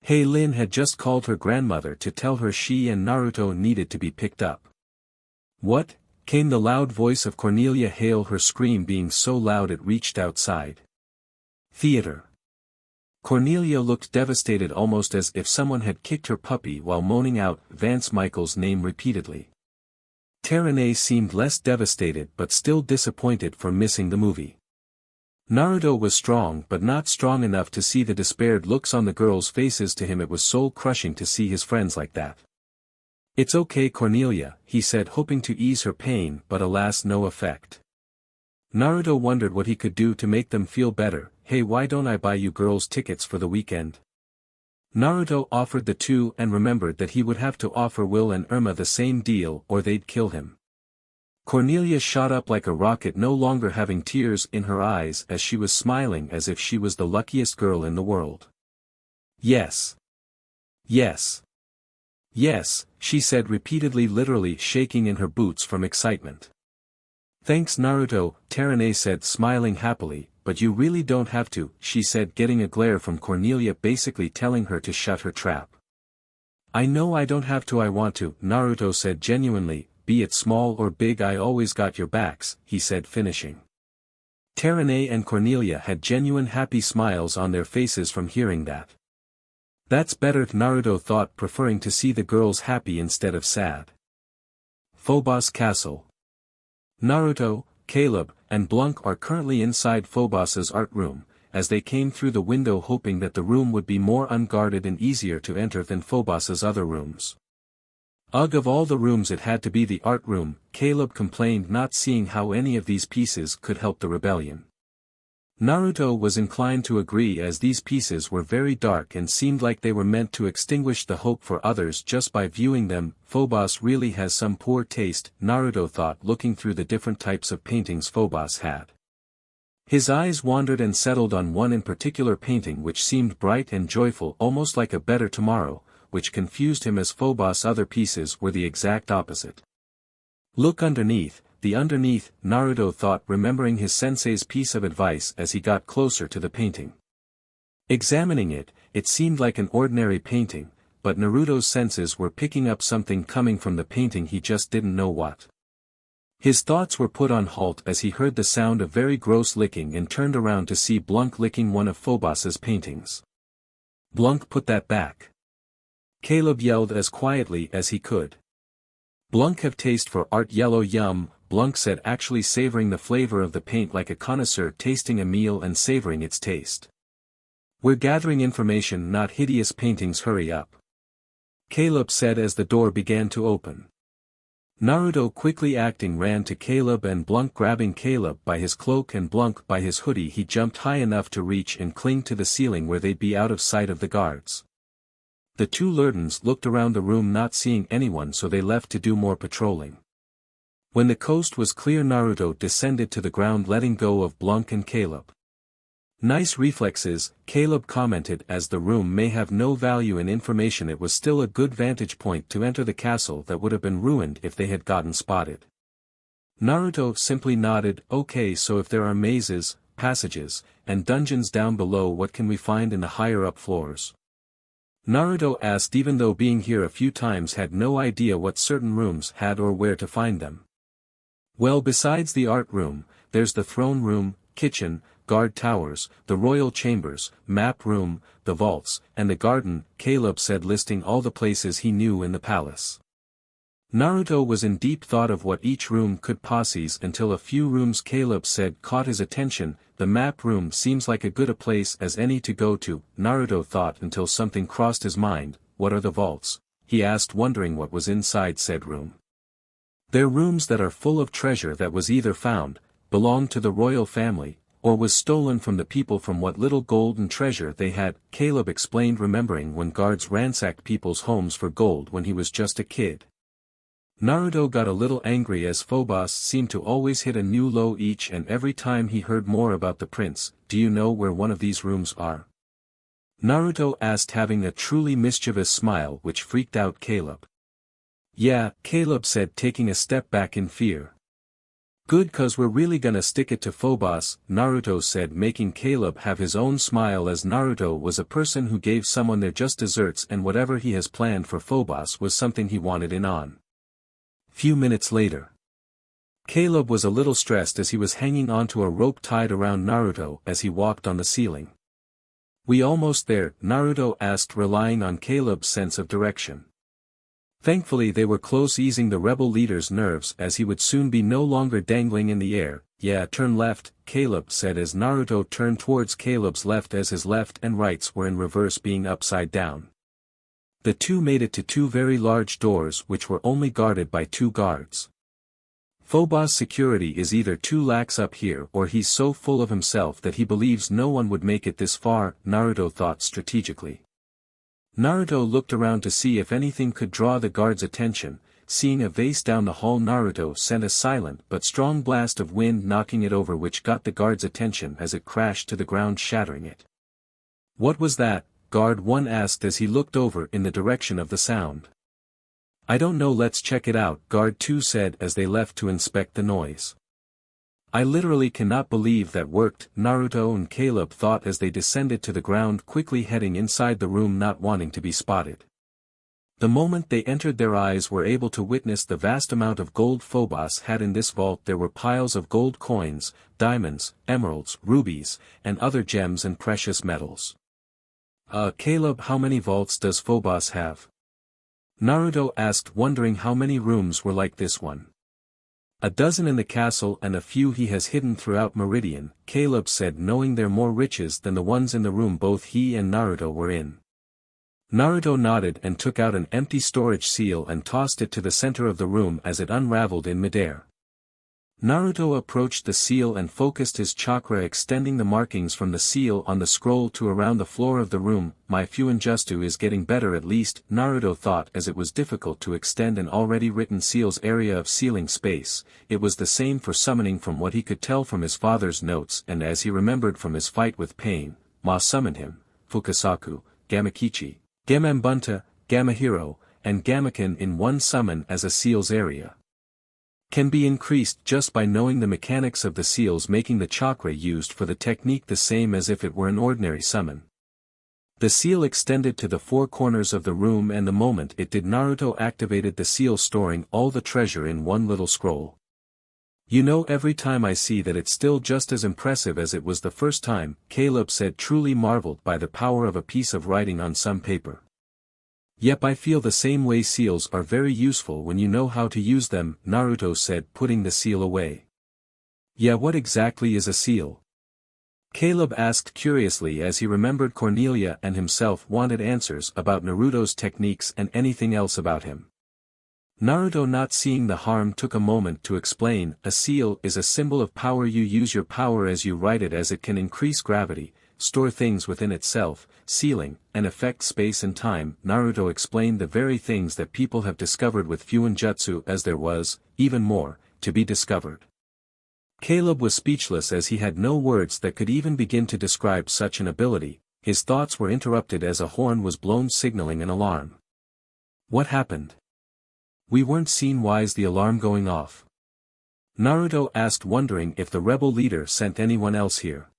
Heilin had just called her grandmother to tell her she and Naruto needed to be picked up. "What?" came the loud voice of Cornelia Hale, her scream being so loud it reached outside theater. Cornelia looked devastated, almost as if someone had kicked her puppy, while moaning out Vance Michael's name repeatedly. Terene seemed less devastated but still disappointed for missing the movie. Naruto was strong but not strong enough to see the despaired looks on the girls' faces. To him it was soul-crushing to see his friends like that. "It's okay, Cornelia," he said, hoping to ease her pain, but alas, no effect. Naruto wondered what he could do to make them feel better. "Hey, why don't I buy you girls tickets for the weekend?" Naruto offered the two and remembered that he would have to offer Will and Irma the same deal or they'd kill him. Cornelia shot up like a rocket, no longer having tears in her eyes, as she was smiling as if she was the luckiest girl in the world. "Yes. Yes. Yes," she said repeatedly, literally shaking in her boots from excitement. "Thanks, Naruto," Terene said, smiling happily, "but you really don't have to," she said, getting a glare from Cornelia basically telling her to shut her trap. "I know I don't have to, I want to," Naruto said genuinely, "be it small or big, I always got your backs," he said, finishing. Terene and Cornelia had genuine happy smiles on their faces from hearing that. "That's better," Naruto thought, preferring to see the girls happy instead of sad. Phobos Castle. Naruto, Caleb, and Blunk are currently inside Phobos's art room, as they came through the window hoping that the room would be more unguarded and easier to enter than Phobos's other rooms. Ugh, of all the rooms it had to be the art room, Caleb complained, not seeing how any of these pieces could help the rebellion. Naruto was inclined to agree, as these pieces were very dark and seemed like they were meant to extinguish the hope for others just by viewing them. Phobos really has some poor taste, Naruto thought, looking through the different types of paintings Phobos had. His eyes wandered and settled on one in particular painting which seemed bright and joyful, almost like a better tomorrow, which confused him as Phobos' other pieces were the exact opposite. "Look underneath," Naruto thought, remembering his sensei's piece of advice as he got closer to the painting. Examining it, it seemed like an ordinary painting, but Naruto's senses were picking up something coming from the painting, he just didn't know what. His thoughts were put on halt as he heard the sound of very gross licking and turned around to see Blunk licking one of Phobos's paintings. "Blunk, put that back!" Caleb yelled as quietly as he could. "Blunk have taste for art, yellow yum," Blunk said, actually savoring the flavor of the paint like a connoisseur tasting a meal and savoring its taste. "We're gathering information, not hideous paintings, hurry up," Caleb said as the door began to open. Naruto, quickly acting, ran to Caleb and Blunk, grabbing Caleb by his cloak and Blunk by his hoodie. He jumped high enough to reach and cling to the ceiling where they'd be out of sight of the guards. The two Lurdens looked around the room, not seeing anyone, so they left to do more patrolling. When the coast was clear, Naruto descended to the ground, letting go of Blunk and Caleb. "Nice reflexes," Caleb commented. As the room may have no value in information, it was still a good vantage point to enter the castle that would have been ruined if they had gotten spotted. Naruto simply nodded. "Okay, so if there are mazes, passages, and dungeons down below, what can we find in the higher-up floors?" Naruto asked, even though being here a few times had no idea what certain rooms had or where to find them. "Well, besides the art room, there's the throne room, kitchen, guard towers, the royal chambers, map room, the vaults, and the garden," Caleb said, listing all the places he knew in the palace. Naruto was in deep thought of what each room could possess until a few rooms Caleb said caught his attention. The map room seems like a good a place as any to go to, Naruto thought until something crossed his mind. What are the vaults? He asked, wondering what was inside said room. They're rooms that are full of treasure that was either found, belonged to the royal family, or was stolen from the people from what little gold and treasure they had, Caleb explained, remembering when guards ransacked people's homes for gold when he was just a kid. Naruto got a little angry as Phobos seemed to always hit a new low each and every time he heard more about the prince. Do you know where one of these rooms are? Naruto asked, having a truly mischievous smile which freaked out Caleb. Yeah, Caleb said, taking a step back in fear. Good, cause we're really gonna stick it to Phobos, Naruto said, making Caleb have his own smile as Naruto was a person who gave someone their just desserts and whatever he has planned for Phobos was something he wanted in on. Few minutes later. Caleb was a little stressed as he was hanging onto a rope tied around Naruto as he walked on the ceiling. We almost there? Naruto asked, relying on Caleb's sense of direction. Thankfully they were close, easing the rebel leader's nerves as he would soon be no longer dangling in the air. Yeah, turn left, Caleb said as Naruto turned towards Caleb's left as his left and rights were in reverse, being upside down. The two made it to two very large doors which were only guarded by two guards. Phobos' security is either too lax up here or he's so full of himself that he believes no one would make it this far, Naruto thought strategically. Naruto looked around to see if anything could draw the guard's attention. Seeing a vase down the hall, Naruto sent a silent but strong blast of wind, knocking it over, which got the guard's attention as it crashed to the ground, shattering it. What was that? Guard 1 asked as he looked over in the direction of the sound. I don't know, let's check it out, Guard 2 said as they left to inspect the noise. I literally cannot believe that worked, Naruto and Caleb thought as they descended to the ground, quickly heading inside the room, not wanting to be spotted. The moment they entered, their eyes were able to witness the vast amount of gold Phobos had in this vault. There were piles of gold coins, diamonds, emeralds, rubies, and other gems and precious metals. Caleb, how many vaults does Phobos have? Naruto asked, wondering how many rooms were like this one. A dozen in the castle and a few he has hidden throughout Meridian, Caleb said, knowing they're more riches than the ones in the room both he and Naruto were in. Naruto nodded and took out an empty storage seal and tossed it to the center of the room as it unraveled in midair. Naruto approached the seal and focused his chakra, extending the markings from the seal on the scroll to around the floor of the room. My FUNN is getting better, at least, Naruto thought, as it was difficult to extend an already written seal's area of sealing space. It was the same for summoning from what he could tell from his father's notes, and as he remembered from his fight with Pain, Ma summoned him, Fukasaku, Gamakichi, Gamambunta, Gamahiro, and Gamaken in one summon as a seal's area can be increased just by knowing the mechanics of the seals, making the chakra used for the technique the same as if it were an ordinary summon. The seal extended to the four corners of the room, and the moment it did, Naruto activated the seal, storing all the treasure in one little scroll. You know, every time I see that it's still just as impressive as it was the first time, Caleb said, truly marveled by the power of a piece of writing on some paper. Yep, I feel the same way. Seals are very useful when you know how to use them, Naruto said, putting the seal away. Yeah, what exactly is a seal? Caleb asked curiously as he remembered Cornelia and himself wanted answers about Naruto's techniques and anything else about him. Naruto, not seeing the harm, took a moment to explain. A seal is a symbol of power. You use your power as you write it, as it can increase gravity, store things within itself, sealing, and affect space and time. Naruto explained the very things that people have discovered with FUNN, as there was, even more, to be discovered. Caleb was speechless as he had no words that could even begin to describe such an ability. His thoughts were interrupted as a horn was blown, signaling an alarm. What happened? We weren't seen. Why's the alarm going off? Naruto asked, wondering if the rebel leader sent anyone else here.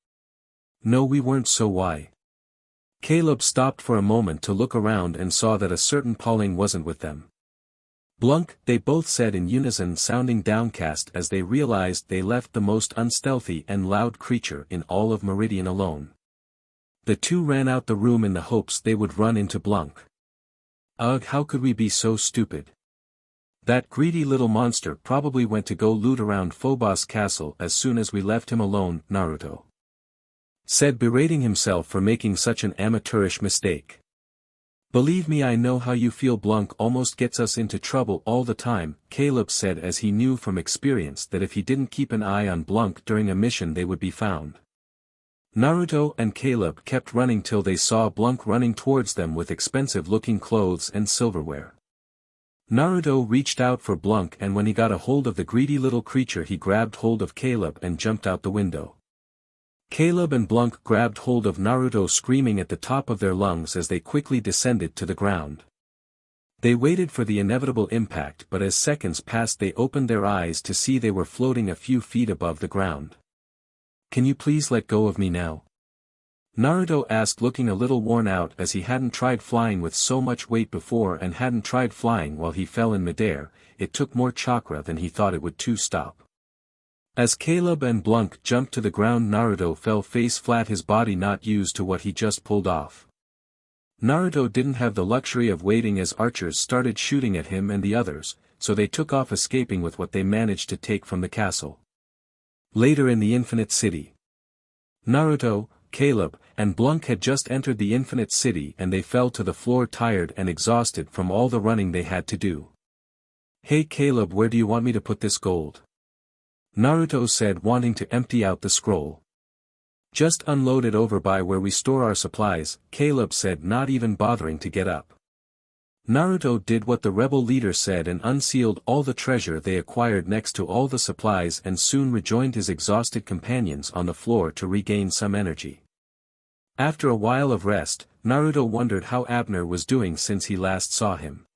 No, we weren't. So why? Caleb stopped for a moment to look around and saw that a certain Pauling wasn't with them. Blunk, they both said in unison, sounding downcast as they realized they left the most unstealthy and loud creature in all of Meridian alone. The two ran out the room in the hopes they would run into Blunk. Ugh, how could we be so stupid? That greedy little monster probably went to go loot around Phobos castle as soon as we left him alone, Naruto said, berating himself for making such an amateurish mistake. Believe me, I know how you feel. Blunk almost gets us into trouble all the time, Caleb said, as he knew from experience that if he didn't keep an eye on Blunk during a mission they would be found. Naruto and Caleb kept running till they saw Blunk running towards them with expensive-looking clothes and silverware. Naruto reached out for Blunk, and when he got a hold of the greedy little creature he grabbed hold of Caleb and jumped out the window. Caleb and Blunk grabbed hold of Naruto, screaming at the top of their lungs as they quickly descended to the ground. They waited for the inevitable impact, but as seconds passed they opened their eyes to see they were floating a few feet above the ground. Can you please let go of me now? Naruto asked, looking a little worn out as he hadn't tried flying with so much weight before and hadn't tried flying while he fell in midair. It took more chakra than he thought it would to stop. As Caleb and Blunk jumped to the ground, Naruto fell face flat, his body not used to what he just pulled off. Naruto didn't have the luxury of waiting as archers started shooting at him and the others, so they took off, escaping with what they managed to take from the castle. Later in the Infinite City, Naruto, Caleb, and Blunk had just entered the Infinite City and they fell to the floor, tired and exhausted from all the running they had to do. Hey Caleb, where do you want me to put this gold? Naruto said, wanting to empty out the scroll. Just unload it over by where we store our supplies, Caleb said, not even bothering to get up. Naruto did what the rebel leader said and unsealed all the treasure they acquired next to all the supplies, and soon rejoined his exhausted companions on the floor to regain some energy. After a while of rest, Naruto wondered how Abner was doing since he last saw him.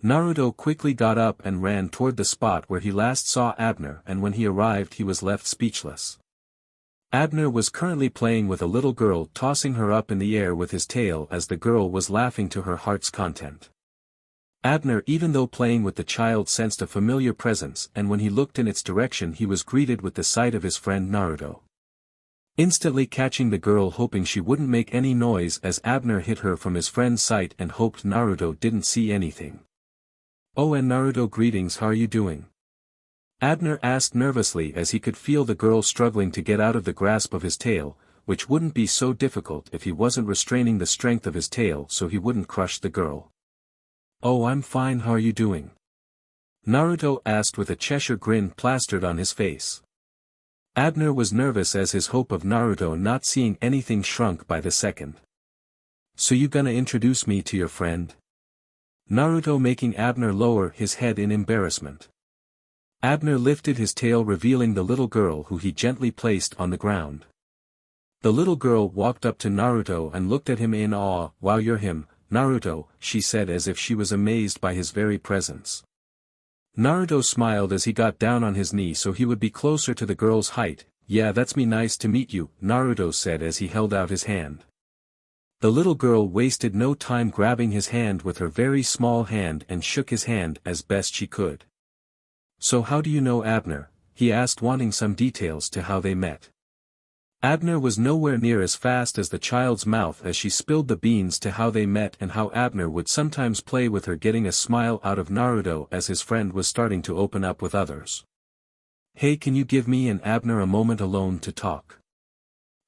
Naruto quickly got up and ran toward the spot where he last saw Abner, and when he arrived he was left speechless. Abner was currently playing with a little girl, tossing her up in the air with his tail as the girl was laughing to her heart's content. Abner, even though playing with the child, sensed a familiar presence, and when he looked in its direction he was greeted with the sight of his friend Naruto. Instantly catching the girl, hoping she wouldn't make any noise as Abner hid her from his friend's sight and hoped Naruto didn't see anything. Oh, and Naruto, greetings, how are you doing? Abner asked nervously as he could feel the girl struggling to get out of the grasp of his tail, which wouldn't be so difficult if he wasn't restraining the strength of his tail so he wouldn't crush the girl. Oh, I'm fine, how are you doing? Naruto asked with a Cheshire grin plastered on his face. Abner was nervous as his hope of Naruto not seeing anything shrunk by the second. So you gonna introduce me to your friend? Naruto, making Abner lower his head in embarrassment. Abner lifted his tail, revealing the little girl who he gently placed on the ground. The little girl walked up to Naruto and looked at him in awe. Wow, you're him, Naruto, she said, as if she was amazed by his very presence. Naruto smiled as he got down on his knee so he would be closer to the girl's height. Yeah, that's me, nice to meet you, Naruto said as he held out his hand. The little girl wasted no time grabbing his hand with her very small hand and shook his hand as best she could. So how do you know Abner? He asked, wanting some details to how they met. Abner was nowhere near as fast as the child's mouth as she spilled the beans to how they met and how Abner would sometimes play with her, getting a smile out of Naruto as his friend was starting to open up with others. Hey, can you give me and Abner a moment alone to talk?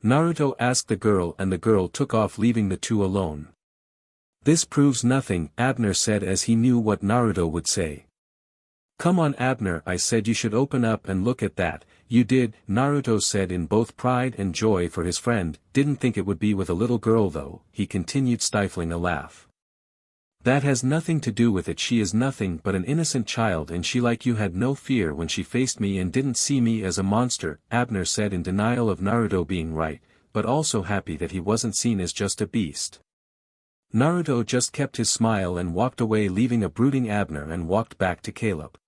Naruto asked the girl, and the girl took off, leaving the two alone. This proves nothing, Abner said as he knew what Naruto would say. Come on Abner, I said you should open up and look at that. You did, Naruto said in both pride and joy for his friend. Didn't think it would be with a little girl though, he continued, stifling a laugh. That has nothing to do with it, she is nothing but an innocent child, and she like you had no fear when she faced me and didn't see me as a monster, Abner said, in denial of Naruto being right, but also happy that he wasn't seen as just a beast. Naruto just kept his smile and walked away, leaving a brooding Abner, and walked back to Caleb.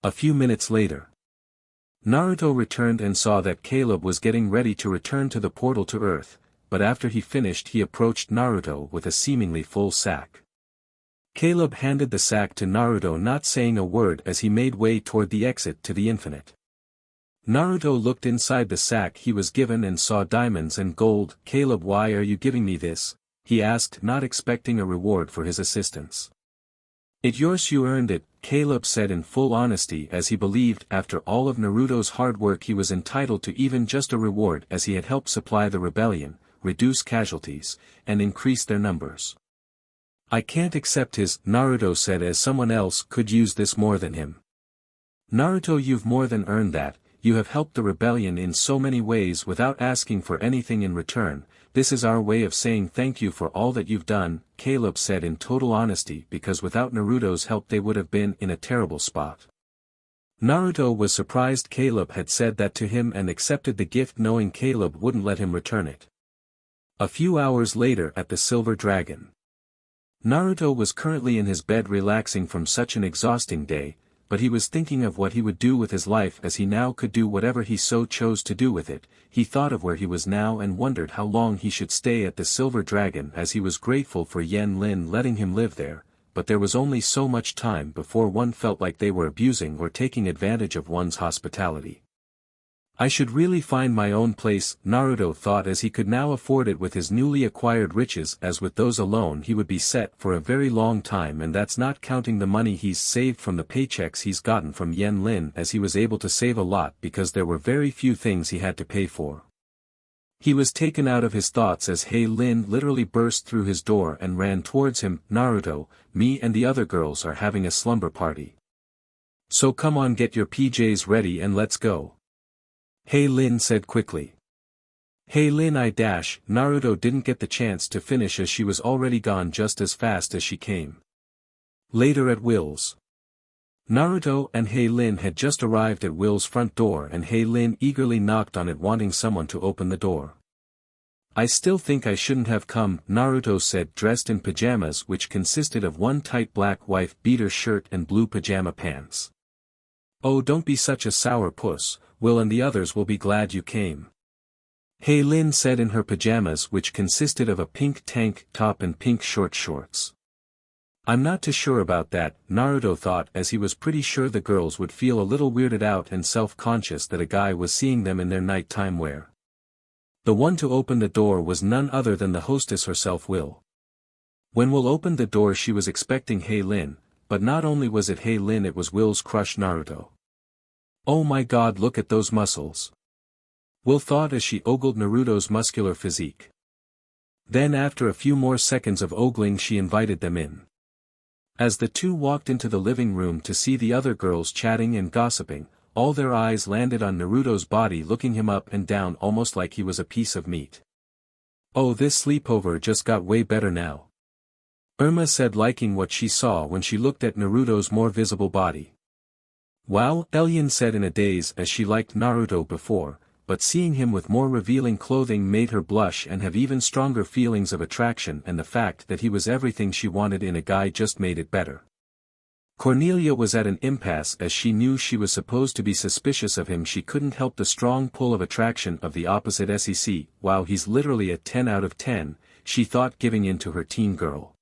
A few minutes later, Naruto returned and saw that Caleb was getting ready to return to the portal to Earth, but after he finished he approached Naruto with a seemingly full sack. Caleb handed the sack to Naruto, not saying a word, as he made way toward the exit to the infinite. Naruto looked inside the sack he was given and saw diamonds and gold. Caleb, why are you giving me this? He asked, not expecting a reward for his assistance. It's yours, you earned it, Caleb said in full honesty, as he believed after all of Naruto's hard work he was entitled to even just a reward, as he had helped supply the rebellion, reduce casualties, and increase their numbers. I can't accept his, Naruto said, as someone else could use this more than him. Naruto, you've more than earned that. You have helped the rebellion in so many ways without asking for anything in return. This is our way of saying thank you for all that you've done, Caleb said in total honesty, because without Naruto's help they would have been in a terrible spot. Naruto was surprised Caleb had said that to him and accepted the gift, knowing Caleb wouldn't let him return it. A few hours later at the Silver Dragon. Naruto was currently in his bed relaxing from such an exhausting day, but he was thinking of what he would do with his life, as he now could do whatever he so chose to do with it. He thought of where he was now and wondered how long he should stay at the Silver Dragon, as he was grateful for Yen Lin letting him live there, but there was only so much time before one felt like they were abusing or taking advantage of one's hospitality. I should really find my own place, Naruto thought, as he could now afford it with his newly acquired riches, as with those alone he would be set for a very long time, and that's not counting the money he's saved from the paychecks he's gotten from Yen Lin, as he was able to save a lot because there were very few things he had to pay for. He was taken out of his thoughts as Hei Lin literally burst through his door and ran towards him. Naruto, me and the other girls are having a slumber party. So come on, get your PJs ready and let's go. Hei Lin said quickly. Hei Lin Naruto didn't get the chance to finish as she was already gone just as fast as she came. Later at Will's. Naruto and Hei Lin had just arrived at Will's front door, and Hei Lin eagerly knocked on it, wanting someone to open the door. I still think I shouldn't have come, Naruto said, dressed in pajamas which consisted of one tight black wife beater shirt and blue pajama pants. Oh, don't be such a sour puss. Will and the others will be glad you came. Hei Lin said in her pajamas, which consisted of a pink tank top and pink short shorts. I'm not too sure about that, Naruto thought, as he was pretty sure the girls would feel a little weirded out and self-conscious that a guy was seeing them in their nighttime wear. The one to open the door was none other than the hostess herself, Will. When Will opened the door she was expecting Hei Lin, but not only was it Hei Lin, it was Will's crush Naruto. Oh my god, look at those muscles. Will thought as she ogled Naruto's muscular physique. Then after a few more seconds of ogling she invited them in. As the two walked into the living room to see the other girls chatting and gossiping, all their eyes landed on Naruto's body, looking him up and down almost like he was a piece of meat. Oh, this sleepover just got way better now. Irma said, liking what she saw when she looked at Naruto's more visible body. Wow, Elian said in a daze, as she liked Naruto before, but seeing him with more revealing clothing made her blush and have even stronger feelings of attraction, and the fact that he was everything she wanted in a guy just made it better. Cornelia was at an impasse, as she knew she was supposed to be suspicious of him. She couldn't help the strong pull of attraction of the opposite SEC. Wow, he's literally a 10 out of 10, she thought, giving in to her teen girl.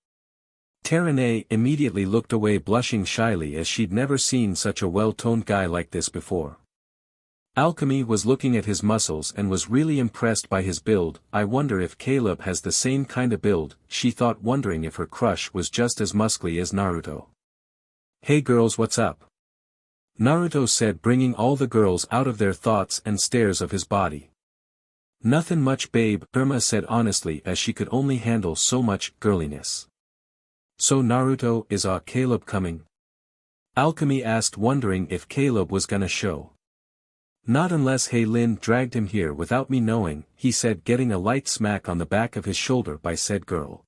Terene immediately looked away, blushing shyly, as she'd never seen such a well-toned guy like this before. Alchemy was looking at his muscles and was really impressed by his build. I wonder if Caleb has the same kind of build, she thought, wondering if her crush was just as muscly as Naruto. Hey girls, what's up? Naruto said, bringing all the girls out of their thoughts and stares of his body. Nothing much, babe, Irma said honestly, as she could only handle so much girliness. So Naruto, is Caleb coming? Alchemy asked, wondering if Caleb was gonna show. Not unless Hei Lin dragged him here without me knowing, he said, getting a light smack on the back of his shoulder by said girl.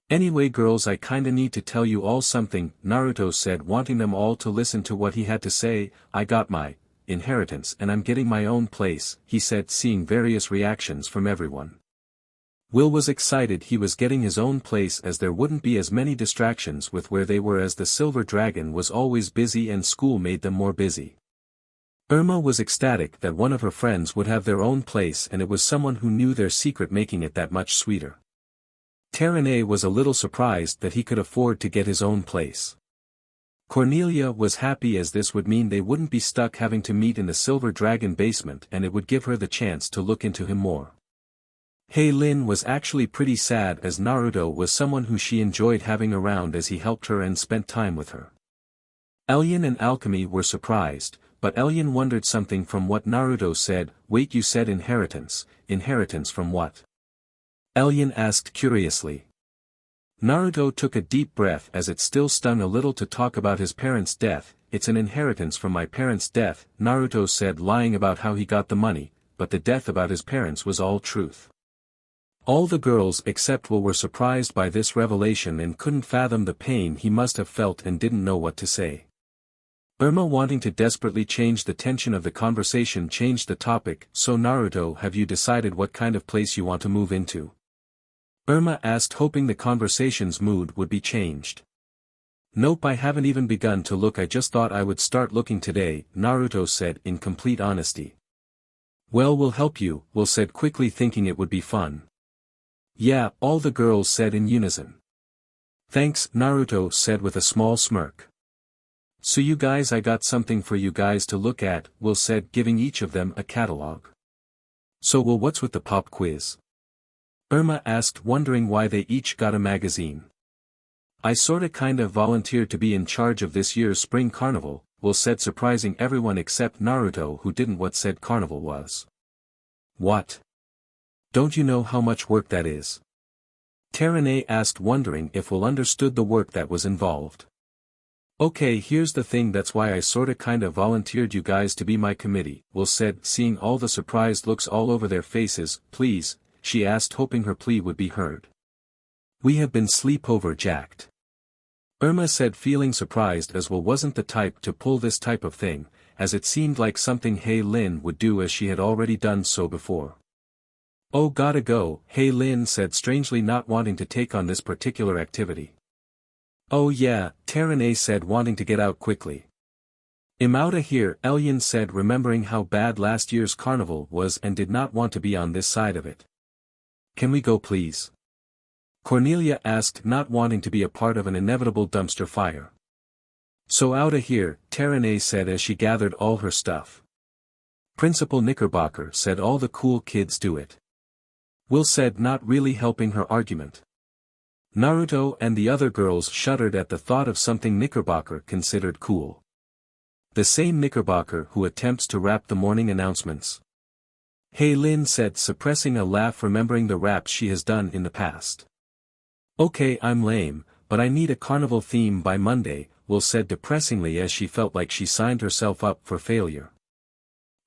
Anyway girls, I kinda need to tell you all something, Naruto said, wanting them all to listen to what he had to say. I got my inheritance and I'm getting my own place, he said, seeing various reactions from everyone. Will was excited he was getting his own place, as there wouldn't be as many distractions with where they were, as the Silver Dragon was always busy and school made them more busy. Irma was ecstatic that one of her friends would have their own place, and it was someone who knew their secret, making it that much sweeter. Terene was a little surprised that he could afford to get his own place. Cornelia was happy, as this would mean they wouldn't be stuck having to meet in the Silver Dragon basement, and it would give her the chance to look into him more. Hei Lin was actually pretty sad, as Naruto was someone who she enjoyed having around, as he helped her and spent time with her. Elyon and Alchemy were surprised, but Elyon wondered something from what Naruto said. Wait, you said inheritance from what? Elyon asked curiously. Naruto took a deep breath as it still stung a little to talk about his parents' death. It's an inheritance from my parents' death, Naruto said, lying about how he got the money, but the death about his parents was all truth. All the girls except Will were surprised by this revelation and couldn't fathom the pain he must have felt and didn't know what to say. Irma, wanting to desperately change the tension of the conversation, changed the topic. So Naruto, have you decided what kind of place you want to move into? Irma asked, hoping the conversation's mood would be changed. Nope, I haven't even begun to look, I just thought I would start looking today, Naruto said in complete honesty. Well, we'll help you, Will said quickly, thinking it would be fun. Yeah, all the girls said in unison. Thanks, Naruto said with a small smirk. So you guys, I got something for you guys to look at, Will said, giving each of them a catalog. So Will, what's with the pop quiz? Irma asked, wondering why they each got a magazine. I sorta kinda volunteered to be in charge of this year's spring carnival, Will said, surprising everyone except Naruto, who didn't what said carnival was. What? Don't you know how much work that is? Terene asked, wondering if Will understood the work that was involved. Okay, here's the thing, that's why I sorta kinda volunteered you guys to be my committee, Will said, seeing all the surprised looks all over their faces. Please, she asked, hoping her plea would be heard. We have been sleepover jacked. Irma said, feeling surprised as Will wasn't the type to pull this type of thing, as it seemed like something Hei Lin would do, as she had already done so before. Oh, gotta go, Hei Lin said, strangely not wanting to take on this particular activity. Oh yeah, Terene said, wanting to get out quickly. I'm outta here, Elyon said, remembering how bad last year's carnival was and did not want to be on this side of it. Can we go please? Cornelia asked, not wanting to be a part of an inevitable dumpster fire. So outta here, Terene said as she gathered all her stuff. Principal Knickerbocker said, all the cool kids do it. Will said, not really helping her argument. Naruto and the other girls shuddered at the thought of something Knickerbocker considered cool. The same Knickerbocker who attempts to rap the morning announcements. Hei Lin said, suppressing a laugh, remembering the raps she has done in the past. Okay, I'm lame, but I need a carnival theme by Monday, Will said depressingly as she felt like she signed herself up for failure.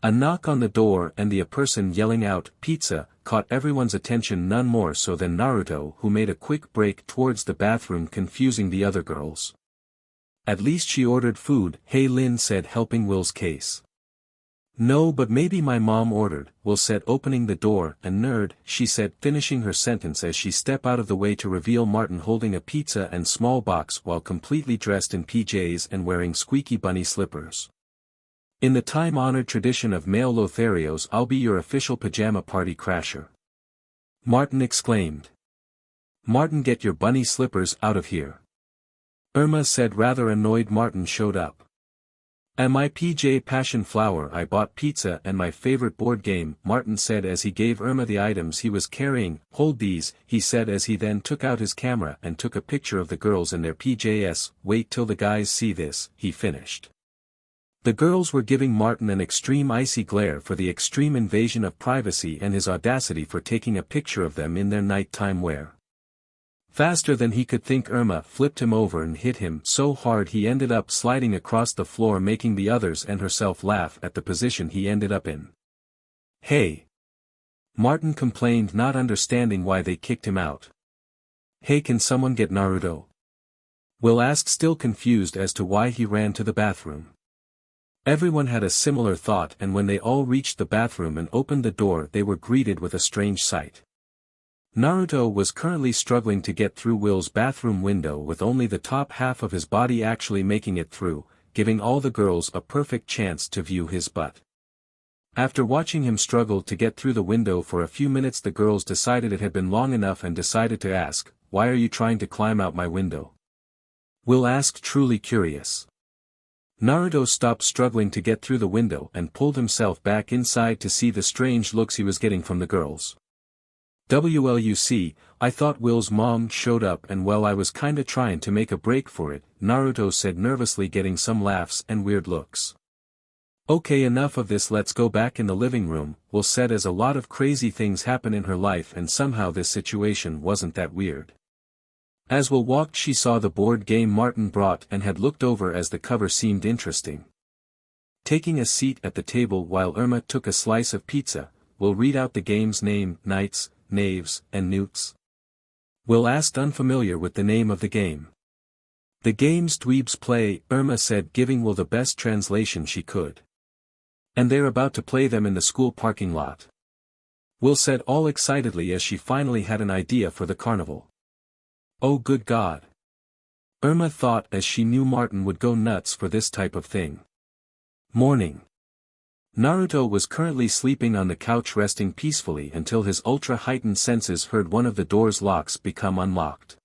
A knock on the door and a person yelling out, pizza, caught everyone's attention, none more so than Naruto, who made a quick break towards the bathroom, confusing the other girls. At least she ordered food, Hei Lin said, helping Will's case. No, but maybe my mom ordered, Will said, opening the door. A nerd, she said, finishing her sentence as she stepped out of the way to reveal Martin holding a pizza and small box while completely dressed in PJs and wearing squeaky bunny slippers. In the time-honored tradition of male Lotharios, I'll be your official pajama party crasher. Martin exclaimed. Martin, get your bunny slippers out of here. Irma said, rather annoyed. Martin showed up. At my PJ passion flower I bought pizza and my favorite board game, Martin said as he gave Irma the items he was carrying. Hold these, he said as he then took out his camera and took a picture of the girls in their PJs. Wait till the guys see this, he finished. The girls were giving Martin an extreme icy glare for the extreme invasion of privacy and his audacity for taking a picture of them in their nighttime wear. Faster than he could think, Irma flipped him over and hit him so hard he ended up sliding across the floor, making the others and herself laugh at the position he ended up in. Hey! Martin complained, not understanding why they kicked him out. Hey, can someone get Naruto? Will asked, still confused as to why he ran to the bathroom. Everyone had a similar thought, and when they all reached the bathroom and opened the door they were greeted with a strange sight. Naruto was currently struggling to get through Will's bathroom window with only the top half of his body actually making it through, giving all the girls a perfect chance to view his butt. After watching him struggle to get through the window for a few minutes, the girls decided it had been long enough and decided to ask, "Why are you trying to climb out my window?" Will asked, truly curious. Naruto stopped struggling to get through the window and pulled himself back inside to see the strange looks he was getting from the girls. I thought Will's mom showed up and well I was kinda trying to make a break for it, Naruto said nervously, getting some laughs and weird looks. Okay, enough of this, let's go back in the living room, Will said as a lot of crazy things happen in her life and somehow this situation wasn't that weird. As Will walked she saw the board game Martin brought and had looked over as the cover seemed interesting. Taking a seat at the table while Irma took a slice of pizza, Will read out the game's name: Knights, Knaves, and Newts. Will asked, unfamiliar with the name of the game. The game's dweebs play, Irma said, giving Will the best translation she could. And they're about to play them in the school parking lot. Will said all excitedly as she finally had an idea for the carnival. Oh good God! Irma thought as she knew Martin would go nuts for this type of thing. Morning. Naruto was currently sleeping on the couch resting peacefully until his ultra-heightened senses heard one of the door's locks become unlocked.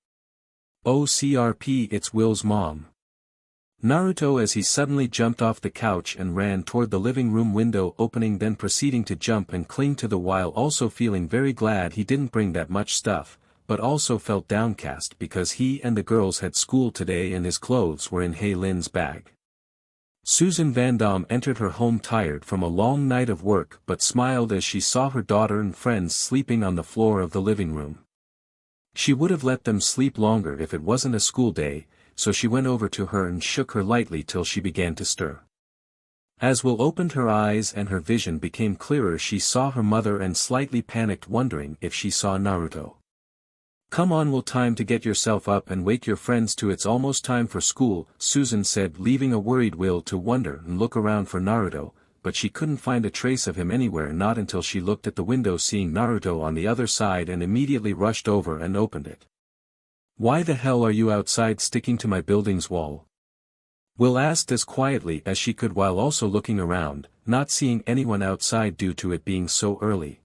Oh crp, it's Will's mom. Naruto as he suddenly jumped off the couch and ran toward the living room window opening, then proceeding to jump and cling to the while also feeling very glad he didn't bring that much stuff, but also felt downcast because he and the girls had school today and his clothes were in Lin's bag. Susan Vandom entered her home tired from a long night of work but smiled as she saw her daughter and friends sleeping on the floor of the living room. She would have let them sleep longer if it wasn't a school day, so she went over to her and shook her lightly till she began to stir. As Will opened her eyes and her vision became clearer, she saw her mother and slightly panicked, wondering if she saw Naruto. Come on Will, time to get yourself up and wake your friends too, it's almost time for school, Susan said, leaving a worried Will to wonder and look around for Naruto, but she couldn't find a trace of him anywhere, not until she looked at the window seeing Naruto on the other side and immediately rushed over and opened it. Why the hell are you outside sticking to my building's wall? Will asked as quietly as she could while also looking around, not seeing anyone outside due to it being so early.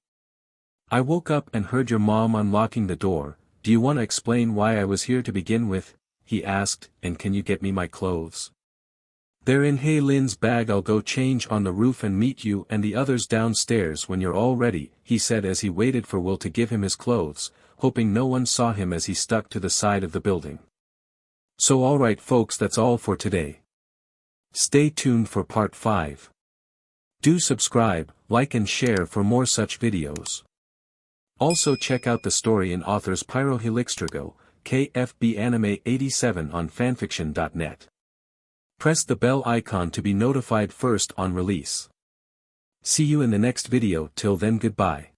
I woke up and heard your mom unlocking the door. Do you want to explain why I was here to begin with? He asked, and can you get me my clothes? They're in Lin's bag, I'll go change on the roof and meet you and the others downstairs when you're all ready, he said as he waited for Will to give him his clothes, hoping no one saw him as he stuck to the side of the building. So alright folks, that's all for today. Stay tuned for part 5. Do subscribe, like and share for more such videos. Also check out the story in author's pyrohelixdrago, KFB Anime 87 on fanfiction.net. Press the bell icon to be notified first on release. See you in the next video, till then goodbye.